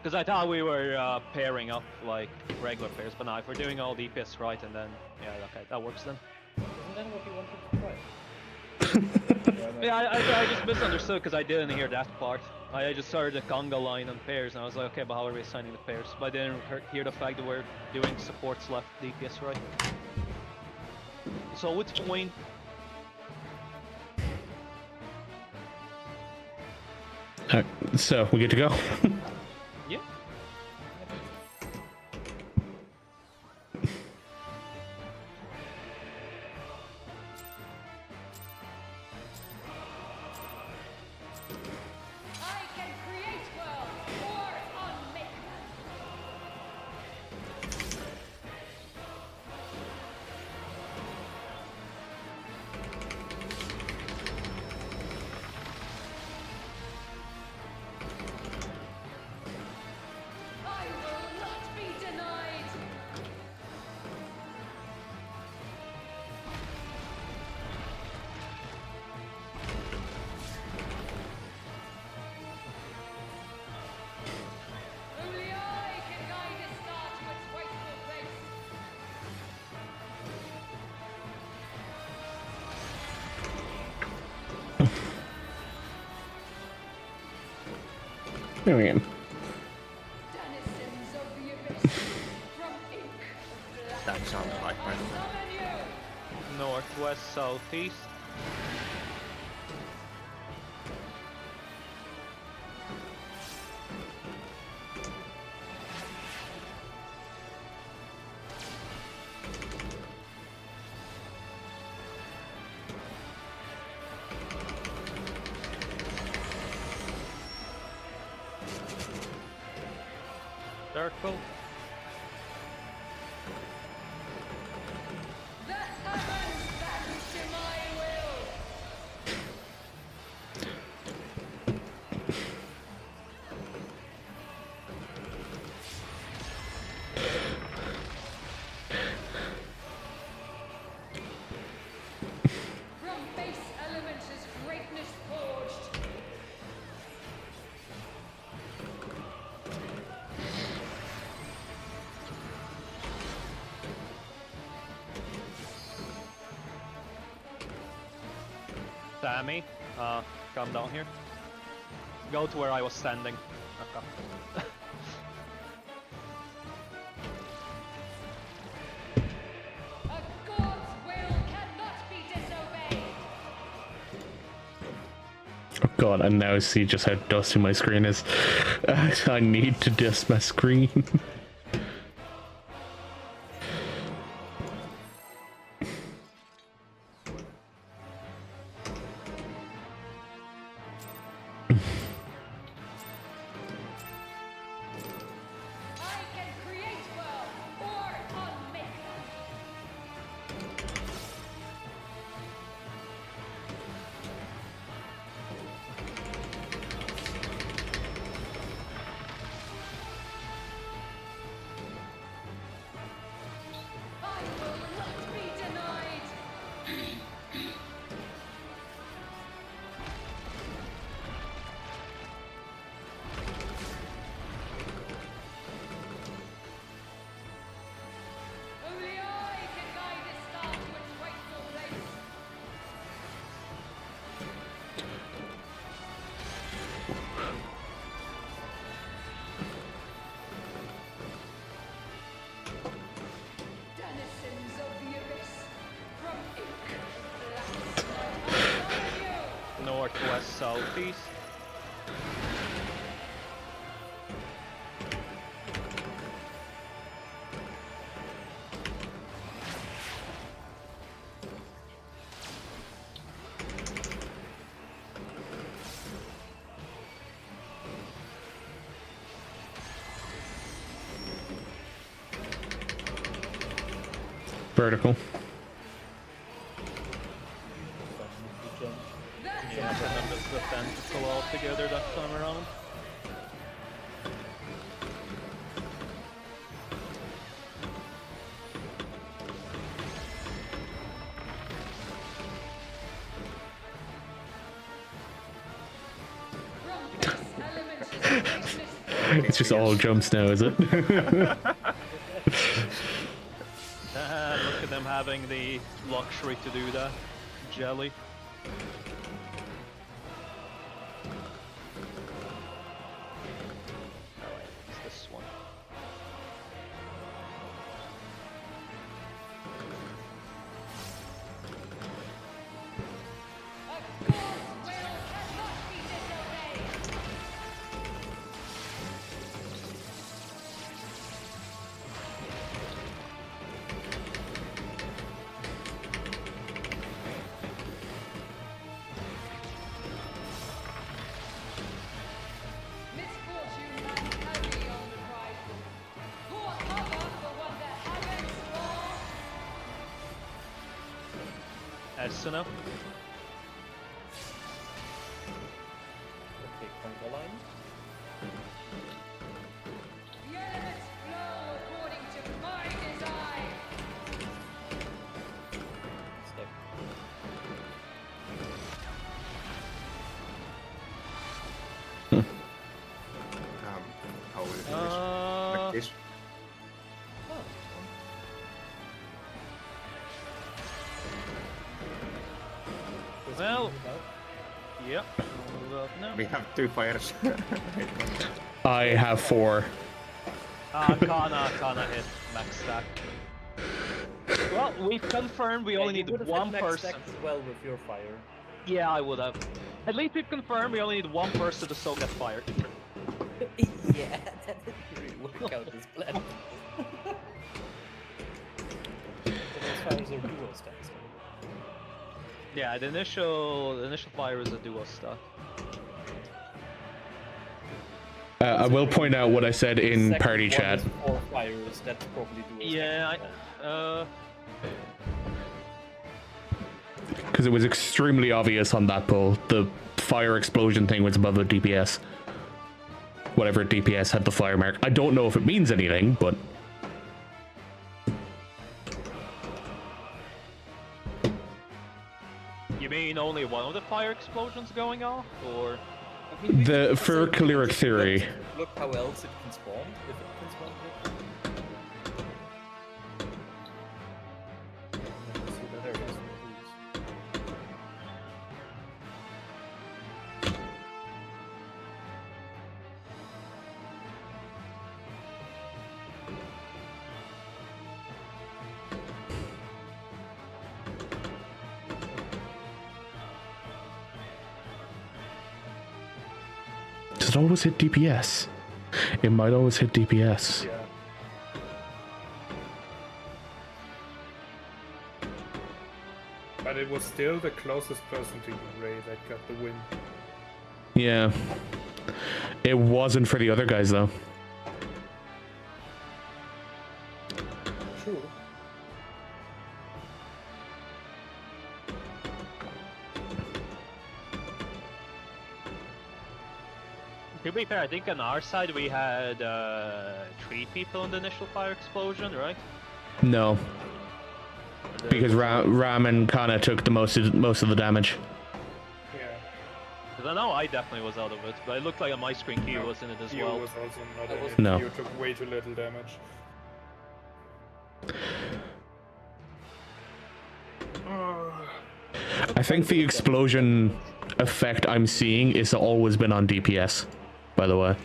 Speaker 2: Because I thought we were pairing up like regular pairs, but now if we're doing all DPS right, and then yeah, okay, that works then.
Speaker 7: Isn't that what you wanted to try?
Speaker 2: Yeah, I just misunderstood because I didn't hear that part. I just heard the conga line on pairs, and I was like, okay, but how are we assigning the pairs? But I didn't hear the fact that we're doing supports left, DPS right. So which point?
Speaker 1: So we good to go?
Speaker 2: Yeah.
Speaker 6: I can create worlds or unmake them. I will not be denied. Only I can guide a star to its rightful place.
Speaker 1: There we go.
Speaker 6: Denizens of the abyss, from ink of black
Speaker 4: That sounds like my...
Speaker 6: summon you.
Speaker 2: Northwest, southeast. Circle.
Speaker 6: The heavens bend to my will. From base elements is greatness forged.
Speaker 2: Sammy, come down here. Go to where I was standing. Okay.
Speaker 6: A god's will cannot be disobeyed.
Speaker 1: God, and now see just how dusty my screen is. I need to dust my screen.
Speaker 6: I can create world or unmake. I will not be denied. Only I can guide this star to its rightful place. Denizens of the abyss, from ink black snow, I summon you.
Speaker 2: Northwest, southeast.
Speaker 1: Vertical.
Speaker 2: Yeah, remember the tentacle all together that time around.
Speaker 6: From base elements to greatness.
Speaker 1: It's just all jumps now, is it?
Speaker 2: Look at them having the luxury to do that. Jelly. Oh wait, it's this one.
Speaker 6: A god's will cannot be disobeyed. Misfortune lands heavy on the prideful. Pour cover for what the heavens fall.
Speaker 2: Esuna.
Speaker 7: Okay, conga line.
Speaker 6: The elements flow according to my design.
Speaker 7: Step.
Speaker 4: How will you do this? Like this?
Speaker 2: Well, yep. No.
Speaker 4: We have 2 fires.
Speaker 1: I have 4.
Speaker 2: Kana hit max stack. Well, we've confirmed we only need one person.
Speaker 7: Well, with your fire.
Speaker 2: Yeah, I would have. At least we've confirmed we only need one person to so get fired.
Speaker 7: Yeah, that didn't really work out as planned. But those fires are duo stacks.
Speaker 2: Yeah, the initial fire is a duo stuff.
Speaker 1: I will point out what I said in
Speaker 7: Second
Speaker 1: party
Speaker 7: one
Speaker 1: chat.
Speaker 7: is 4 fires, that's probably duo
Speaker 2: Yeah,
Speaker 7: stacks.
Speaker 1: Because it was extremely obvious on that pull. The fire explosion thing was above the DPS. Whatever DPS had the fire mark. I don't know if it means anything, but...
Speaker 2: You mean only one of the fire explosions going off, or?
Speaker 7: I mean, we
Speaker 1: The
Speaker 7: could
Speaker 1: for
Speaker 7: say-
Speaker 1: caloric theory.
Speaker 7: Look how else it can spawn, if it can spawn here. See the areas for boost.
Speaker 1: it always hit DPS? It might always hit DPS.
Speaker 7: Yeah.
Speaker 3: But it was still the closest person to you, Ray, that got the win.
Speaker 1: Yeah. It wasn't for the other guys though.
Speaker 7: True.
Speaker 2: To be fair, I think on our side we had 3 people in the initial fire explosion, right?
Speaker 1: No. Because Ramen kinda took the most of the damage.
Speaker 3: Yeah.
Speaker 2: Because I know I definitely was out of it, but it looked like on my screen Kyo was in it as
Speaker 3: Kyo
Speaker 2: well.
Speaker 3: was also not in it.
Speaker 1: No.
Speaker 3: Kyo took way too little damage.
Speaker 1: I think the explosion effect I'm seeing is always been on DPS, by the way.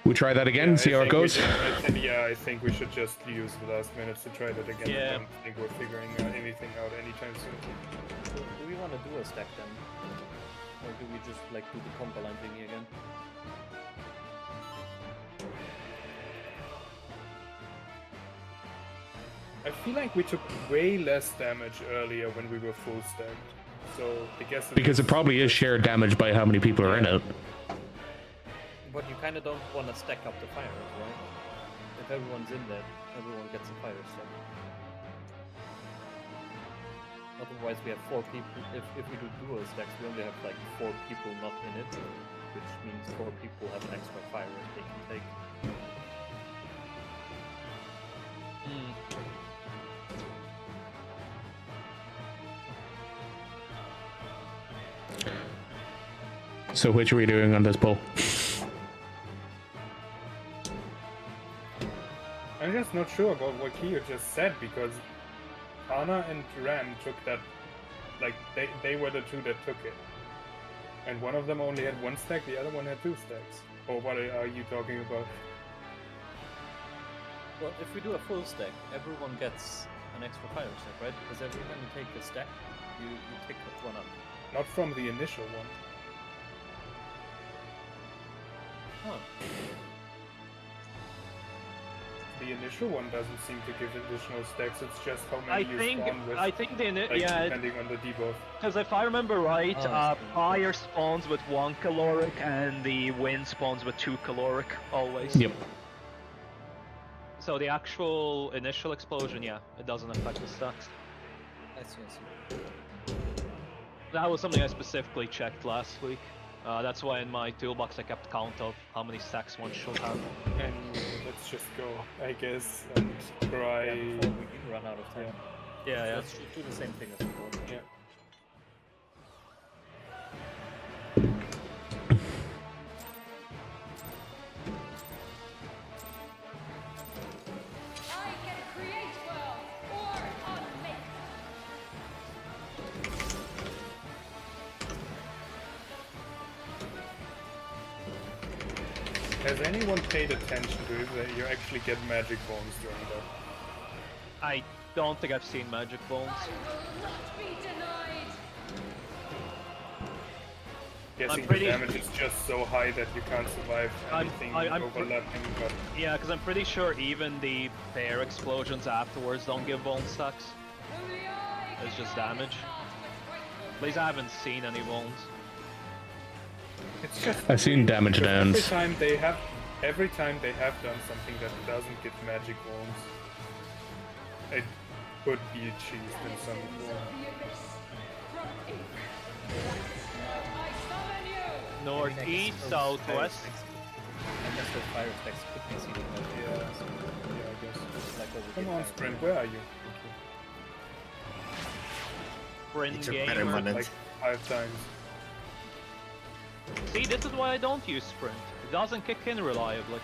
Speaker 1: We try that again, see how it goes.
Speaker 3: I think we should just use the last minutes to try that again.
Speaker 2: Yeah.
Speaker 3: I don't think we're figuring anything out anytime soon.
Speaker 7: Do we want to do a stack then? Or do we just like do the combo line thingy again?
Speaker 3: I feel like we took way less damage earlier when we were full stacked. So I guess
Speaker 1: Because it probably is shared damage by how many people are in it.
Speaker 7: But you kind of don't want to stack up the fires, right? If everyone's in there, everyone gets a fire stack. Otherwise, we have 4 people. If we do dual stacks, we only have like 4 people not in it, which means 4 people have an extra fire that they can take.
Speaker 1: So which are we doing on this poll?
Speaker 3: I'm just not sure about what Kyo just said because Ana and Ram took that, like they were the 2 that took it, and one of them only had 1 stack, the other one had 2 stacks. Or what are you talking about?
Speaker 7: Well, if we do a full stack, everyone gets an extra fire stack, right? Because every time you take a stack, you take one up.
Speaker 3: Not from the initial one.
Speaker 7: Huh.
Speaker 3: The initial one doesn't seem to give additional stacks. It's just how many you spawn with.
Speaker 2: I think the
Speaker 3: like,
Speaker 2: yeah,
Speaker 3: depending on the debuff.
Speaker 2: because if I remember right,
Speaker 7: Oh,
Speaker 2: fire spawns with 1 caloric and the wind spawns with 2 caloric always.
Speaker 1: Yep.
Speaker 2: So the actual initial explosion, yeah, it doesn't affect the stacks.
Speaker 7: I see.
Speaker 2: That was something I specifically checked last week. That's why in my toolbox I kept count of how many stacks one should have.
Speaker 3: And let's just go, I guess, and try.
Speaker 7: Yeah, before we run out of time.
Speaker 2: Yeah,
Speaker 7: Let's do the same thing as before.
Speaker 3: Yeah.
Speaker 6: I can create world or unmake
Speaker 3: Has anyone paid attention to it that you actually get magic bones during that?
Speaker 2: I don't think I've seen magic bones.
Speaker 6: I will not be denied.
Speaker 3: Guessing
Speaker 2: pretty-
Speaker 3: the damage is just so high that you can't survive anything
Speaker 2: I'm
Speaker 3: overlapping, but
Speaker 2: Yeah, because I'm pretty sure even the pair explosions afterwards don't give bone stacks.
Speaker 6: Only I
Speaker 2: It's
Speaker 6: can
Speaker 2: just
Speaker 6: guide
Speaker 2: damage.
Speaker 6: the path with
Speaker 2: At least I haven't seen any bones.
Speaker 3: it's just.
Speaker 1: I've seen damage
Speaker 3: because
Speaker 1: downs.
Speaker 3: every time they have done something that doesn't give magic bones, it could be achieved in some
Speaker 6: grateful.
Speaker 3: form.
Speaker 6: Of the abyss. From ink. I summon you.
Speaker 2: Northeast, southwest.
Speaker 7: I guess those fire stacks could be seen.
Speaker 3: Yeah, I guess.
Speaker 7: Like what we
Speaker 3: Come
Speaker 7: did
Speaker 3: on,
Speaker 7: now.
Speaker 3: Sprint, where are you?
Speaker 2: Bryn
Speaker 4: It's a
Speaker 2: Gamer.
Speaker 4: permanent.
Speaker 3: Like 5 times.
Speaker 2: See, this is why I don't use sprint. It doesn't kick in reliably.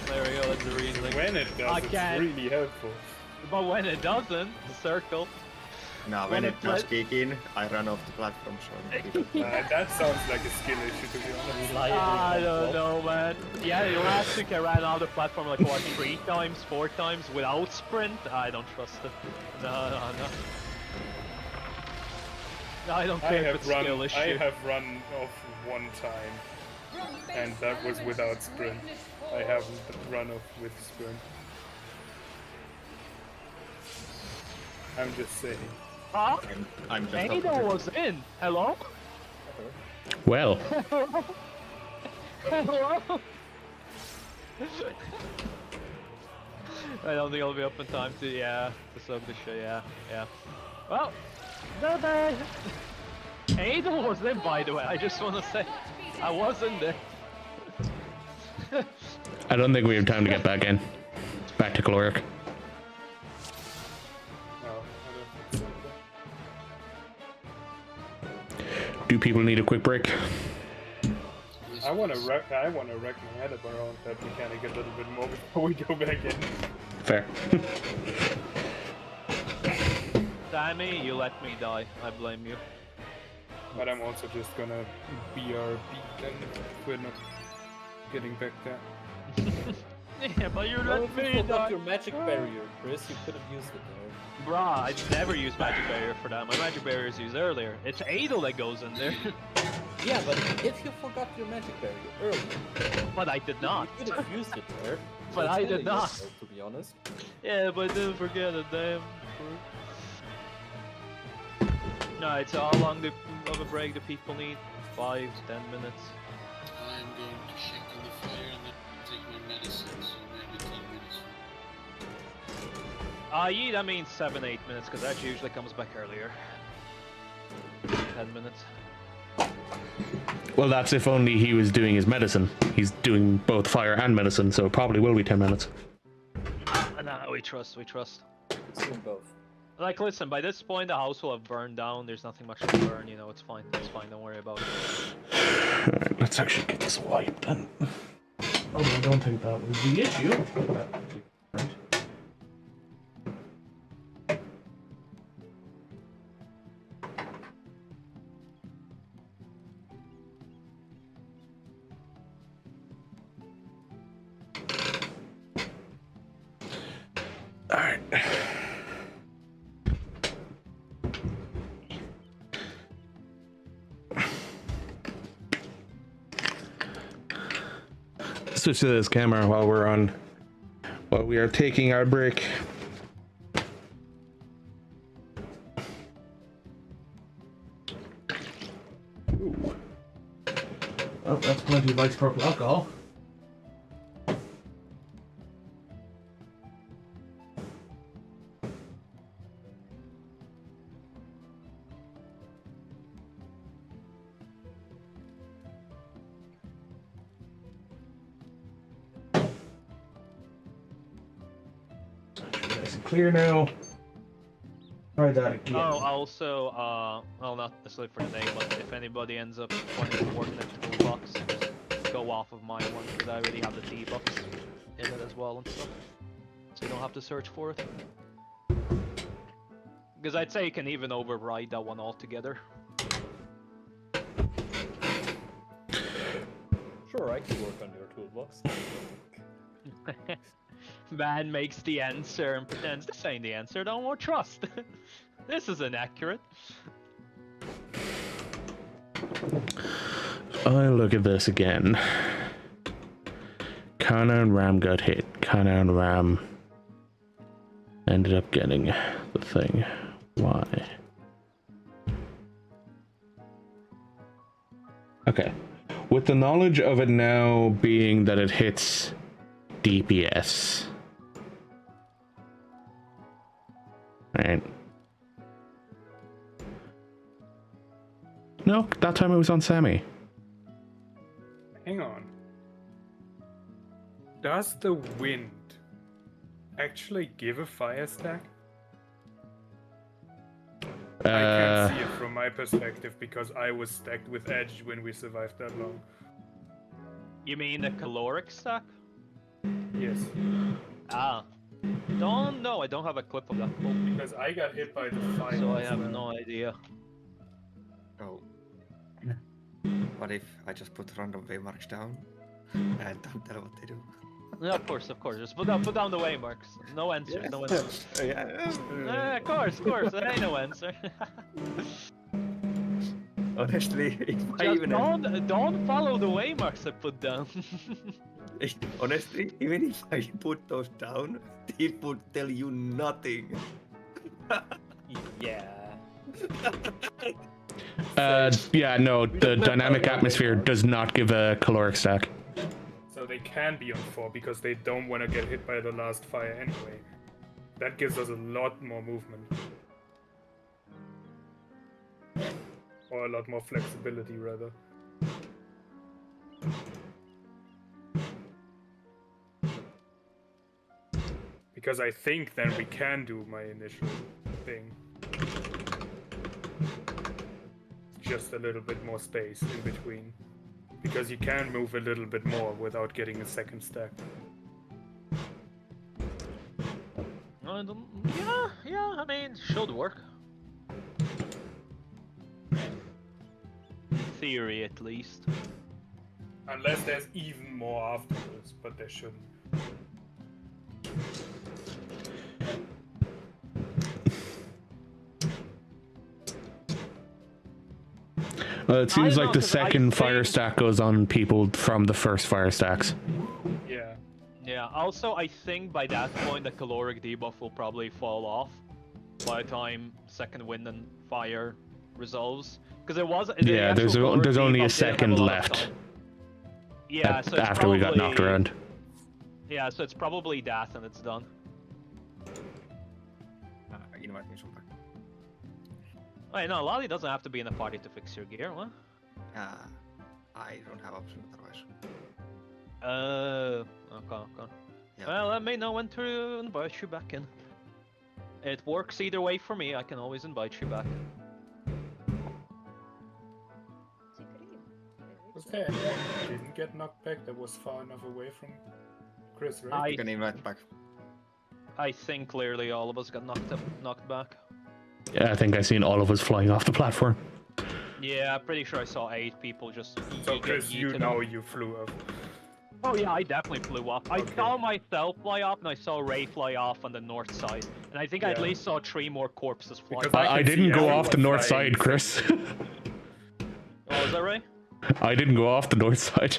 Speaker 2: There we go, that's the reason.
Speaker 3: When it does,
Speaker 2: I
Speaker 3: it's
Speaker 2: can't.
Speaker 3: really helpful.
Speaker 2: But when it doesn't, circle.
Speaker 4: Now when it does kick in, I run off the platform, so
Speaker 3: That sounds like a skill issue, to be honest.
Speaker 2: I don't know, man. Yeah, last week I ran out of the platform like what, 3 times, 4 times without sprint? I don't trust it. No. I don't care if it's a skill issue.
Speaker 3: I have run off one time, and that was without sprint. I haven't run off with sprint. I'm just saying.
Speaker 2: Huh?
Speaker 4: I'm just
Speaker 2: Ado was in. Hello?
Speaker 1: Well,
Speaker 2: Hello? I don't think I'll be up in time to sub the show, yeah. Well, no bad. Ado was in, by the way, I just want to say. I was in there.
Speaker 1: I don't think we have time to get back in. Back to caloric.
Speaker 3: No, I don't think so.
Speaker 1: Do people need a quick break?
Speaker 3: I want to wreck my head up around that mechanic a little bit more before we go back in.
Speaker 1: Fair.
Speaker 2: Sammy, you let me die. I blame you.
Speaker 3: But I'm also just gonna BRB then if we're not getting back there.
Speaker 2: Yeah, but you
Speaker 7: Well,
Speaker 2: let
Speaker 7: if you
Speaker 2: me
Speaker 7: forgot
Speaker 2: die.
Speaker 7: your magic barrier, Chris, you could have used it there.
Speaker 2: Bruh, I never use magic barrier for that. My magic barrier is used earlier. It's Adel that goes in there.
Speaker 7: Yeah, but if you forgot your magic barrier earlier,
Speaker 2: But I did not.
Speaker 7: you could have used it there.
Speaker 2: But
Speaker 7: It's
Speaker 2: I
Speaker 7: kinda
Speaker 2: did not.
Speaker 7: useful, to be honest.
Speaker 2: Yeah, but I didn't forget it, damn. No, it's how long of a break do people need? 5, 10 minutes?
Speaker 5: I'm going to check on the fire and then take my medicine, so maybe 10 minutes.
Speaker 2: Yeah, that means 7, 8 minutes, because that usually comes back earlier. 10 minutes.
Speaker 1: Well, that's if only he was doing his medicine. He's doing both fire and medicine, so it probably will be 10 minutes.
Speaker 2: Nah, we trust.
Speaker 7: It's doing both.
Speaker 2: Like, listen, by this point the house will have burned down, there's nothing much to burn, you know, it's fine, don't worry about it.
Speaker 1: Alright, let's actually get this wiped then. Although I don't think that was the issue. Right. Alright. Switch to this camera while we are taking our break. Ooh. Oh, that's plenty of isopropyl alcohol. Nice and clear now. Try that again.
Speaker 2: Oh, also, well, not necessarily for today, but if anybody ends up wanting to work next toolbox, just go off of my one, because I already have the debuffs in it as well and stuff. So you don't have to search for it. Because I'd say you can even override that one altogether.
Speaker 7: Sure, I can work on your toolbox.
Speaker 2: Man makes the answer and pretends this ain't the answer, don't want trust. This is inaccurate.
Speaker 1: I look at this again. Kana and Ram got hit. Kana and Ram ended up getting the thing. Why? Okay. With the knowledge of it now being that it hits DPS. Right. No, that time it was on Sammy.
Speaker 3: Hang on. Does the wind actually give a fire stack? I can't see it from my perspective because I was stacked with edge when we survived that long.
Speaker 2: You mean the caloric stack?
Speaker 3: Yes.
Speaker 2: Ah. Don't know. I don't have a clip of that quote,
Speaker 3: Because I got hit by the fire.
Speaker 2: so I
Speaker 3: as
Speaker 2: have
Speaker 3: well.
Speaker 2: no idea.
Speaker 4: Oh. What if I just put random waymarks down and don't tell what they do?
Speaker 2: Yeah, of course. Just put down the waymarks. No answer. No answer. Of course. There ain't no answer.
Speaker 4: Honestly, if I
Speaker 2: Just
Speaker 4: even
Speaker 2: don't follow the waymarks I put down.
Speaker 4: honestly, even if I put those down, they would tell you nothing.
Speaker 7: Yeah.
Speaker 1: Yeah, no, the dynamic atmosphere does not give a caloric stack.
Speaker 3: So they can be on 4 because they don't want to get hit by the last fire anyway. That gives us a lot more movement. Or a lot more flexibility, rather. Because I think then we can do my initial thing. Just a little bit more space in between. Because you can move a little bit more without getting a second stack.
Speaker 2: Yeah, I mean, should work. In theory, at least.
Speaker 3: Unless there's even more afterwards, but there shouldn't.
Speaker 1: Well, it seems
Speaker 2: I
Speaker 1: like
Speaker 2: don't
Speaker 1: the
Speaker 2: know, 'cause I
Speaker 1: second fire
Speaker 2: think-
Speaker 1: stack goes on people from the first fire stacks.
Speaker 3: Yeah.
Speaker 2: Yeah, also, I think by that point the caloric debuff will probably fall off by the time second wind and fire resolves. Because it was. the
Speaker 1: Yeah, there's
Speaker 2: actual caloric
Speaker 1: there's only a
Speaker 2: debuff didn't have
Speaker 1: second
Speaker 2: lot of
Speaker 1: left
Speaker 2: time. Yeah, so it's
Speaker 1: after we got knocked
Speaker 2: probably-
Speaker 1: around.
Speaker 2: Yeah, so it's probably that and it's done.
Speaker 4: Invite me sometime.
Speaker 2: Wait, no, Lolly doesn't have to be in the party to fix your gear, what?
Speaker 4: I don't have options otherwise.
Speaker 2: Okay.
Speaker 4: Yeah.
Speaker 2: Well, let me know when to invite you back in. It works either way for me, I can always invite you back.
Speaker 3: Was there anyone who didn't get knocked back that was far enough away from Chris, right?
Speaker 4: You can invite back.
Speaker 2: I think clearly all of us got knocked back.
Speaker 1: Yeah, I think I seen all of us flying off the platform.
Speaker 2: Yeah, I'm pretty sure I saw 8 people just.
Speaker 3: So Chris,
Speaker 2: get
Speaker 3: you
Speaker 2: yeeted
Speaker 3: know
Speaker 2: up.
Speaker 3: you flew up.
Speaker 2: Oh yeah, I definitely flew up. I
Speaker 3: Okay.
Speaker 2: saw myself fly up, and I saw Ray fly off on the north side, and I think I at
Speaker 3: Yeah.
Speaker 2: least saw 3 more corpses fly.
Speaker 3: Because
Speaker 2: By.
Speaker 1: I
Speaker 3: can
Speaker 1: didn't
Speaker 3: see
Speaker 1: go off the
Speaker 3: everyone
Speaker 1: north
Speaker 3: flying
Speaker 1: side, Chris.
Speaker 2: Oh, is that Ray?
Speaker 1: I didn't go off the north side.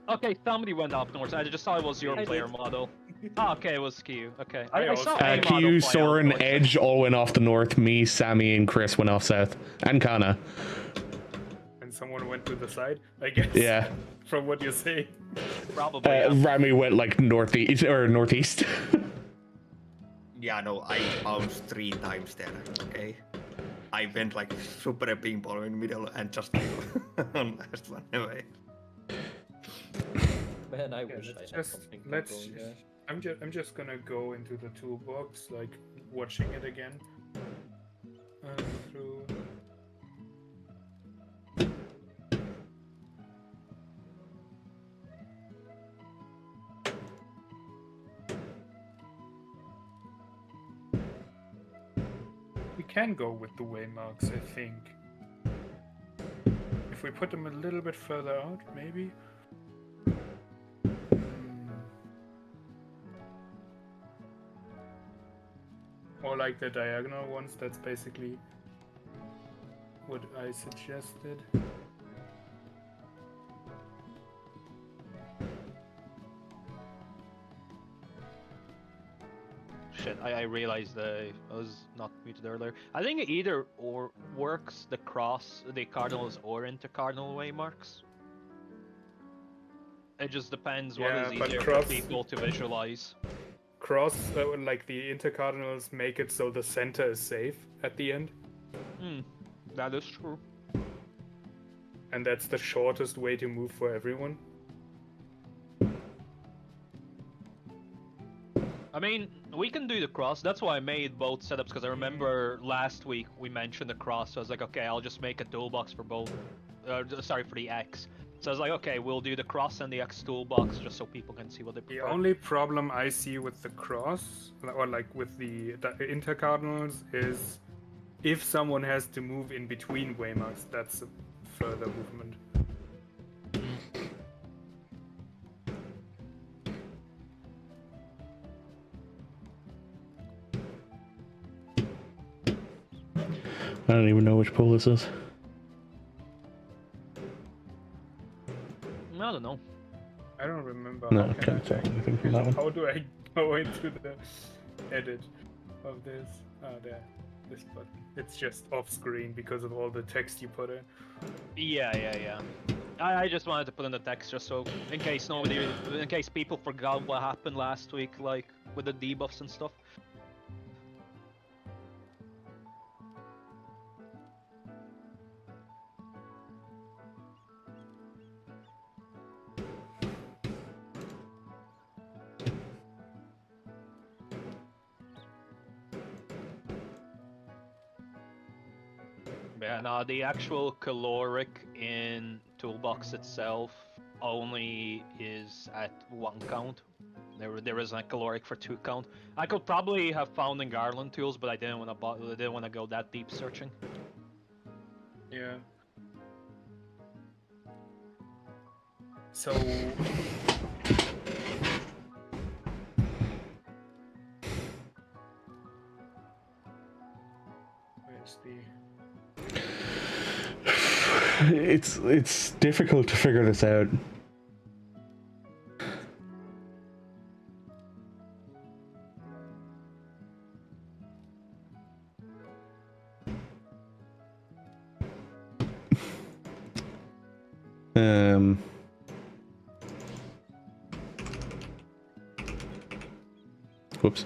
Speaker 2: Okay, somebody went up north. I just saw it was your
Speaker 7: I
Speaker 2: player
Speaker 7: did.
Speaker 2: model. Oh, okay, it was Q. Okay,
Speaker 3: I
Speaker 2: I saw
Speaker 3: also-
Speaker 2: a model
Speaker 1: Q,
Speaker 2: fly out
Speaker 1: Soren,
Speaker 2: north.
Speaker 1: Edge all went off the north. Me, Sammy, and Chris went off south. And Kana.
Speaker 3: And someone went to the side, I guess.
Speaker 1: Yeah.
Speaker 3: From what you're saying.
Speaker 2: Probably. Yeah.
Speaker 1: Rami went like northeast or northeast.
Speaker 4: Yeah, no, I bounced 3 times there, okay? I went like super ping pong in the middle and just on last one away.
Speaker 7: Man, I
Speaker 3: Yeah,
Speaker 7: wish I
Speaker 3: let's
Speaker 7: had
Speaker 3: just
Speaker 7: something
Speaker 3: let's.
Speaker 7: controlling that.
Speaker 3: I'm just gonna go into the toolbox, like watching it again. Through. We can go with the waymarks, I think. If we put them a little bit further out, maybe. Or like the diagonal ones, that's basically what I suggested.
Speaker 2: Shit, I realized I was not muted earlier. I think it either or works the cardinals or intercardinal waymarks. It just depends what
Speaker 3: Yeah,
Speaker 2: is
Speaker 3: but
Speaker 2: easier for
Speaker 3: cross-
Speaker 2: people to visualize.
Speaker 3: Cross, like the intercardinals make it so the center is safe at the end.
Speaker 2: That is true.
Speaker 3: And that's the shortest way to move for everyone.
Speaker 2: I mean, we can do the cross. That's why I made both setups, because I remember last week we mentioned the cross. So I was like, okay, I'll just make a toolbox for both. Sorry, for the X. So I was like, okay, we'll do the cross and the X toolbox just so people can see what they
Speaker 3: The
Speaker 2: prefer.
Speaker 3: only problem I see with the cross, or like with the intercardinals, is if someone has to move in between waymarks, that's a further movement.
Speaker 1: I don't even know which pole this is.
Speaker 2: I don't know.
Speaker 3: I don't remember.
Speaker 1: No,
Speaker 3: How
Speaker 1: I
Speaker 3: can
Speaker 1: can't tell anything from that one.
Speaker 3: How do I go into the edit of this? Ah, there. This button. It's just off screen because of all the text you put in.
Speaker 2: Yeah. I just wanted to put in the text just so, in case people forgot what happened last week, like with the debuffs and stuff. Yeah, no, the actual caloric in toolbox itself only is at 1 count. There isn't a caloric for 2 count. I could probably have found in Garland tools, but I didn't want to go that deep searching.
Speaker 3: Yeah. So where's the
Speaker 1: It's difficult to figure this out. Whoops.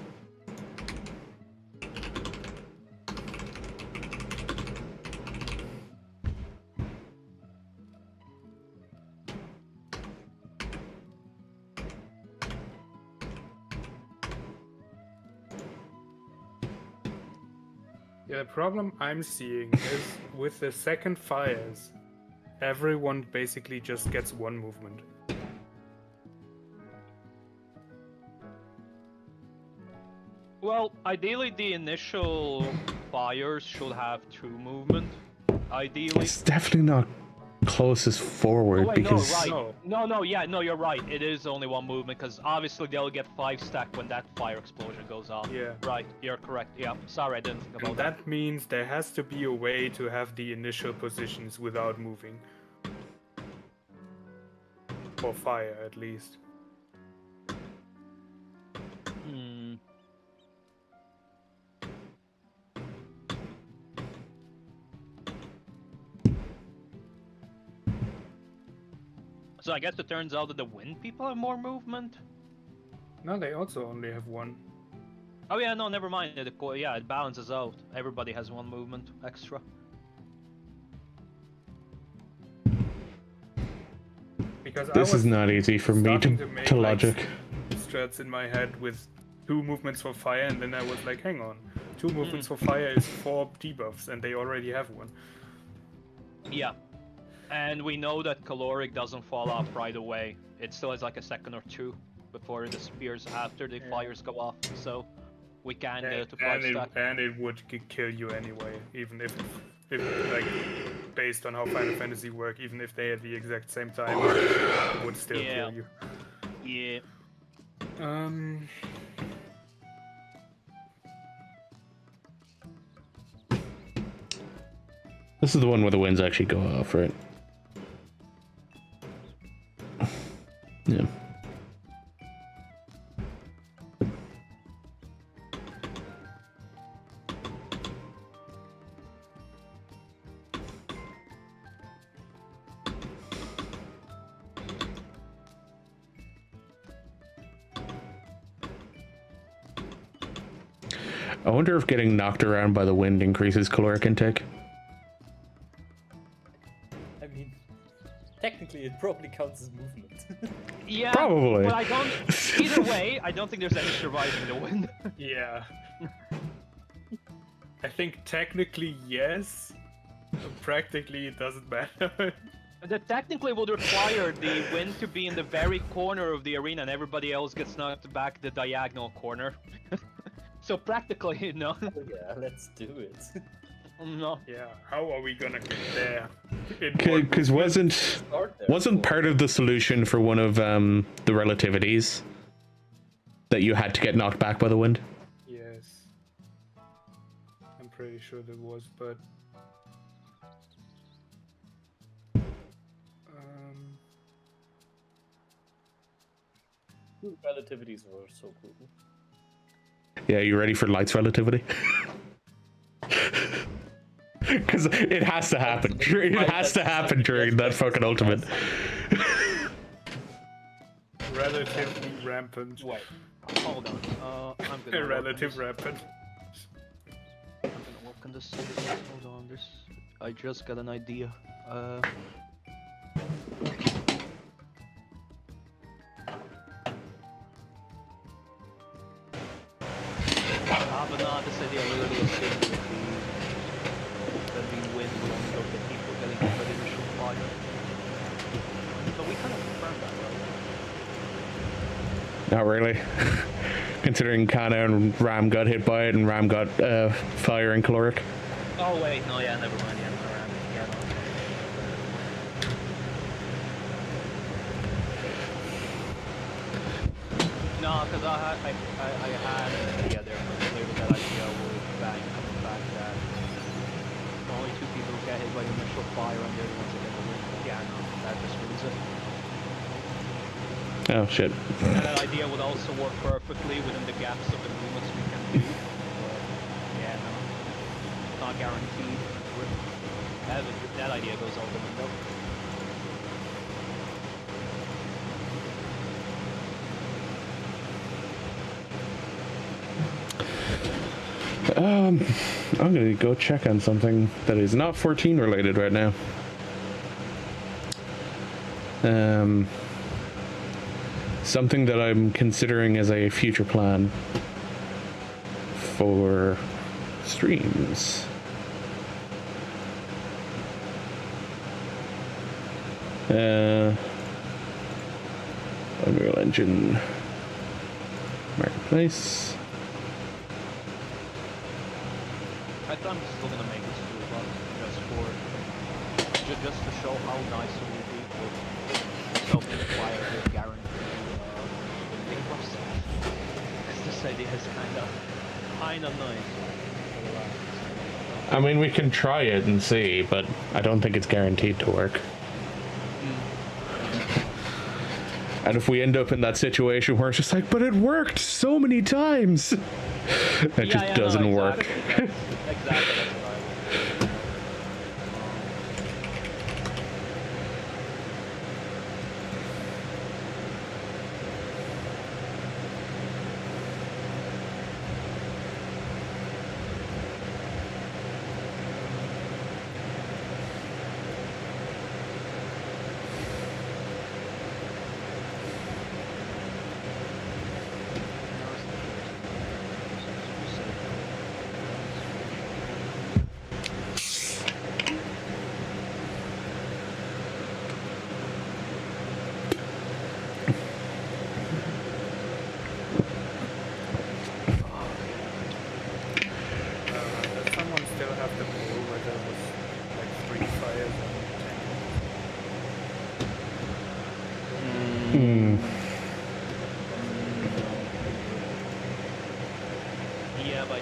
Speaker 3: Yeah, the problem I'm seeing is with the second fires, everyone basically just gets 1 movement.
Speaker 2: Well, ideally the initial fires should have 2 movement. Ideally.
Speaker 1: It's definitely not closest forward
Speaker 2: Oh, wait,
Speaker 1: because
Speaker 2: no, right. No, you're right. It is only 1 movement because obviously they'll get 5 stack when that fire explosion goes off.
Speaker 3: Yeah.
Speaker 2: Right, you're correct. Yeah, sorry, I didn't think about
Speaker 3: And that means there has to be a way to have the initial positions without moving. For fire, at least.
Speaker 2: Hmm. So I guess it turns out that the wind people have more movement.
Speaker 3: No, they also only have 1.
Speaker 2: Oh yeah, no, never mind. Yeah, it balances out. Everybody has 1 movement extra.
Speaker 3: Because
Speaker 1: this is not easy for me to logic.
Speaker 3: Strats in my head with 2 movements for fire, and then I was like, hang on, 2 movements for fire is 4 debuffs, and they already have 1.
Speaker 2: Yeah. And we know that caloric doesn't fall off right away. It still has like a second or 2 before it disappears after the fires go off. So we can get it to 5 stack.
Speaker 3: And it would kill you anyway, even if like based on how Final Fantasy work, even if they at the exact same time, it would still kill you.
Speaker 2: Yeah.
Speaker 1: This is the one where the winds actually go off, right? Yeah. I wonder if getting knocked around by the wind increases caloric intake.
Speaker 7: I mean, technically it probably counts as movement.
Speaker 2: Yeah,
Speaker 1: Probably.
Speaker 2: but I don't. Either way, I don't think there's any surviving the wind.
Speaker 3: Yeah. I think technically yes. Practically it doesn't matter.
Speaker 2: That technically would require the wind to be in the very corner of the arena and everybody else gets knocked back the diagonal corner. So practically, no.
Speaker 7: Oh, yeah, let's do it.
Speaker 2: No.
Speaker 3: Yeah, how are we gonna get there?
Speaker 1: Because wasn't
Speaker 7: Start there.
Speaker 1: part of the solution for one of the relativities that you had to get knocked back by the wind?
Speaker 3: Yes. I'm pretty sure there was, but...
Speaker 7: Relativities were so cool.
Speaker 1: Yeah, you ready for Light's relativity? Because it has to happen. It has to happen during that fucking ultimate.
Speaker 3: Relatively rampant.
Speaker 2: Wait. Hold on. I'm gonna
Speaker 3: Relative rampant.
Speaker 2: I'm gonna work on this. Hold on, this. I just got an idea. But no, this idea literally assumes that the wind will only go to people getting hit by the initial fire. But we kind of confirmed that, right?
Speaker 1: Not really. Considering Kana and Ram got hit by it and Ram got fire and caloric.
Speaker 2: Oh wait, no, yeah, never mind. Yeah, no, Ram, yeah, no. No, because I had an idea there, but clearly that idea was bang coming back that only 2 people get hit by the initial fire and they're the ones that get the win. Yeah, no, that just ruins it.
Speaker 1: Oh shit.
Speaker 2: And that idea would also work perfectly within the gaps of the movements we can do. But yeah, no, not guaranteed. That idea goes out the window.
Speaker 1: I'm gonna go check on something that is not 14 related right now. Something that I'm considering as a future plan for streams. Unreal Engine Marketplace.
Speaker 2: I thought I'm still gonna make this toolbox just to show how nice it will be with self-inquired with guaranteed winding process. Because this idea is kinda nice.
Speaker 1: I mean, we can try it and see, but I don't think it's guaranteed to work. And if we end up in that situation where it's just like, but it worked so many times, it just doesn't work.
Speaker 2: Exactly, that's right.
Speaker 3: Does someone still have the pool where there was like 3 fires and
Speaker 2: Yeah, but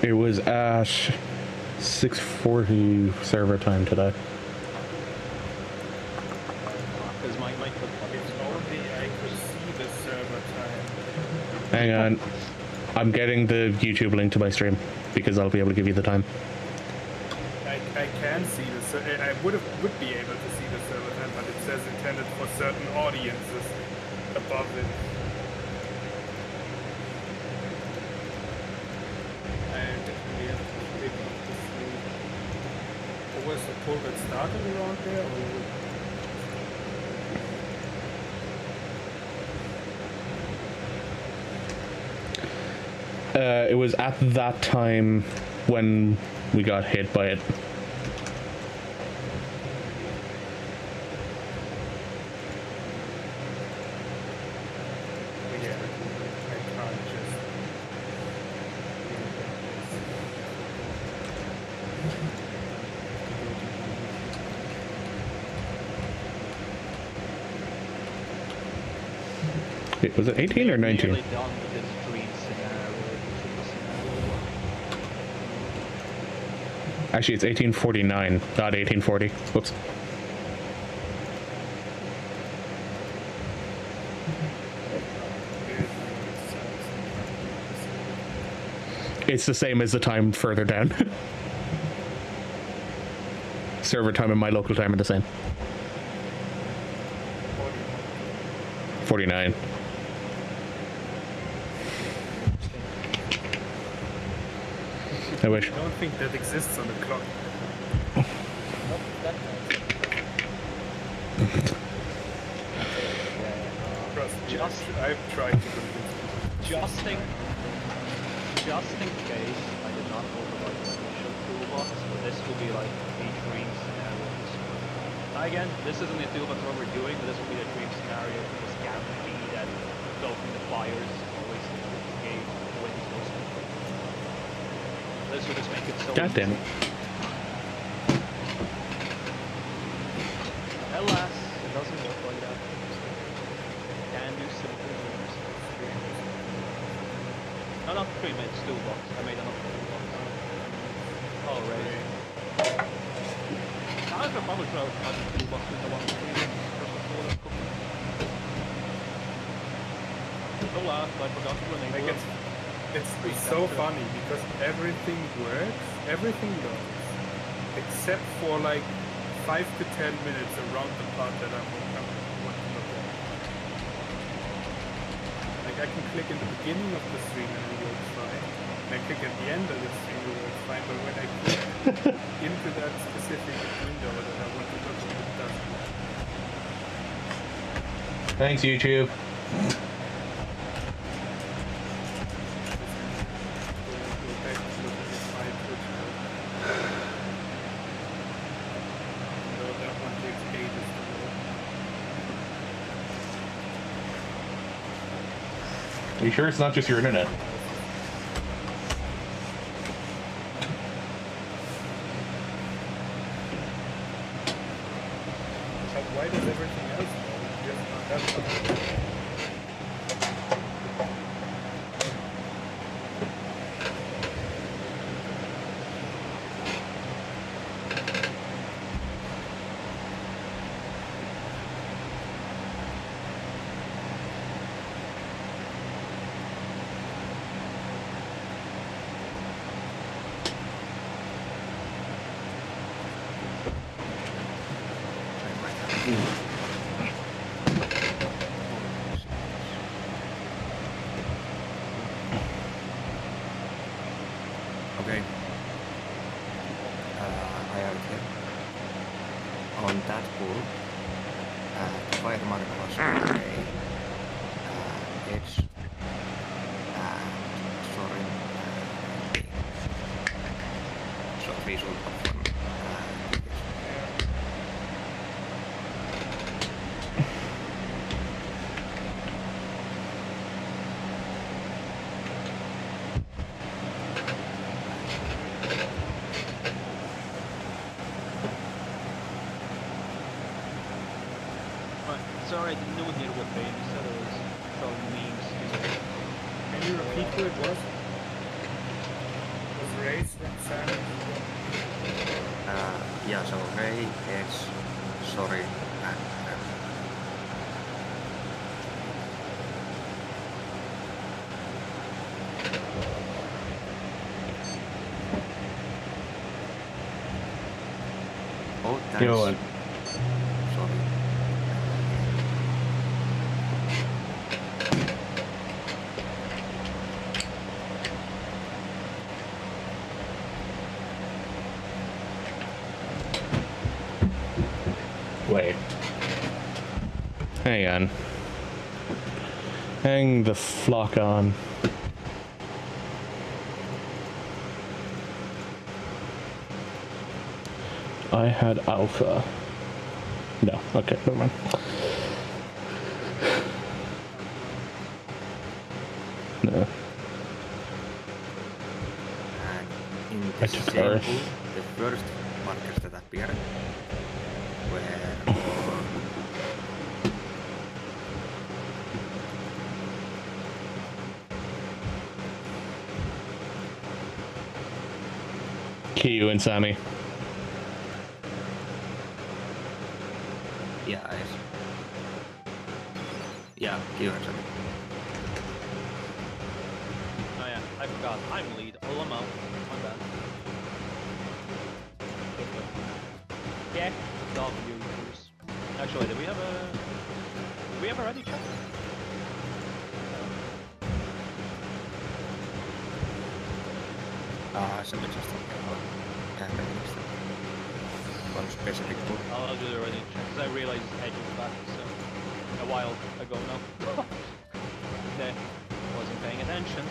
Speaker 1: It was at 6:40 server time today.
Speaker 2: because my
Speaker 3: if only I could see the server time.
Speaker 1: Hang on. I'm getting the YouTube link to my stream because I'll be able to give you the time.
Speaker 3: I can see I would be able to see the server time, but it says intended for certain audiences above it. I definitely have to click on Was the pool that started around there?
Speaker 1: It was at that time when we got hit by it.
Speaker 3: Yeah, I can't just.
Speaker 1: Wait, was it 18 or 19?
Speaker 2: Nearly done with this dream scenario.
Speaker 1: Actually, it's 1849, not 1840. Whoops. It's the same as the time further down. Server time and my local time are the same. 49. I wish.
Speaker 3: I don't think that exists on the clock.
Speaker 7: Not that nice.
Speaker 3: Trust me,
Speaker 2: Just-
Speaker 3: I've tried to convince people.
Speaker 2: Just in case I did not override my initial toolbox, but this will be like a dream scenario. Again, this isn't a toolbox what we're doing, but this will be a dream scenario because guarantee that cloaking the fires always gave when he's most important. This will just make it so
Speaker 1: God damn it.
Speaker 2: Alas, it doesn't work like that. Can do simple moves. No, not 3 minutes, toolbox. I made another toolbox. Already. I have a problem with having toolbox with the one No laugh, I forgot to enable
Speaker 3: Like
Speaker 2: it.
Speaker 3: it's so funny because everything works, everything goes, except for like 5 to 10 minutes around the part that I'm want to look at. Like I can click in the beginning of the stream and it works fine. And I click at the end of the stream it works fine, but when I click into that specific window that I want to look at, it doesn't work.
Speaker 1: Thanks, YouTube.
Speaker 3: Go back to look at the side Twitch mode. No, that one takes ages to load.
Speaker 1: Are you sure it's not just your internet?
Speaker 3: But why does everything else load? Just not that one.
Speaker 4: Okay. I have it here. On that pool, the fire mark was a edge and sorry, so result of one.
Speaker 2: Sorry, I didn't know here what page you said it was from memes.
Speaker 3: Can you repeat who it was? Was Race and Sam?
Speaker 4: Yeah, so Ray, Edge, sorry, and oh, thanks.
Speaker 1: You know what?
Speaker 4: Sorry.
Speaker 1: Wait. Hang on. Hang the flock on. I had alpha. No, okay, never mind. No.
Speaker 4: And in
Speaker 1: I
Speaker 4: the
Speaker 1: took
Speaker 4: same
Speaker 1: Earth.
Speaker 4: pool, the first markers that appeared were
Speaker 1: Kiyu and Sammy.
Speaker 4: yeah, you and something.
Speaker 2: Oh yeah, I forgot. I'm lead. Oh, I'm out. My bad. Yeah, W users. Actually, do we have a ready check?
Speaker 4: So we just talking about one specific pool.
Speaker 2: I'll do the ready check because I realized Edge was back, so a while ago now. Okay, wasn't paying attention.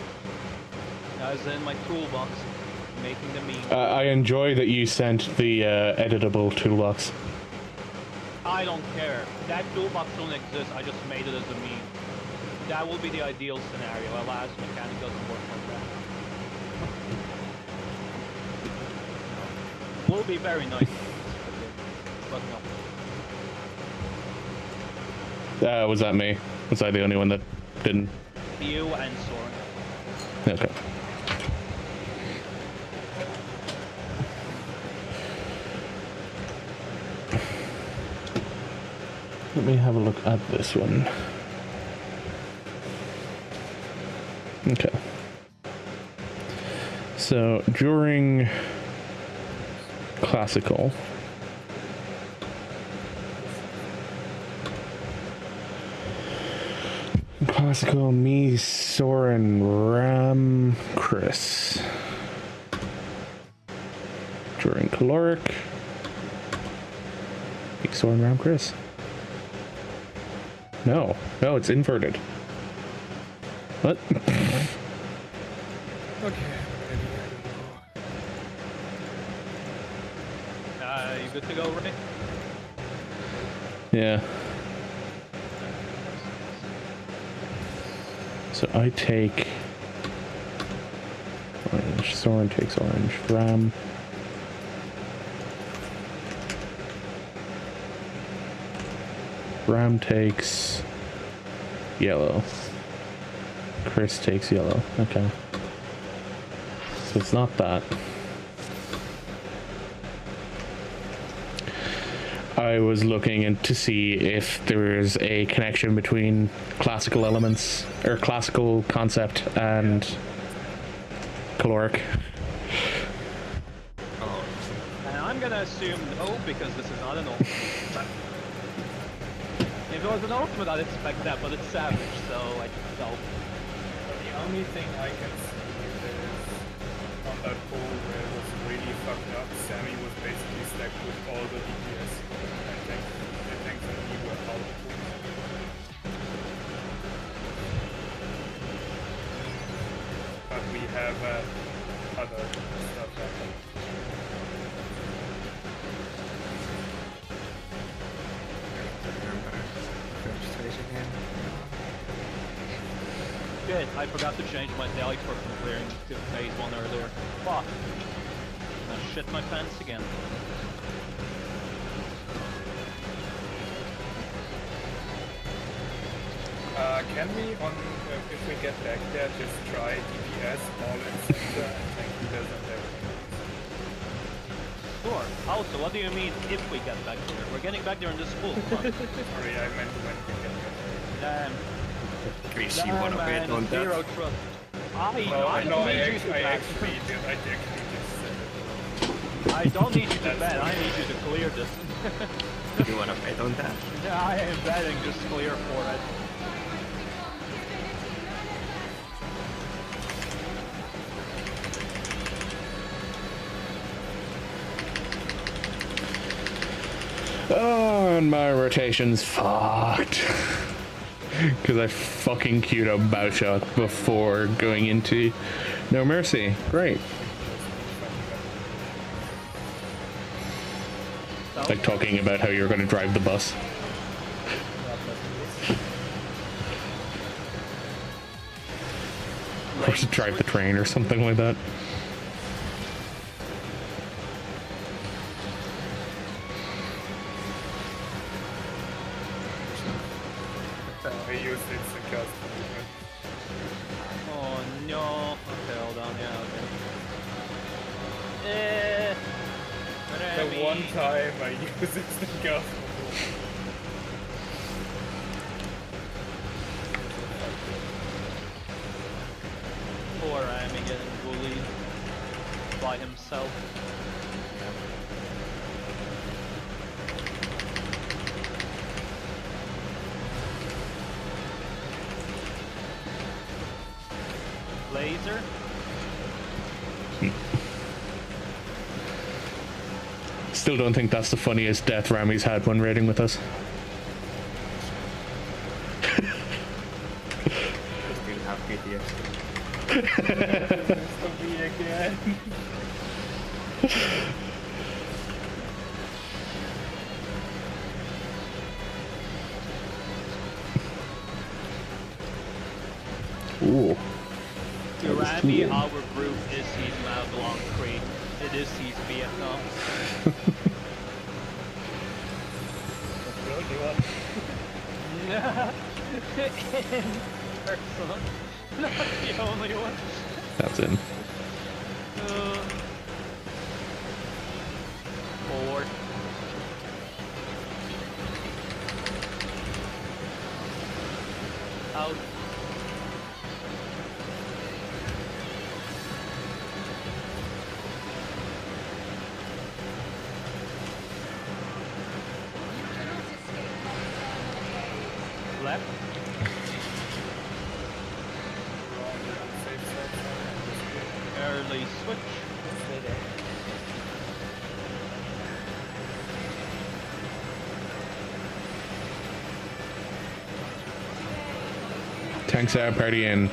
Speaker 2: I was in my toolbox making the meme.
Speaker 1: I enjoy that you sent the editable toolbox.
Speaker 2: I don't care. That toolbox don't exist. I just made it as a meme. That will be the ideal scenario. Alas, mechanic doesn't work like that. Will be very nice. But no.
Speaker 1: Was that me? Was I the only one that didn't?
Speaker 2: You and Soren.
Speaker 1: Okay. Let me have a look at this one. Okay. So during classical, me, Soren, Ram, Chris. During caloric, me, Soren, Ram, Chris. No, it's inverted. What?
Speaker 3: Okay.
Speaker 2: You good to go, Ray?
Speaker 1: Yeah. So I take orange, Soren takes orange, Ram takes yellow, Chris takes yellow, okay. So it's not that. I was looking in to see if there's a connection between classical elements or classical concept and caloric.
Speaker 2: And I'm gonna assume no because this is not an ultimate. If it was an ultimate, I'd expect that, but it's savage, so I don't.
Speaker 3: The only thing I can see is on that pool where it was really fucked up, Sammy was basically stacked with all the DPS. I think that he were out of pools. But we have other stuff happening.
Speaker 4: Remember first phase again.
Speaker 2: Shit, I forgot to change my daily for clearing to phase 1 earlier. Fuck. Now shit my pants again.
Speaker 3: Can we, if we get back there, just try DPS all in center and tank leaders and everything else?
Speaker 2: Sure. Also, what do you mean if we get back there? We're getting back there in this pool.
Speaker 3: Sorry, I meant when we get back there.
Speaker 2: Damn.
Speaker 4: Chris, you wanna bet on
Speaker 2: Zero
Speaker 4: that?
Speaker 2: trust.
Speaker 3: No,
Speaker 2: I don't need you to
Speaker 3: I
Speaker 2: bet.
Speaker 3: actually just said it.
Speaker 2: I don't need you to bet. I need you to clear this.
Speaker 4: You wanna bet on that?
Speaker 2: Yeah, I am betting just clear for it.
Speaker 1: Oh, and my rotation's fucked. Because I fucking queued up bow shot before going into No Mercy. Great. Like talking about how you're going to drive the bus. Or to drive the train or something like that.
Speaker 3: I used instant cast movement.
Speaker 2: Oh no. Okay, hold on. Yeah, okay.
Speaker 3: The one time I used instant cast movement.
Speaker 2: Poor Rami getting bullied by himself. Laser.
Speaker 1: Still don't think that's the funniest death Rami's had when raiding with us.
Speaker 4: Still have PTSD.
Speaker 3: For me again.
Speaker 1: Ooh.
Speaker 2: To Rami, our group is his Mount Blanc Creek. It is his Vietnam.
Speaker 7: That's the only one.
Speaker 2: In person. Not the only one.
Speaker 1: That's in.
Speaker 2: Forward. Out. Left. Early switch.
Speaker 7: Stay there.
Speaker 1: Tanks out, party in.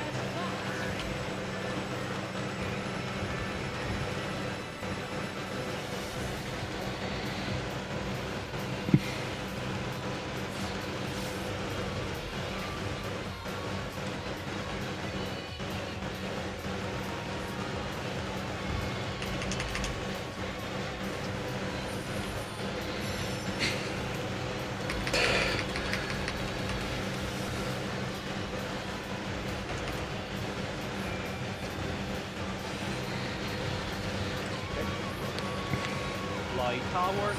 Speaker 2: Light tower.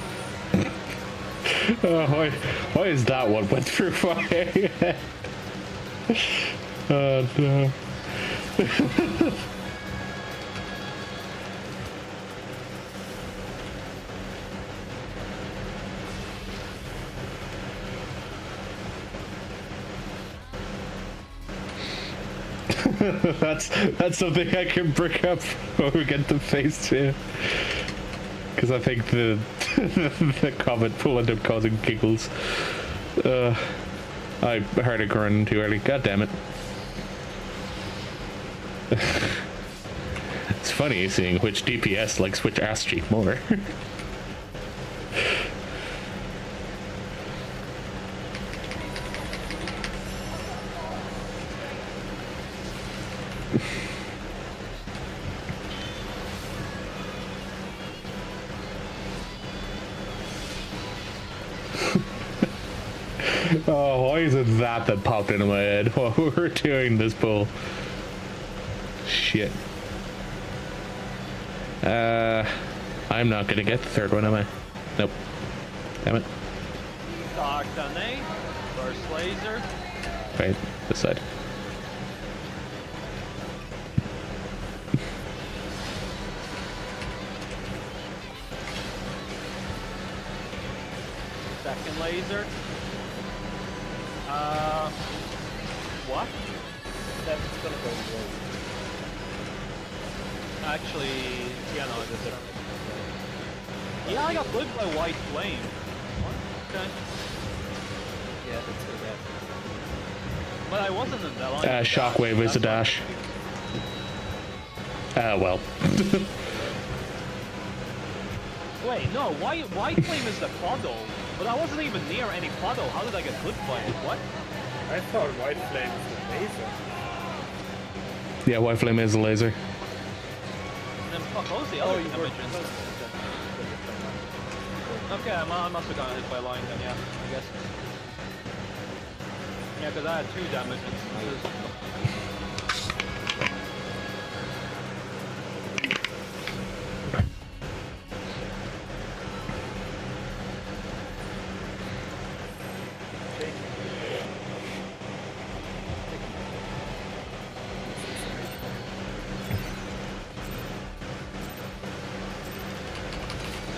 Speaker 1: Why is that one went through fire? Oh no. that's something I can bring up when we get to phase 2. Because I think the the comment will end up causing giggles. I heard it growing too early. God damn it. It's funny seeing which DPS likes which ass cheek more. Oh, why is it that popped into my head while we were doing this pull? Shit. I'm not gonna get the third one, am I? Nope. Damn it.
Speaker 2: Dark Dane. First laser.
Speaker 1: Right, this side.
Speaker 2: Second laser. What?
Speaker 7: That's gonna go low.
Speaker 2: Actually, yeah, no, I just. Yeah, I got blipped by white flame. What? Okay.
Speaker 7: Yeah, that's a dash.
Speaker 2: But I wasn't in the line.
Speaker 1: Shockwave is a dash. Well.
Speaker 2: Wait, no, White Flame is the puddle. But I wasn't even near any puddle. How did I get hit by it? What?
Speaker 3: I thought White Flame is the laser.
Speaker 1: Yeah, White Flame is a laser.
Speaker 2: And then fuck, what was the other damage? Okay, I must have gotten hit by line then, yeah, I guess. Yeah, because I had 2 damage instances.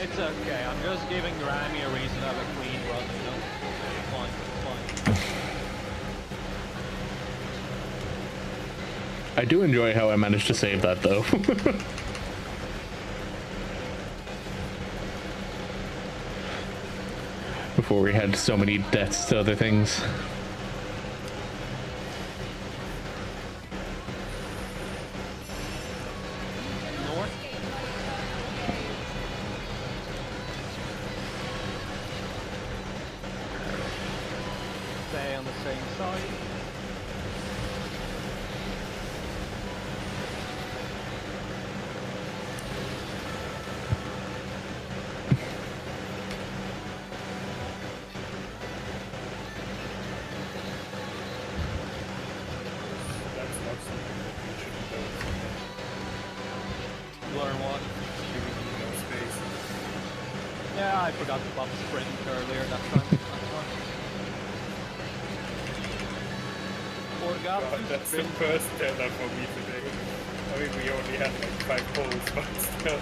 Speaker 2: It's okay, I'm just giving Rami a reason to have a clean run, you know? It's fine, it's fine.
Speaker 1: I do enjoy how I managed to save that though. Before we had so many deaths to other things.
Speaker 2: North? Stay on the same side.
Speaker 3: That's not something that we should know.
Speaker 2: Learn what?
Speaker 3: Giving you no space.
Speaker 2: Yeah, I forgot to buff sprint earlier that time. That's fine. Forgot
Speaker 3: God,
Speaker 2: to
Speaker 3: that's the
Speaker 2: sprint.
Speaker 3: first teller for me today. I mean, we only had like 5 holes, but still.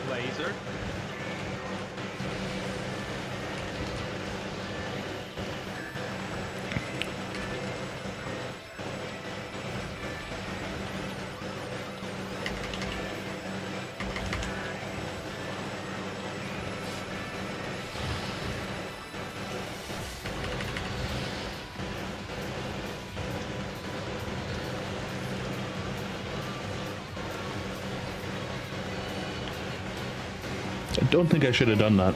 Speaker 2: Laser.
Speaker 1: I don't think I should have done that.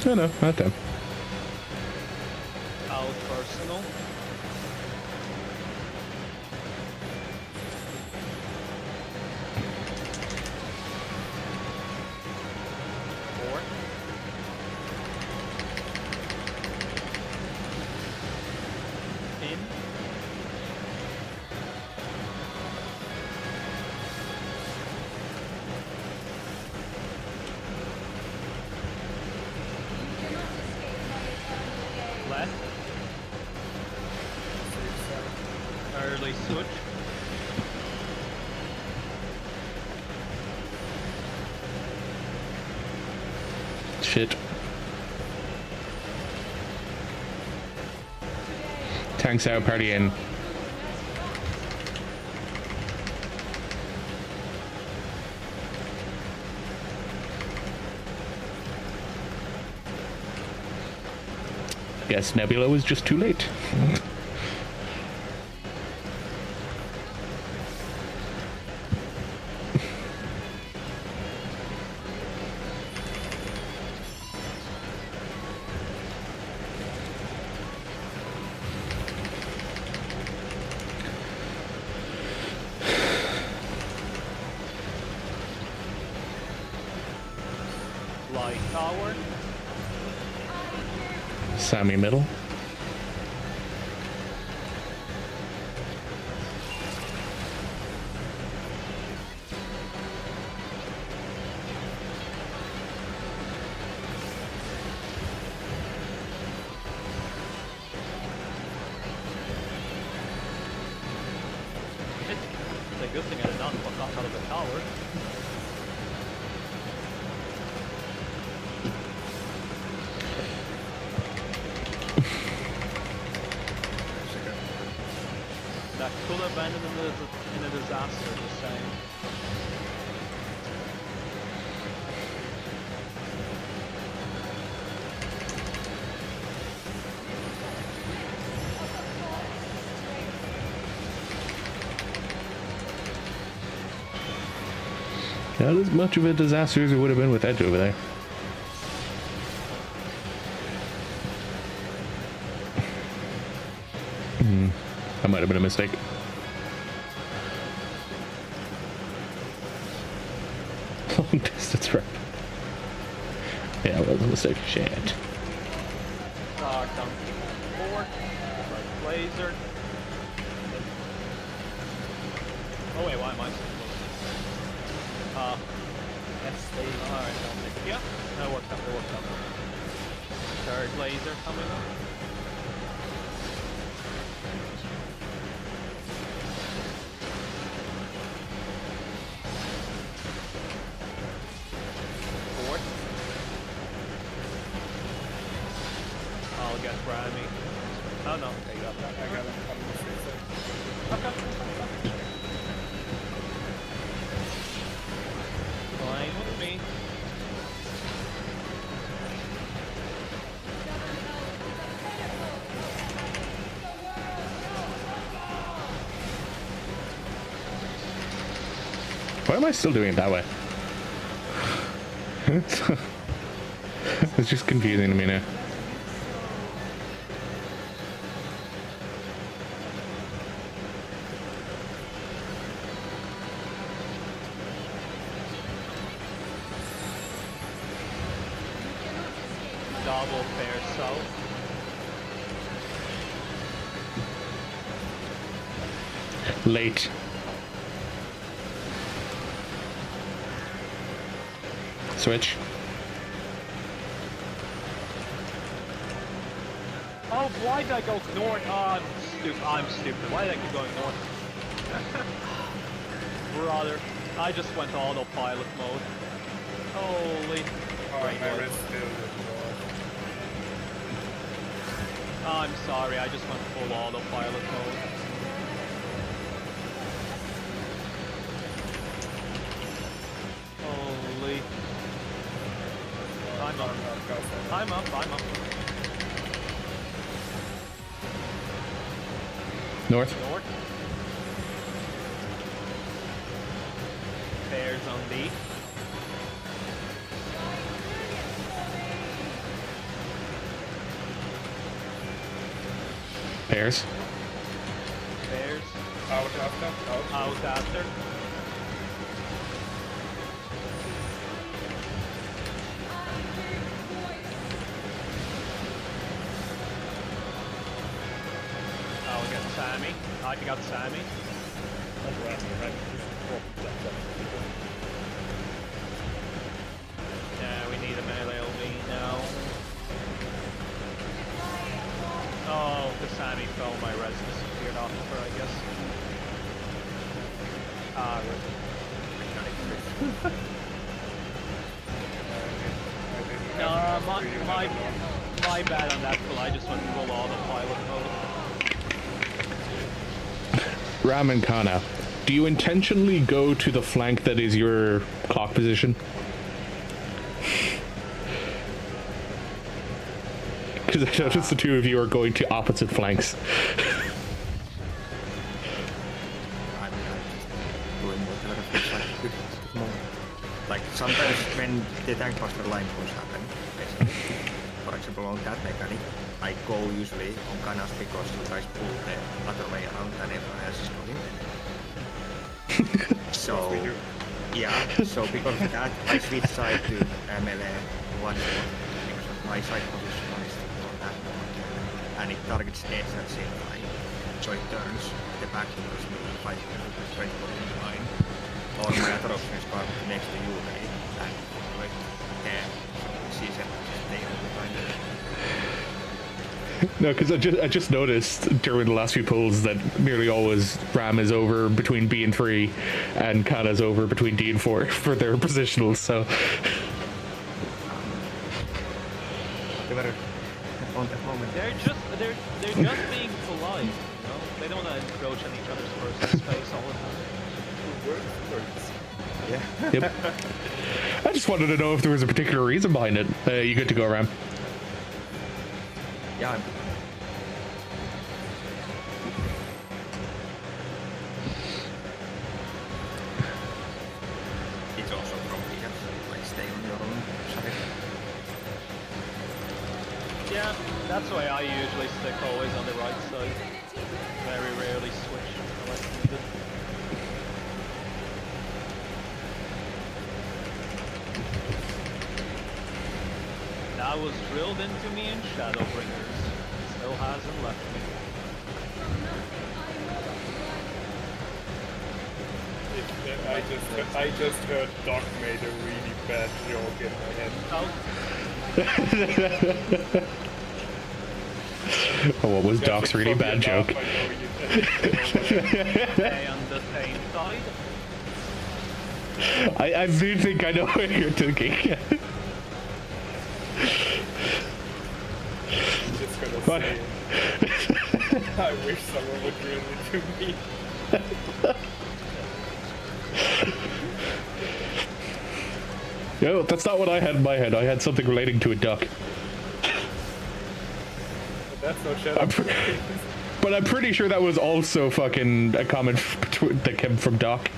Speaker 1: Oh no, not them.
Speaker 2: Out personal. Four. In. Left. Early switch.
Speaker 1: Shit. Tanks out, party in. Guess Nebula was just too late.
Speaker 2: Light tower.
Speaker 1: Sammy middle.
Speaker 2: It's a good thing I did not fuck off out of the tower. That could have ended in a disaster, just saying.
Speaker 1: Not as much of a disaster as it would have been with Edge over there. That might have been a mistake. Long distance rep. Yeah, it was a mistake. Shit.
Speaker 2: Down forward. Right laser. Oh wait, why am I so close? Alright, Dominic. Yeah, that worked out, Third laser coming up. Fourth. I'll get Grammy. Oh no, okay, you got that.
Speaker 3: I got him coming to fix it.
Speaker 2: Okay. Fine with me.
Speaker 1: Why am I still doing it that way? It's just confusing to me now.
Speaker 2: Double fair south.
Speaker 1: Late. Switch.
Speaker 2: Oh, why did I go north? Oh, I'm stupid. Why did I keep going north? Brother, I just went autopilot mode. Holy.
Speaker 3: Oh,
Speaker 2: Right,
Speaker 3: my
Speaker 2: boy.
Speaker 3: wrist still didn't go off.
Speaker 2: I'm sorry, I just went full autopilot mode. Holy. I'm up.
Speaker 3: Go for it.
Speaker 2: I'm up.
Speaker 1: North.
Speaker 2: North. Bears on D.
Speaker 1: Pairs.
Speaker 2: Bears.
Speaker 3: Out after? Out.
Speaker 2: Out after. I'll get Sammy. I got Sammy.
Speaker 7: Not around me, right? Just walk
Speaker 2: Yeah, we need a melee LB now. Oh, the Sammy fell. My res disappeared off of her, I guess. Ah, my bad on that pull. I just went full autopilot mode.
Speaker 1: Ram and Kana, do you intentionally go to the flank that is your clock position? Because I noticed the two of you are going to opposite flanks.
Speaker 4: I'm just doing whatever feels like good at the moment. Like sometimes when the tankbuster line pulls happen, basically, for example on that mechanic, I go usually on Canas because you guys pull the other way around and everyone else is going. So yeah, so because of that I switch side to melee one because of my side position is on that one and it targets edge at the same time. So it turns the back towards me if I straight for in line. Or my other option is parked next to you and wait there. So she's just stay all the time.
Speaker 1: No, because I just noticed during the last few pulls that nearly always Ram is over between B and 3 and Kana's over between D and 4 for their positionals, so...
Speaker 4: They were on that moment.
Speaker 2: They're just being polite. No, they don't want to encroach on each other's personal space all the time.
Speaker 3: Words.
Speaker 4: Yeah.
Speaker 1: Yep. I just wanted to know if there was a particular reason behind it. You good to go, Ram?
Speaker 4: Yeah, it's also probably just like stay on your own side.
Speaker 2: Yeah, that's why I usually stick always on the right side. Very rarely switch unless needed. That was drilled into me in Shadowbringers. Still hasn't left me.
Speaker 3: I just heard Doc made a really bad joke in my head.
Speaker 2: Oh,
Speaker 1: Oh, what was Doc's really bad joke?
Speaker 2: stay on the same side.
Speaker 1: I do think I know what you're thinking.
Speaker 3: I'm just gonna
Speaker 1: What?
Speaker 3: say it. I wish someone would drill it to me.
Speaker 1: No, that's not what I had in my head. I had something relating to a duck.
Speaker 3: But that's no shadow.
Speaker 1: But I'm pretty sure that was also fucking a comment that came from Doc.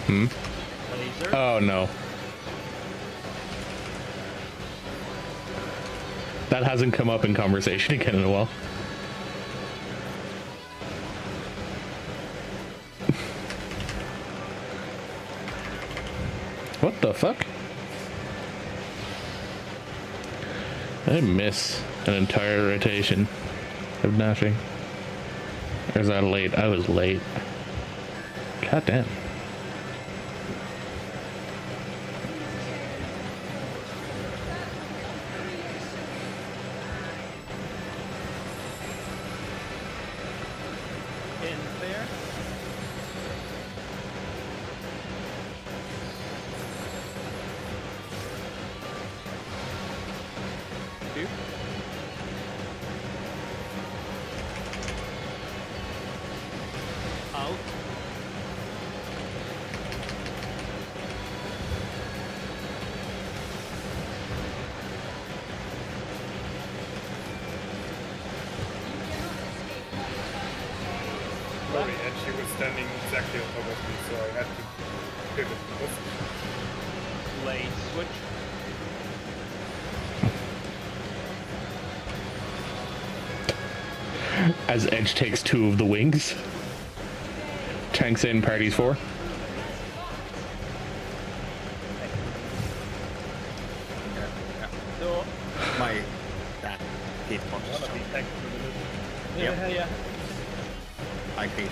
Speaker 2: Laser.
Speaker 1: Oh no. That hasn't come up in conversation again in a while. What the fuck? I miss an entire rotation of nothing. Or is that late? I was late. God damn.
Speaker 2: In there. Two. Out.
Speaker 3: Sorry, and she was standing exactly on top of me, so I had to pivot. Whoops.
Speaker 2: Lane switch.
Speaker 1: As Edge takes 2 of the wings. Tanks in, parties 4.
Speaker 2: So,
Speaker 4: My that hitbox is so
Speaker 2: yeah, yeah.
Speaker 4: I hate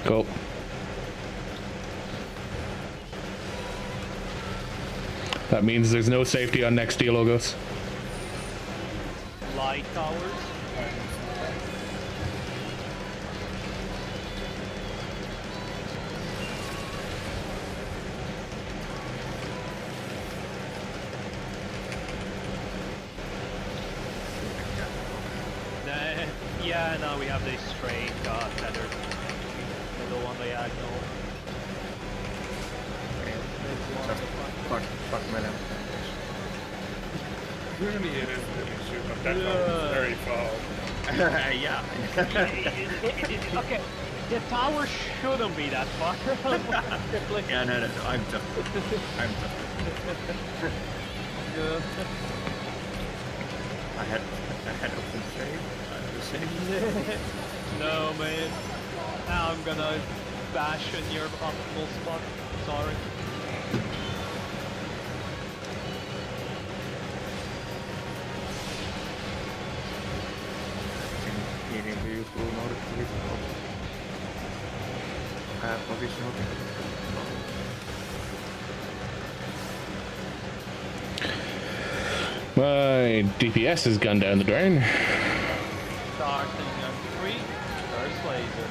Speaker 1: Go. That means there's no safety on next Dialogos.
Speaker 2: Light towers. Yeah, now we have this straight tethered middle on diagonal.
Speaker 4: fuck melee.
Speaker 3: Really, it is an issue, but that one is very far.
Speaker 4: Yeah.
Speaker 2: Okay, the tower shouldn't be that far.
Speaker 4: Yeah, no, I'm just I had open save.
Speaker 2: No, man. Now I'm gonna bash in your optimal spot. Sorry.
Speaker 4: provisional.
Speaker 1: My DPS has gone down the drain.
Speaker 2: Starting on 3. First laser.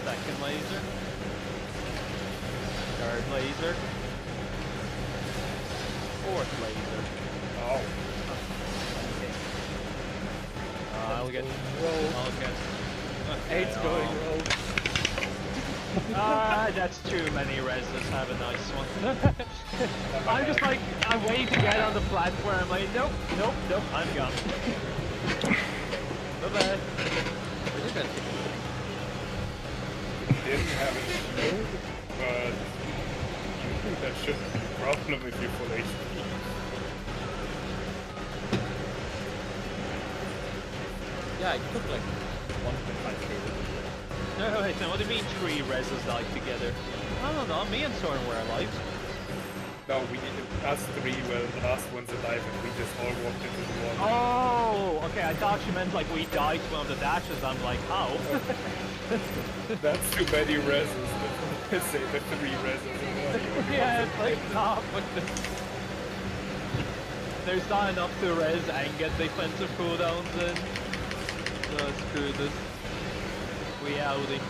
Speaker 2: Second laser. Third laser. Fourth laser.
Speaker 3: Oh.
Speaker 2: I'll get. I'll get.
Speaker 7: Eight's going rogue.
Speaker 2: That's too many reses. Have a nice one. I'm just like, I'm waiting to get on the platform. I'm like, nope, nope, nope, I'm gone. Bye-bye.
Speaker 3: Didn't have a shield, but that shouldn't be a problem if you're full HP.
Speaker 7: Yeah, I took like 1.5k.
Speaker 2: No, wait, so what do you mean 3 reses died together? I don't know, me and Soren were alive.
Speaker 3: No, us three were the last ones alive and we just all walked into the wall.
Speaker 2: Oh, okay, I thought you meant like we died to one of the dashes. I'm like, how?
Speaker 3: That's too many reses. Let's say the 3 reses in one.
Speaker 2: Yeah, it's like, nah, fuck this. There's not enough to res and get defensive cooldowns in. So screw this. We outie.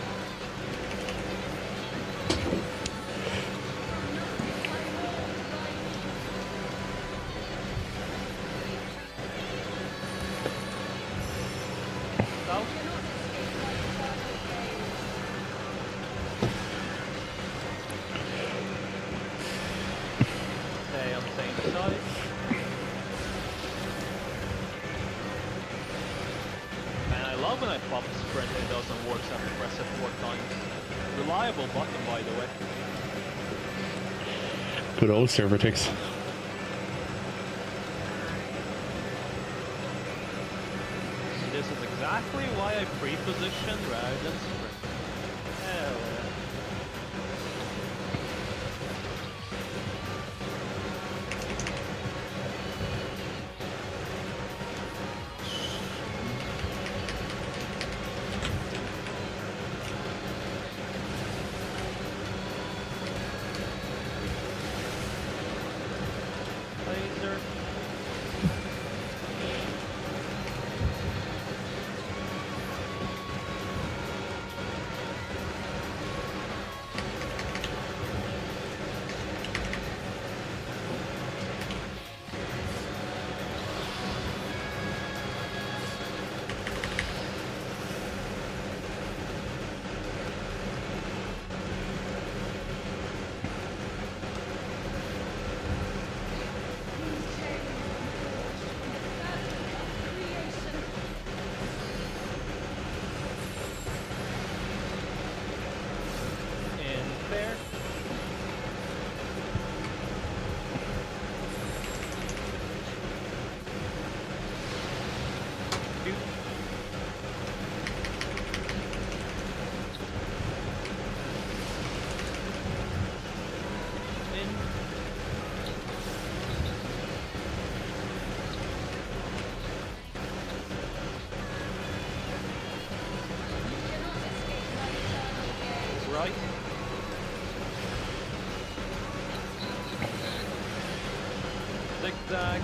Speaker 2: So? Stay on the same side. Man, I love when I pop sprint and it doesn't work, so I have to press it 4 times. Reliable button, by the way.
Speaker 1: Good old Servertix.
Speaker 2: This is exactly why I pre-position rather than sprint. Hell yeah. Laser. In there. Shoot. In. Right. Zigzag.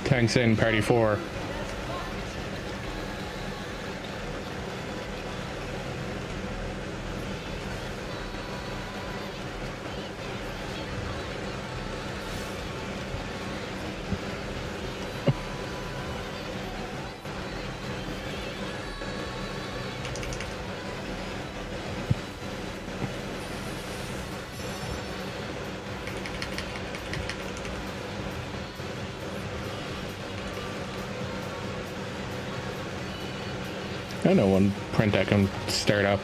Speaker 1: Tanks in, party 4. I know one print I can start up.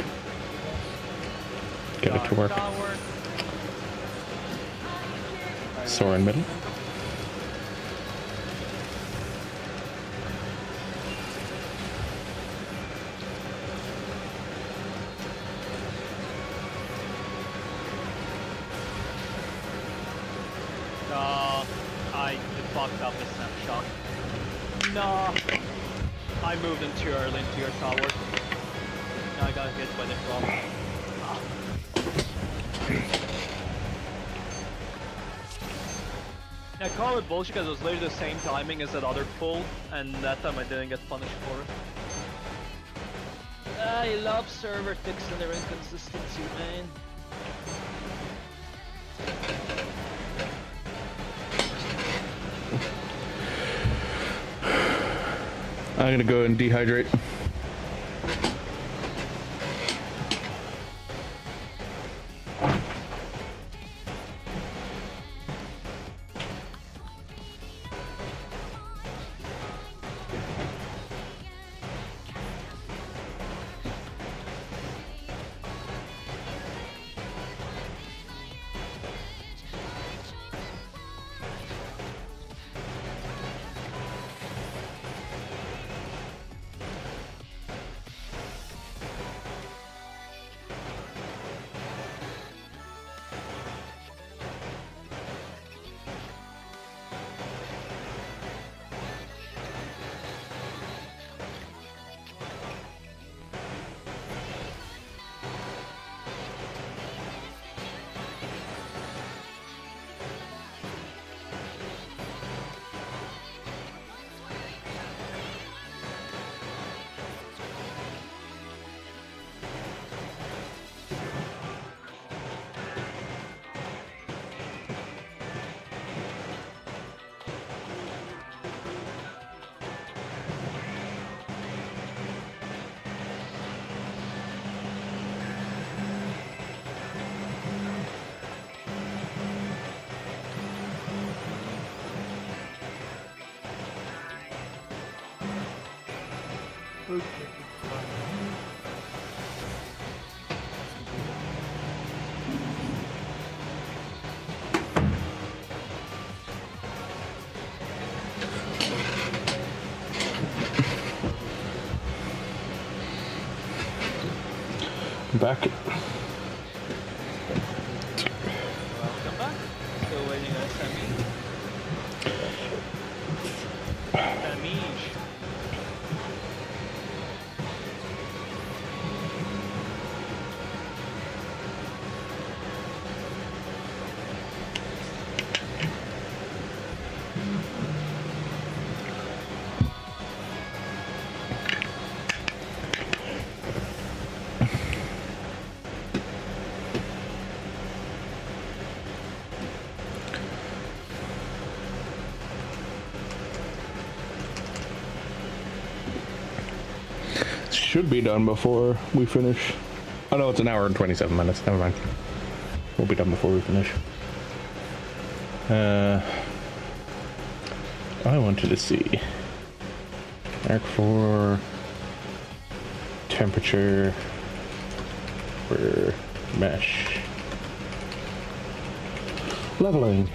Speaker 1: Get it to work.
Speaker 2: Tower.
Speaker 1: Soren middle.
Speaker 2: No. I moved in too early into your tower. I got hit by the drop. I call it bullshit because it was literally the same timing as that other pull, and that time I didn't get punished for it. I love server ticks and their inconsistency, man.
Speaker 1: I'm gonna go and dehydrate. Back.
Speaker 2: Welcome back. Still waiting on Samish.
Speaker 1: Should be done before we finish. Oh no, it's an hour and 27 minutes. Never mind. We'll be done before we finish. I wanted to see Arc 4 temperature for mesh leveling.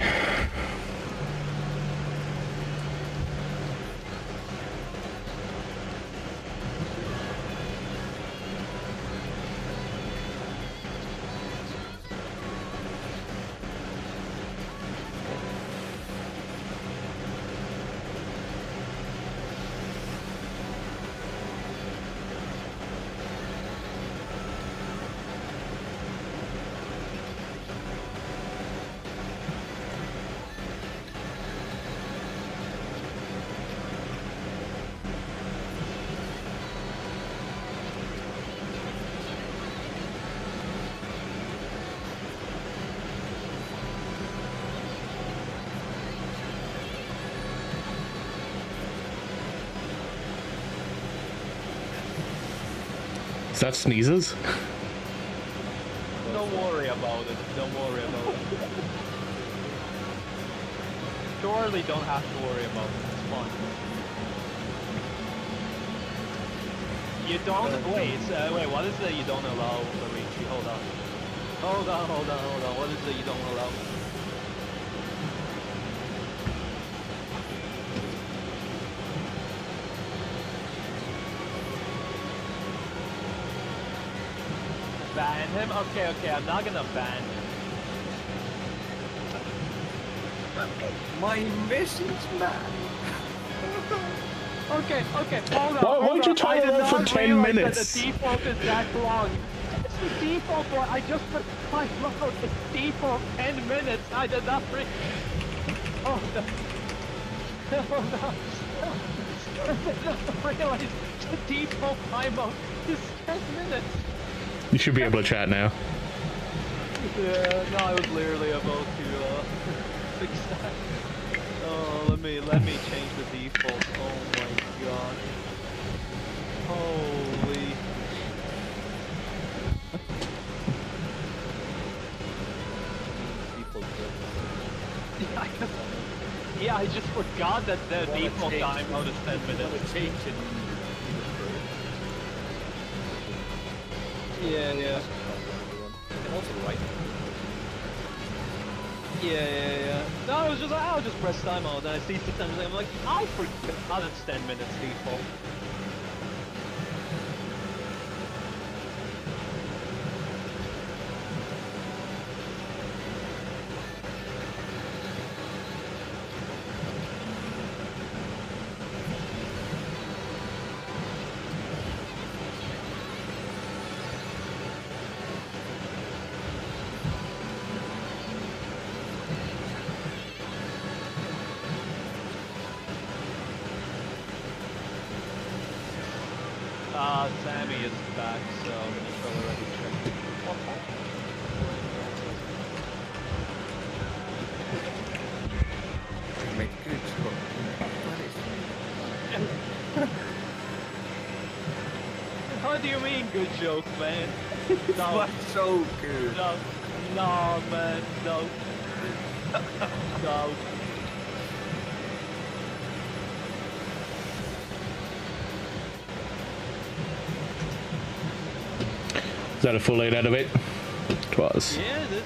Speaker 1: Is that sneezes?
Speaker 2: Don't worry about it. Don't worry about it. Surely don't have to worry about it. It's fine. You don't wait. Wait. What is it you don't allow, Luigi? Hold on. Hold on. What is it you don't allow? Ban him? Okay, I'm not gonna ban him.
Speaker 4: My message, man.
Speaker 2: Okay, hold on.
Speaker 1: Why'd you time it out for 10 minutes?
Speaker 2: The default is that long. It's the default one. I just put time out. It's default 10 minutes. I did not bring. Oh no. Oh no. I did not realize the default timeout is 10 minutes.
Speaker 1: You should be able to chat now.
Speaker 2: Yeah, no, I was literally about to fix that. Oh, let me change the default. Oh my god. Holy.
Speaker 7: Default
Speaker 2: Yeah, I just forgot that the default timeout is 10 minutes.
Speaker 7: change it.
Speaker 2: Yeah.
Speaker 7: You can also write.
Speaker 2: Yeah. No, I was just like, I'll just press timeout, and I see 6 times, I'm like, I forgot it's 10 minutes default. Sammy is back, so I'm gonna show already check.
Speaker 4: Make good score.
Speaker 2: How do you mean good joke, man? No,
Speaker 4: What so good?
Speaker 2: no, man, no. No.
Speaker 1: Is that a full 8 out of 8? It was.
Speaker 2: Yeah, it is.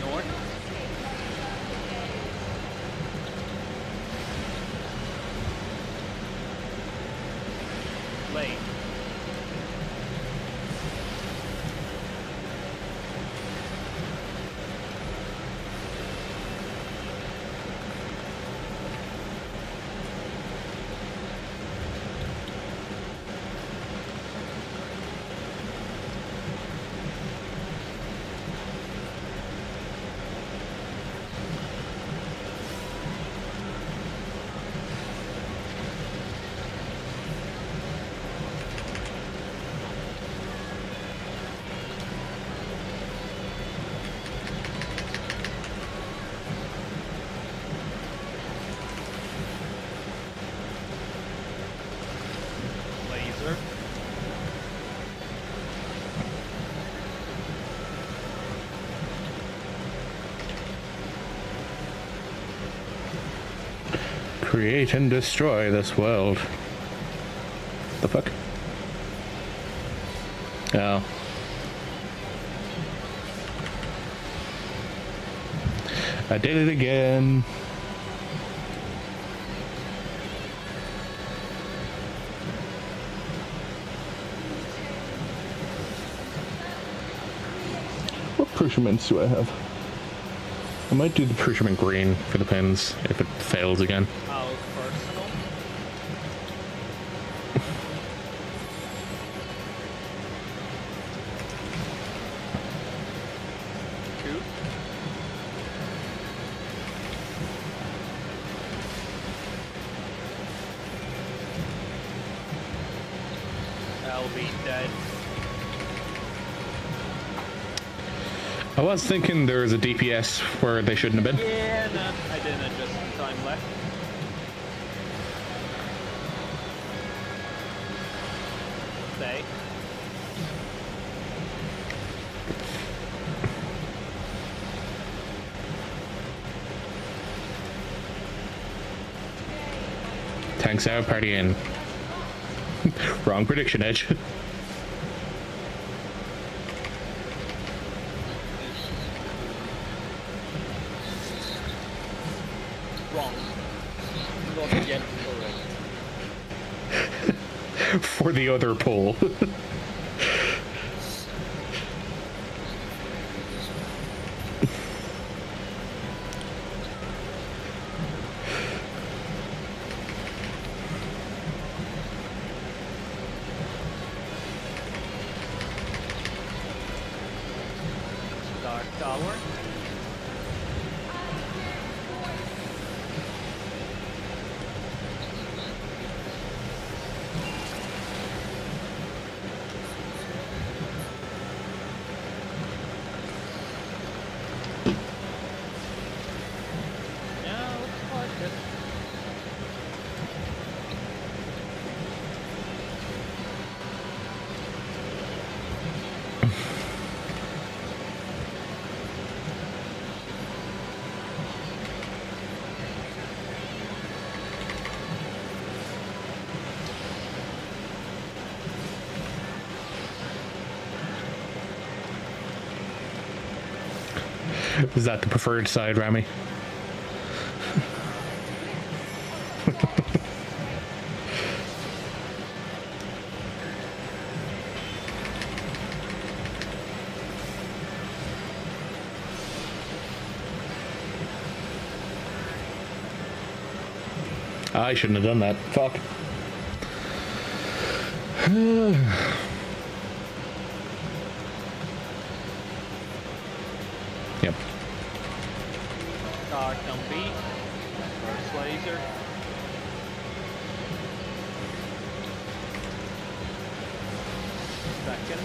Speaker 2: North. Lane. Laser.
Speaker 1: Create and destroy this world. The fuck? Oh. I did it again. What Prushiments do I have? I might do the Prushiment green for the pins if it fails again.
Speaker 2: How personal? Two. I'll be dead.
Speaker 1: I was thinking there was a DPS where they shouldn't have been.
Speaker 2: Yeah, no, I didn't adjust the time left. Stay.
Speaker 1: Thanks out, partying. Wrong prediction, Edge.
Speaker 7: Wrong. Not yet correct.
Speaker 1: For the other poll.
Speaker 2: Dark Tower. Yeah, looks quite good.
Speaker 1: Is that the preferred side, Rami? I shouldn't have done that. Fuck. Yep.
Speaker 2: Dark on B. First laser. Second.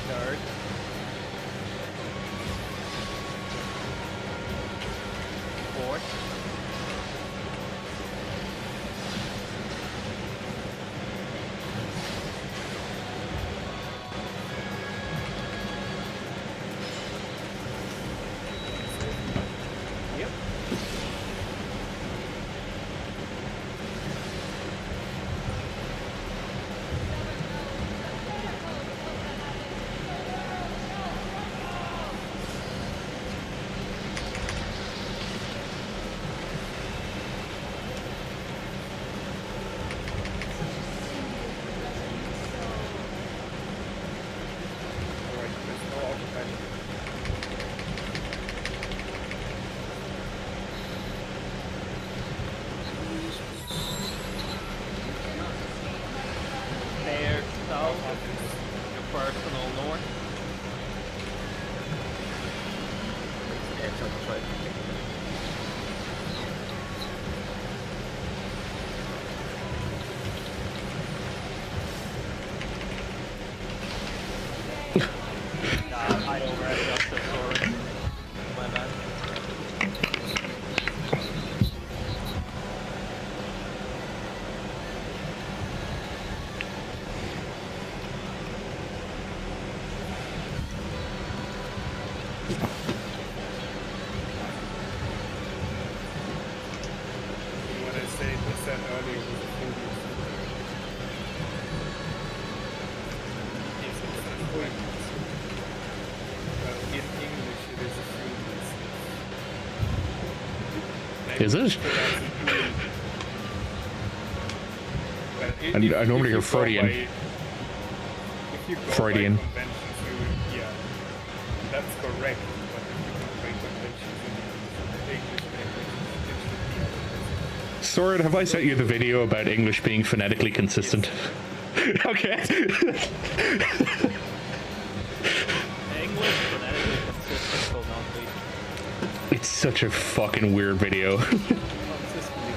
Speaker 2: Third. Fourth. Yep.
Speaker 3: Alright, there's no autopilot.
Speaker 2: There, south. Your personal north.
Speaker 4: Yeah, it's outside.
Speaker 2: I over-adjusted, sorry. My bad.
Speaker 3: What I said earlier was a full use. It's a full use. In English, it is a full use.
Speaker 1: Is it? I normally hear Freudian.
Speaker 3: If you go
Speaker 1: Freudian.
Speaker 3: by conventions, yeah, that's correct. But if you go by conventions in English language, it should be otherwise.
Speaker 1: Sword, have I sent you the video about English being phonetically consistent? Okay.
Speaker 2: English phonetically consistent will not be.
Speaker 1: It's such a fucking weird video.
Speaker 7: Consistently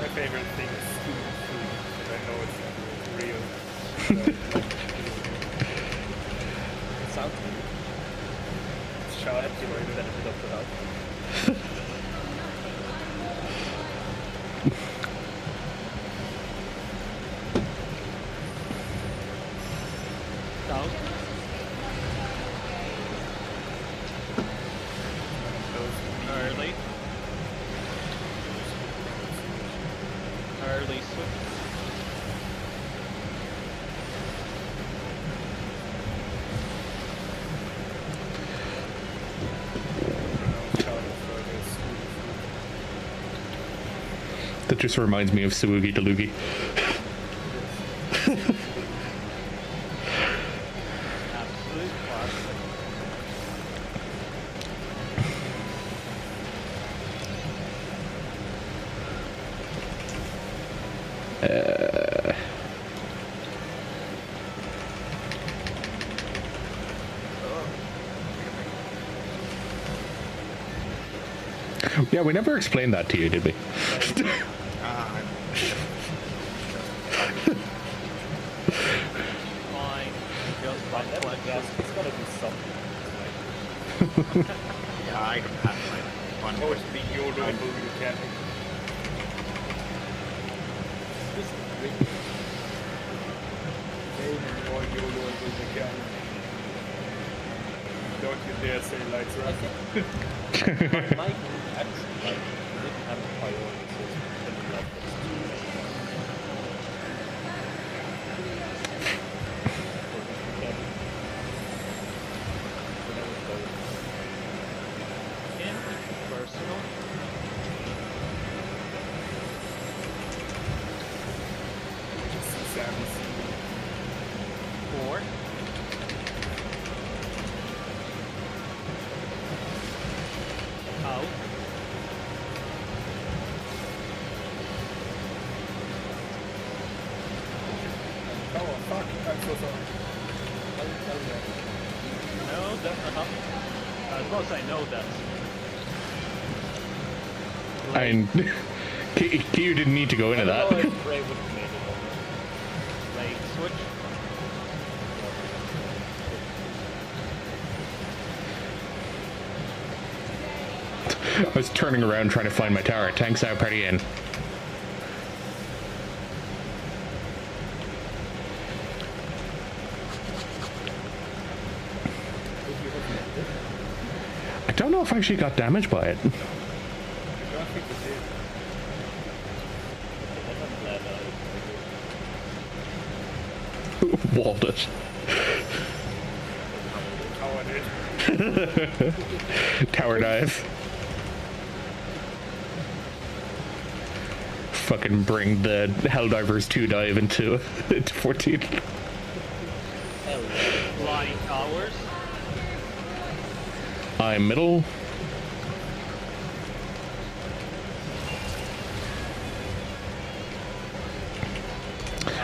Speaker 3: My favorite thing is student food, but I know it's not real.
Speaker 7: it sounds good.
Speaker 3: It's sharp,
Speaker 7: You know, the benefit of the doubt.
Speaker 2: Early switch.
Speaker 1: That just reminds me of Suugi Delugi.
Speaker 2: Absolute classic.
Speaker 1: Yeah, we never explained that to you, did we?
Speaker 4: Ah,
Speaker 2: Fine. Just butt
Speaker 7: That
Speaker 2: clenches.
Speaker 7: gas, it's gotta be something.
Speaker 4: yeah, I don't have like one
Speaker 3: Oh,
Speaker 4: voice.
Speaker 3: the YOLO mechanic.
Speaker 7: Just drink.
Speaker 3: No more YOLO mechanic. Don't you dare say lights
Speaker 7: I
Speaker 3: right.
Speaker 7: think my group actually like didn't have a priority system in the levels.
Speaker 2: In personal.
Speaker 3: Sammy.
Speaker 2: 4. Out.
Speaker 3: Oh fuck, I'm so sorry.
Speaker 2: No, that's not. I was gonna say no, that's.
Speaker 1: I mean, Q didn't need to go into that.
Speaker 7: Ray would have made it over.
Speaker 2: Late switch.
Speaker 1: I was turning around trying to find my tower. Tanks out, party in. I don't know if I actually got damaged by it.
Speaker 3: I don't think it did.
Speaker 1: Walled it.
Speaker 3: How I did.
Speaker 1: Tower dive. Fucking bring the Helldivers 2 dive into 14.
Speaker 2: Flying towers.
Speaker 1: I'm middle.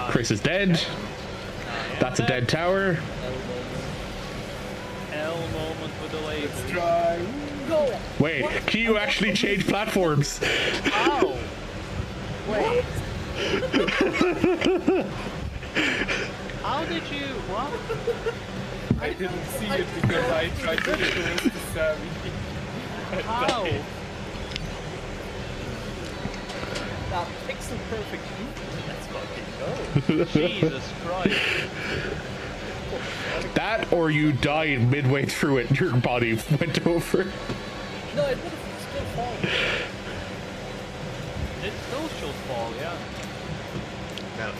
Speaker 1: Chris is dead. That's a dead tower.
Speaker 2: L moment with the lasers.
Speaker 3: Try.
Speaker 1: Wait, can you actually change platforms?
Speaker 2: Ow! Wait. How did you? What?
Speaker 3: I didn't see it because I tried to do it to Sammy.
Speaker 2: How?
Speaker 7: That pixel perfect movement. Let's fucking go.
Speaker 2: Jesus Christ.
Speaker 1: That or you died midway through it, your body went over.
Speaker 7: No, it would have still fallen.
Speaker 2: It still should fall, yeah.
Speaker 4: Well,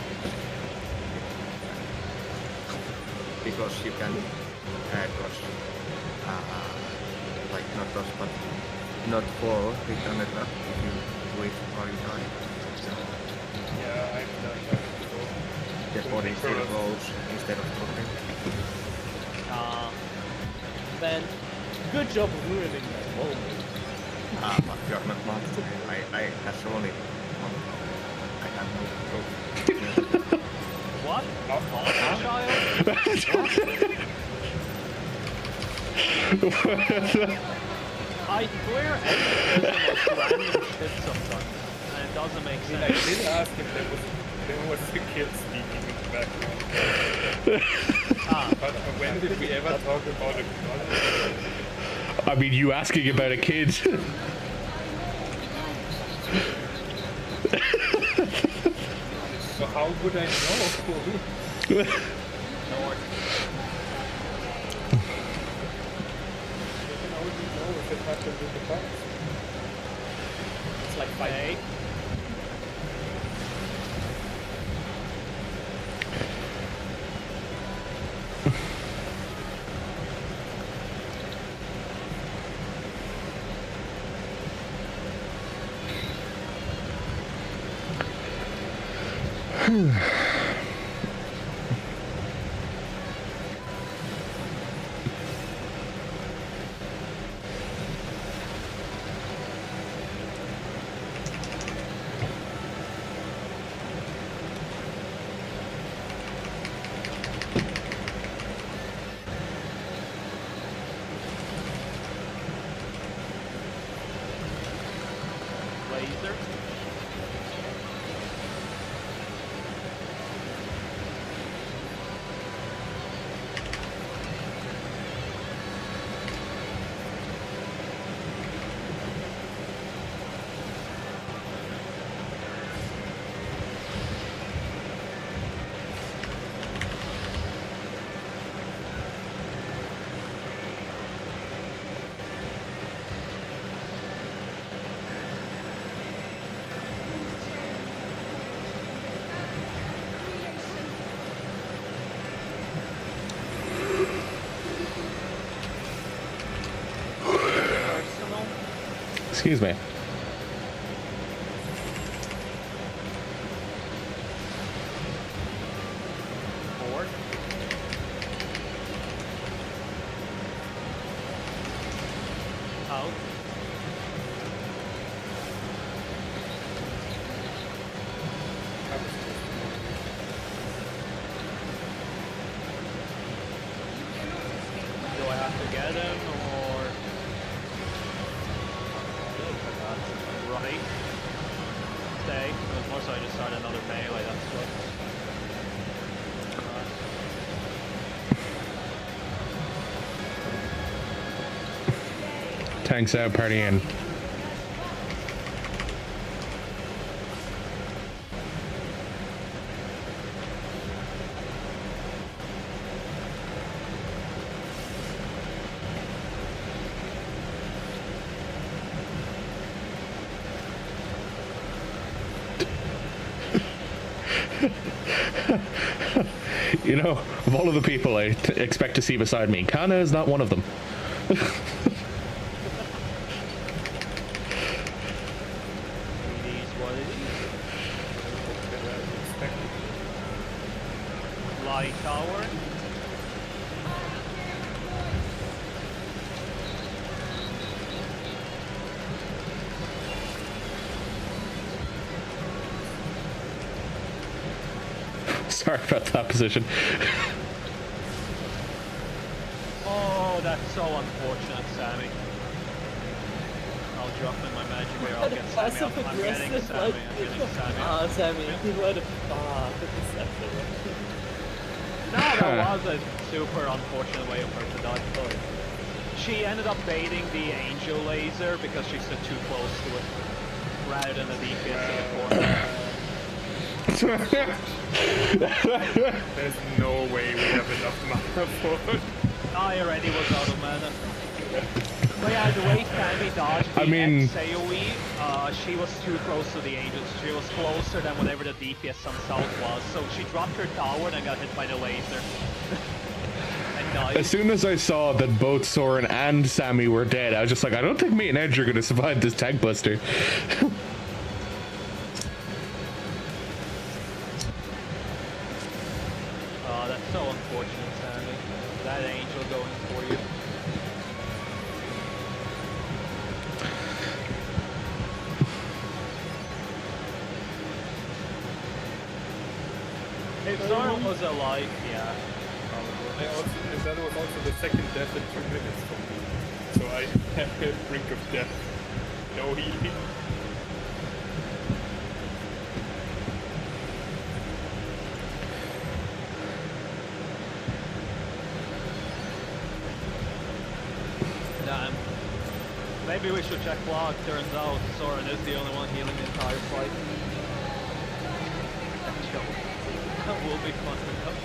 Speaker 4: because you can cross, like not cross, but not fall with the network if you do it or you die. So
Speaker 3: Yeah, I've done that before.
Speaker 4: the body still goes instead of dropping.
Speaker 7: Man, good job ruining that moment.
Speaker 4: But you're not monster. I that's only one. I have no proof.
Speaker 2: What? I swear everything does the most random shit sometimes, and it doesn't make
Speaker 3: I mean, I
Speaker 2: sense.
Speaker 3: did ask if there was a kid sneaking in the background. But when did we ever talk about a gun?
Speaker 1: I mean, you asking about a kid.
Speaker 3: So how would I know? You can only know if it happened in the past.
Speaker 7: It's like 5
Speaker 2: Okay. Laser. Arsenal.
Speaker 1: Excuse me.
Speaker 2: Board. Out. Do I have to get him or? Right. Stay. It was more so I just started another melee, that's what.
Speaker 1: Tanks out, party in. You know, of all of the people I expect to see beside me, Kana is not one of them.
Speaker 2: It is what it is. Light tower.
Speaker 1: Sorry about that position.
Speaker 2: Oh, that's so unfortunate, Sammy. I'll drop in my magic here. I'll get Sammy up. I'm getting Sammy. I'm getting Sammy.
Speaker 7: Ah, Sammy, he would have.
Speaker 2: No, that was a super unfortunate way of her to die. She ended up baiting the angel laser because she stood too close to it, rather than the DPS in the corner.
Speaker 3: There's no way we have enough mana for it.
Speaker 2: I already was out of mana. But yeah, the way Sammy dodged the AoE, she was too close to the angels. She was closer than whatever the DPS on south was. So she dropped her tower and got hit by the laser. And died.
Speaker 1: As soon as I saw that both Soren and Sammy were dead, I was just like, I don't think me and Edge are going to survive this tank buster.
Speaker 2: Oh, that's so unfortunate, Sammy. That angel going for you. If Soren was alive, yeah, probably.
Speaker 3: That was also the second death in 2 minutes for me. So I have the brink of death. No healing.
Speaker 2: Damn. Maybe we should check log. Turns out Soren is the only one healing the entire fight. That will be fun enough.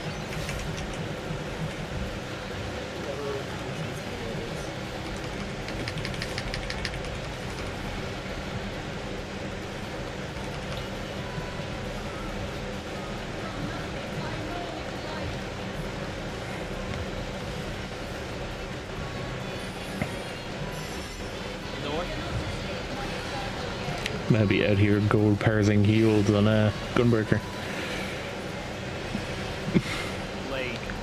Speaker 1: Maybe out here gold parsing heals on Gunbreaker.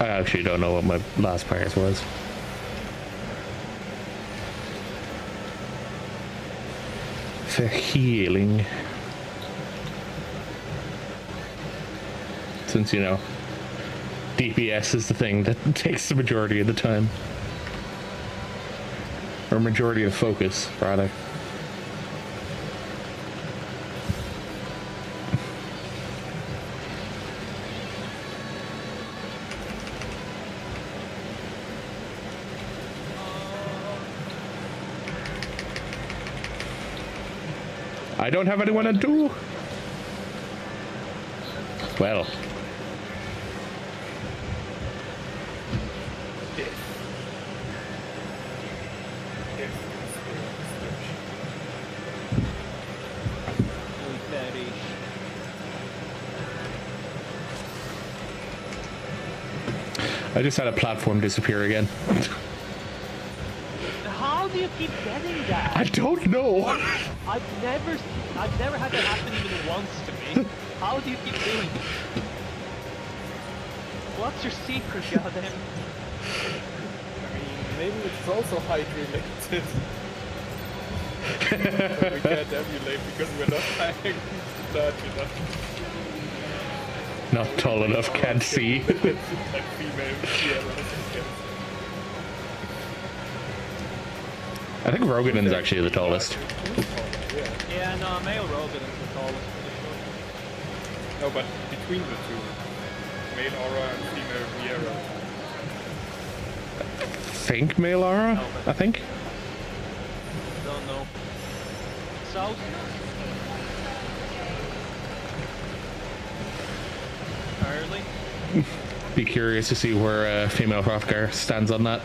Speaker 1: I actually don't know what my last price was. For healing. Since, you know, DPS is the thing that takes the majority of the time. Or majority of focus, rather. I don't have anyone to do. Well. I just had a platform disappear again.
Speaker 2: How do you keep getting that?
Speaker 1: I don't know.
Speaker 2: I've never had that happen even once to me. How do you keep doing it? What's your secret, goddamn?
Speaker 7: I mean, maybe it's also height related. We can't emulate because we're not high large enough.
Speaker 1: Not tall enough, can't see.
Speaker 7: Like female Sierra.
Speaker 1: I think Rogan's actually the tallest.
Speaker 2: Yeah, no, male Rogan is the tallest, pretty sure.
Speaker 7: No, but between the two, male Aura and female Viera.
Speaker 1: Think male aura? I think.
Speaker 2: Don't know. South? Early?
Speaker 1: Be curious to see where female Hrothgar stands on that.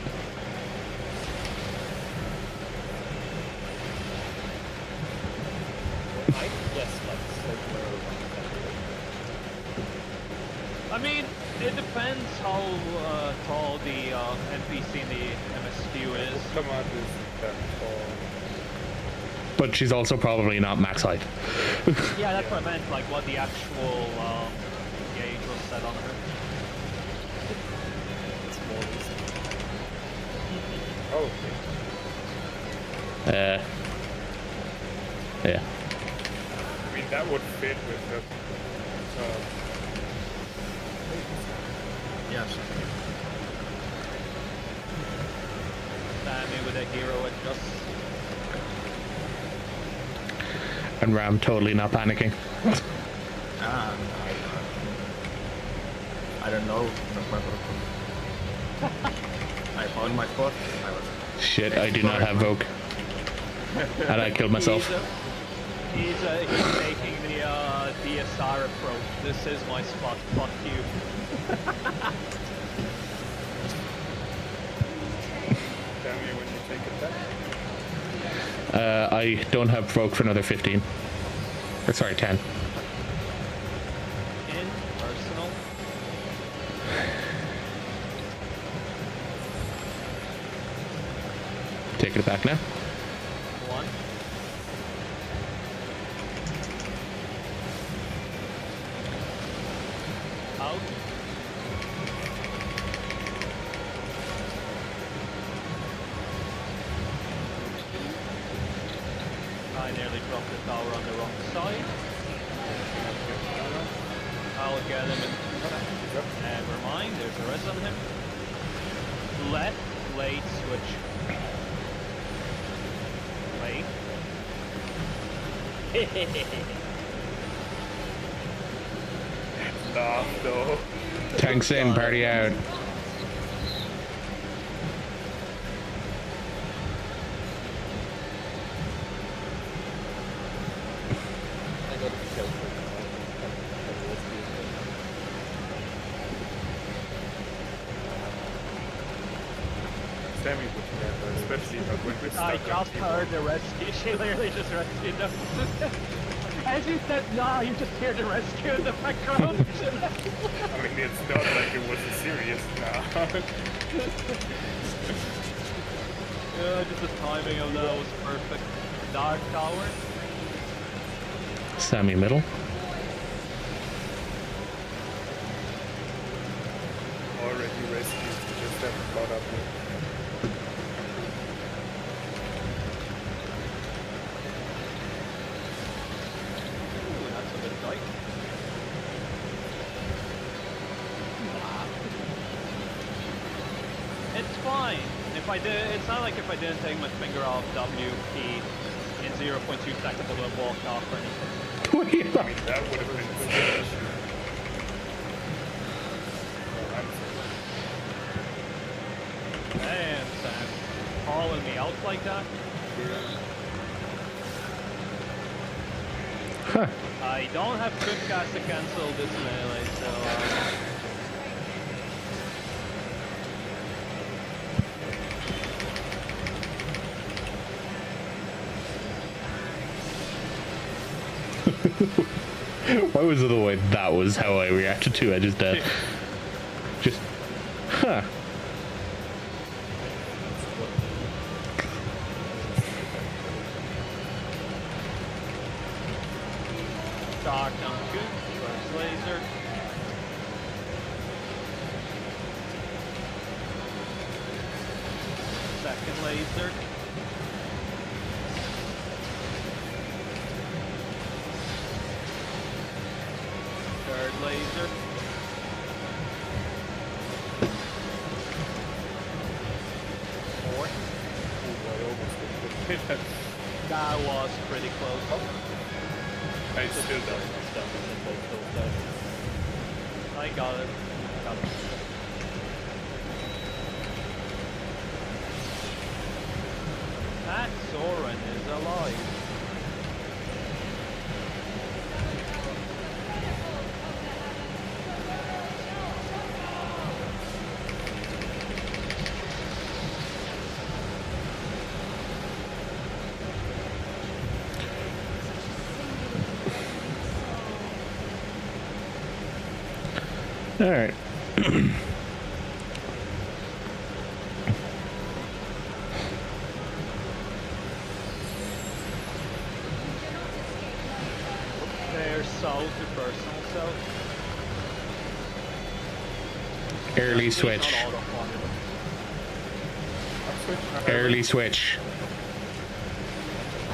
Speaker 7: I guess like somewhere
Speaker 2: I mean, it depends how tall the NPC in the MSQ is.
Speaker 7: come on, is that tall.
Speaker 1: But she's also probably not max height.
Speaker 2: Yeah, that's what I meant, like what the actual gauge was set on her.
Speaker 7: It's more recent. Oh, okay.
Speaker 1: Yeah.
Speaker 3: I mean, that would fit with the.
Speaker 4: Yes.
Speaker 2: Sammy with a hero adjust.
Speaker 1: And Ram totally not panicking.
Speaker 4: I don't know. I found my spot. I was.
Speaker 1: Shit, I do not have Vogue. And I killed myself.
Speaker 2: He's taking the DSR approach. This is my spot. Fuck you.
Speaker 3: Tell me when you take it back.
Speaker 1: I don't have Vogue for another 15. Or sorry, 10.
Speaker 2: In personal.
Speaker 1: Taking it back now.
Speaker 2: 1. Out. I nearly dropped the tower on the wrong side. I'll get him in. Never mind, there's a res on him. Left, late, switch. Late.
Speaker 3: Nah, no.
Speaker 1: Tanks in, party out.
Speaker 7: I got to be careful.
Speaker 3: Sammy would never, especially when we're stuck
Speaker 2: I
Speaker 3: on
Speaker 2: just
Speaker 3: people.
Speaker 2: heard the rescue. She literally just rescued them. As you said, no, you just hear the rescue in the background.
Speaker 3: I mean, it's not like it was a serious now.
Speaker 2: Yeah, just the timing of that was perfect. Dark Tower.
Speaker 1: Sammy middle.
Speaker 3: Already step caught up with.
Speaker 2: Ooh, that's a bit tight. It's fine. If I did, it's not like if I didn't take my finger off W key in 0.2 seconds, I would have walked off or anything.
Speaker 3: I mean, that would have been strange.
Speaker 2: Damn, Sam. Calling me out like that?
Speaker 1: Huh.
Speaker 2: I don't have Tripcast to cancel this melee, so...
Speaker 1: Why was it the way that was how I reacted to Edge's death? Just, huh.
Speaker 2: Dark down 2, first laser. Second laser. Third laser. Fourth. That was pretty close.
Speaker 3: I still don't.
Speaker 2: I got it. Got it. That Soren is alive.
Speaker 1: All right.
Speaker 2: There's south to personal south.
Speaker 1: Early switch.
Speaker 2: Not auto-funded.
Speaker 1: Early switch.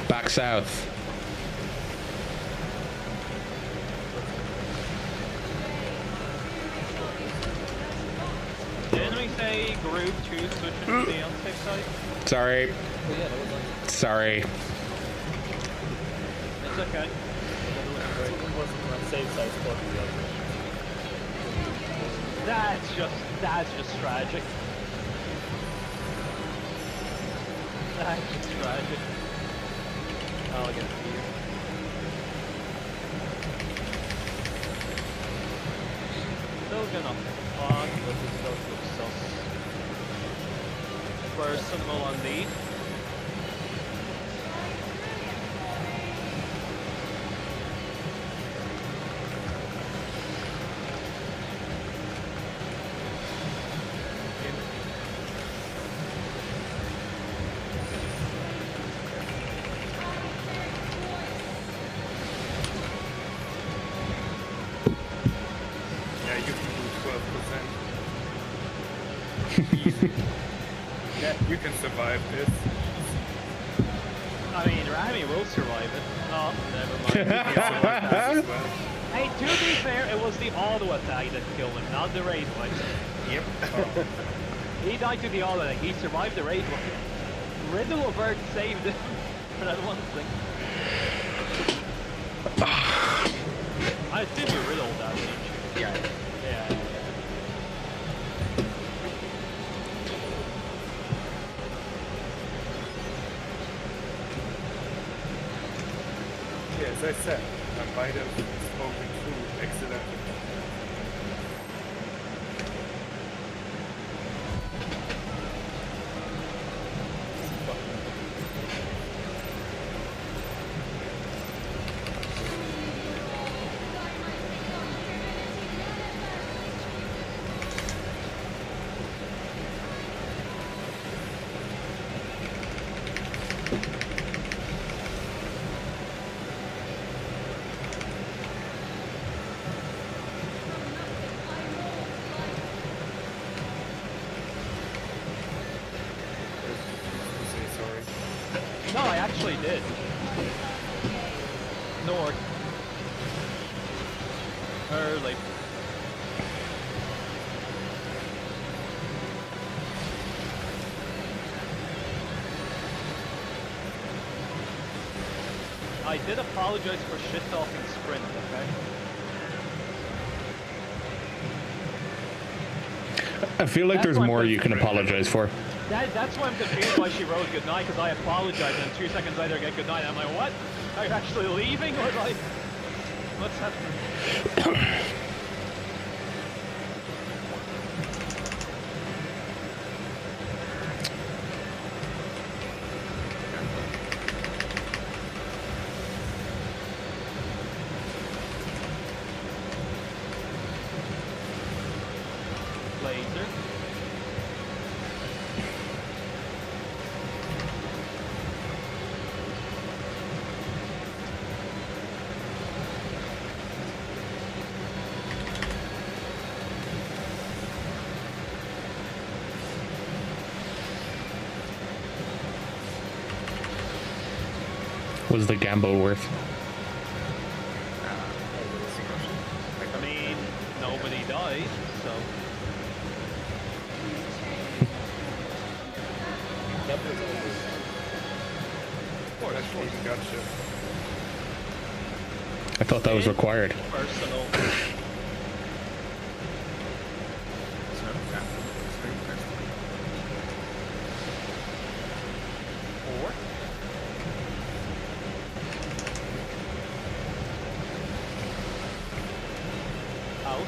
Speaker 1: Back south.
Speaker 2: Didn't we say group 2 switching to the unsafe side?
Speaker 1: Sorry. Sorry.
Speaker 2: It's okay. That's just tragic. That's just tragic. I'll get to you. Still gonna fuck, but it still looks sus. Personal on D.
Speaker 3: Yeah, you can do 12%. Yeah, you can survive this.
Speaker 2: I mean, Rami will survive it. Oh, never mind.
Speaker 3: As well.
Speaker 2: Hey, to be fair, it was the auto attack that killed him, not the raid one.
Speaker 3: Yep.
Speaker 2: He died to the auto attack. He survived the raid one. Riddle Bird saved him for that one thing. I assume you riddled that, didn't you?
Speaker 4: Yeah.
Speaker 2: Yeah.
Speaker 3: Yeah, as I said, I might have spoken through accidentally.
Speaker 2: did. North. Early. I did apologize for shit-talking sprint, okay?
Speaker 1: I feel like
Speaker 2: That's
Speaker 1: there's
Speaker 2: what I'm
Speaker 1: more you can
Speaker 2: confused.
Speaker 1: apologize for.
Speaker 2: That's why I'm confused why she wrote goodnight, because I apologized and 2 seconds later I get goodnight and I'm like, what? Are you actually leaving? Or like, what's happening? Laser.
Speaker 1: Was the gamble worth?
Speaker 2: I mean, nobody died, so...
Speaker 3: That's even gotcha.
Speaker 1: I thought that was required.
Speaker 2: Personal.
Speaker 4: So, yeah, it's very interesting.
Speaker 2: Four. Out.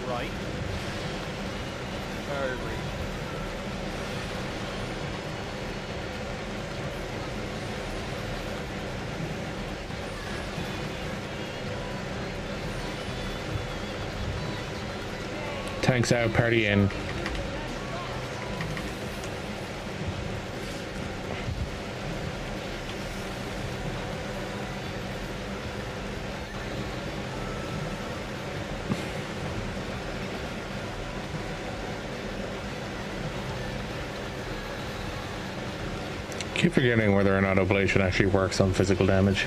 Speaker 2: Right. Early.
Speaker 1: Tanks out, party in. Keep forgetting whether or not ablation actually works on physical damage.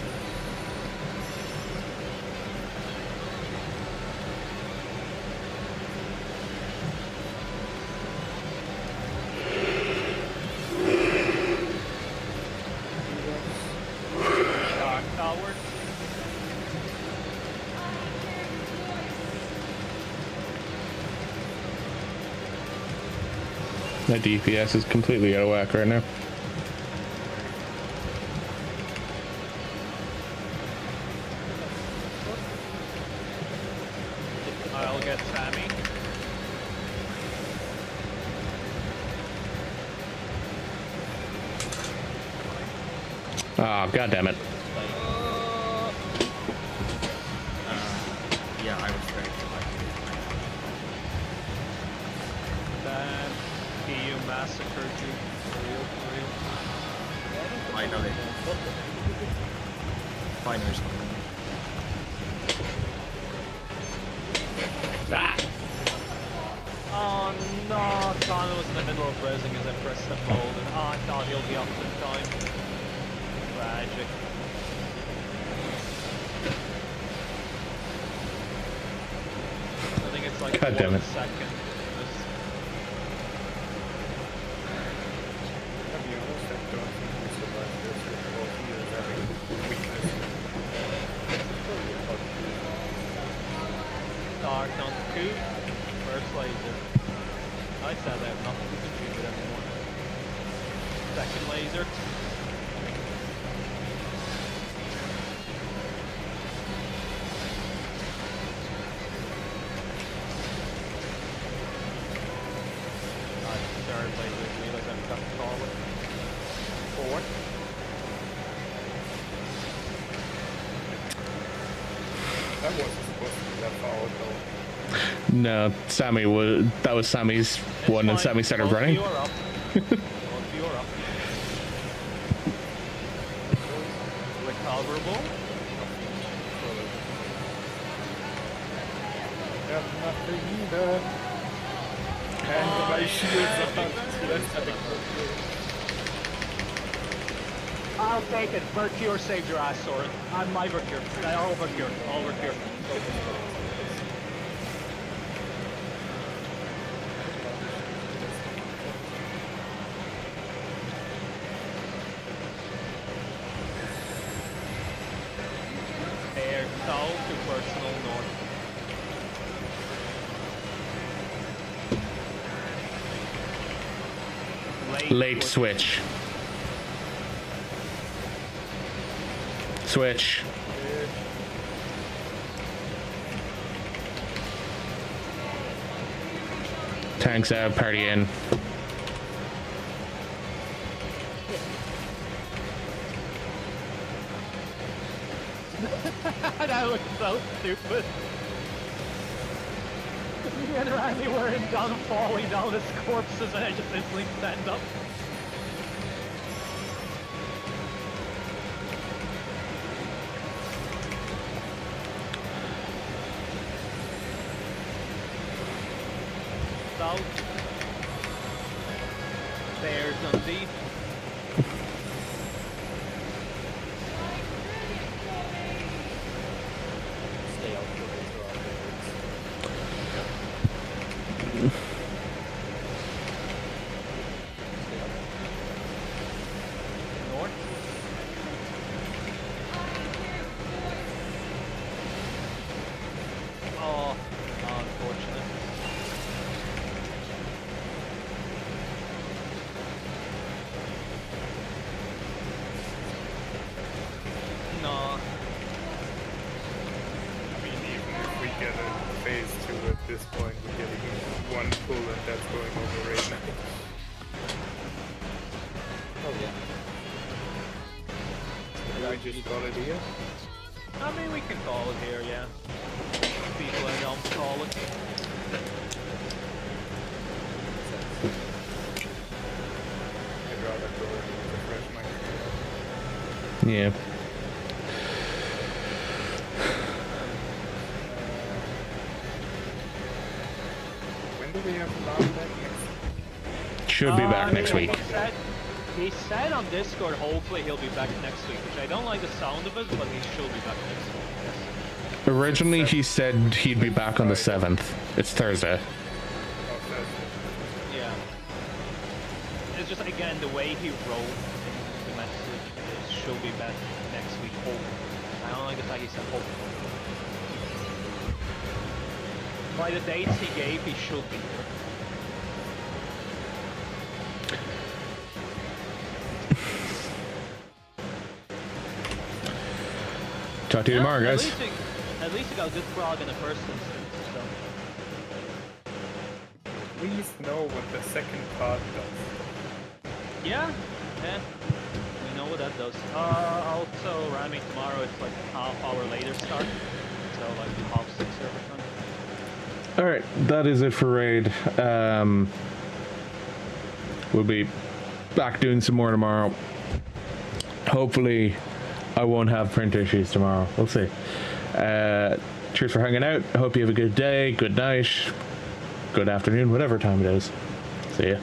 Speaker 2: Dark Tower.
Speaker 1: My DPS is completely out of whack right now.
Speaker 2: I'll get Sammy.
Speaker 1: Ah, god damn it.
Speaker 4: Yeah, I was ready to like
Speaker 2: Then EU massacred you. For real, for real.
Speaker 4: finally. Finally something.
Speaker 2: Oh no, Connor was in the middle of raising his Empress and fold, and oh, I thought he'll be up in time. Tragic. I think it's like
Speaker 1: God damn
Speaker 2: 1
Speaker 1: it.
Speaker 2: second. Just-
Speaker 3: To be honest, I don't think we survived this with both heroes having weakness.
Speaker 2: Dark on 2. First laser. I said I have nothing to contribute anymore. Second laser. Third laser. Realize I'm got to call it. 4.
Speaker 3: That wasn't supposed to be that far out though.
Speaker 1: No, Sammy was. That was Sammy's
Speaker 2: It's
Speaker 1: one, and
Speaker 2: fine.
Speaker 1: Sammy started
Speaker 2: Both of
Speaker 1: running.
Speaker 2: you are up. Both of you are up. Recoverable.
Speaker 3: got nothing either. And my shields are less than
Speaker 2: I'll take it. Vercure saved your ass, Soren. I'm my Vercure. All Vercure. All Vercure. Air south to personal north.
Speaker 1: Late switch. Switch. Tanks out, party in.
Speaker 2: That looks so stupid. Me and Randy were in done falling down his corpses and I just instantly stand up. South. There's Dundee.
Speaker 7: Stay out for those
Speaker 2: North. Oh, unfortunate. No.
Speaker 3: I mean, even if we get a phase 2 at this point, we're getting one pull and that's going over right now.
Speaker 7: Oh yeah.
Speaker 3: Can we just call it here?
Speaker 2: I mean, we can call it here, yeah. People at home call it.
Speaker 3: I'd rather go and refresh my
Speaker 1: Yeah.
Speaker 3: When do we have Lam back next?
Speaker 1: Should be back next week.
Speaker 2: He said on Discord, hopefully he'll be back next week, which I don't like the sound of it, but he should be back next week. Yes.
Speaker 1: Originally, he said he'd be back on the 7th. It's Thursday.
Speaker 3: Oh, that's
Speaker 2: Yeah. It's just, again, the way he wrote the message is she'll be back next week, hopefully. I don't like the fact he said hopefully. By the dates he gave, he should be here.
Speaker 1: Talk to you tomorrow, guys.
Speaker 2: At least you got a good frog in the first instance, so.
Speaker 3: Please know what the second part does.
Speaker 2: Yeah, we know what that does. Also, ramming tomorrow is like half hour later start, so like 6:30 server time.
Speaker 1: Alright, that is it for raid. We'll be back doing some more tomorrow. Hopefully I won't have print issues tomorrow. We'll see. Cheers for hanging out. I hope you have a good day, good night, good afternoon, whatever time it is. See ya.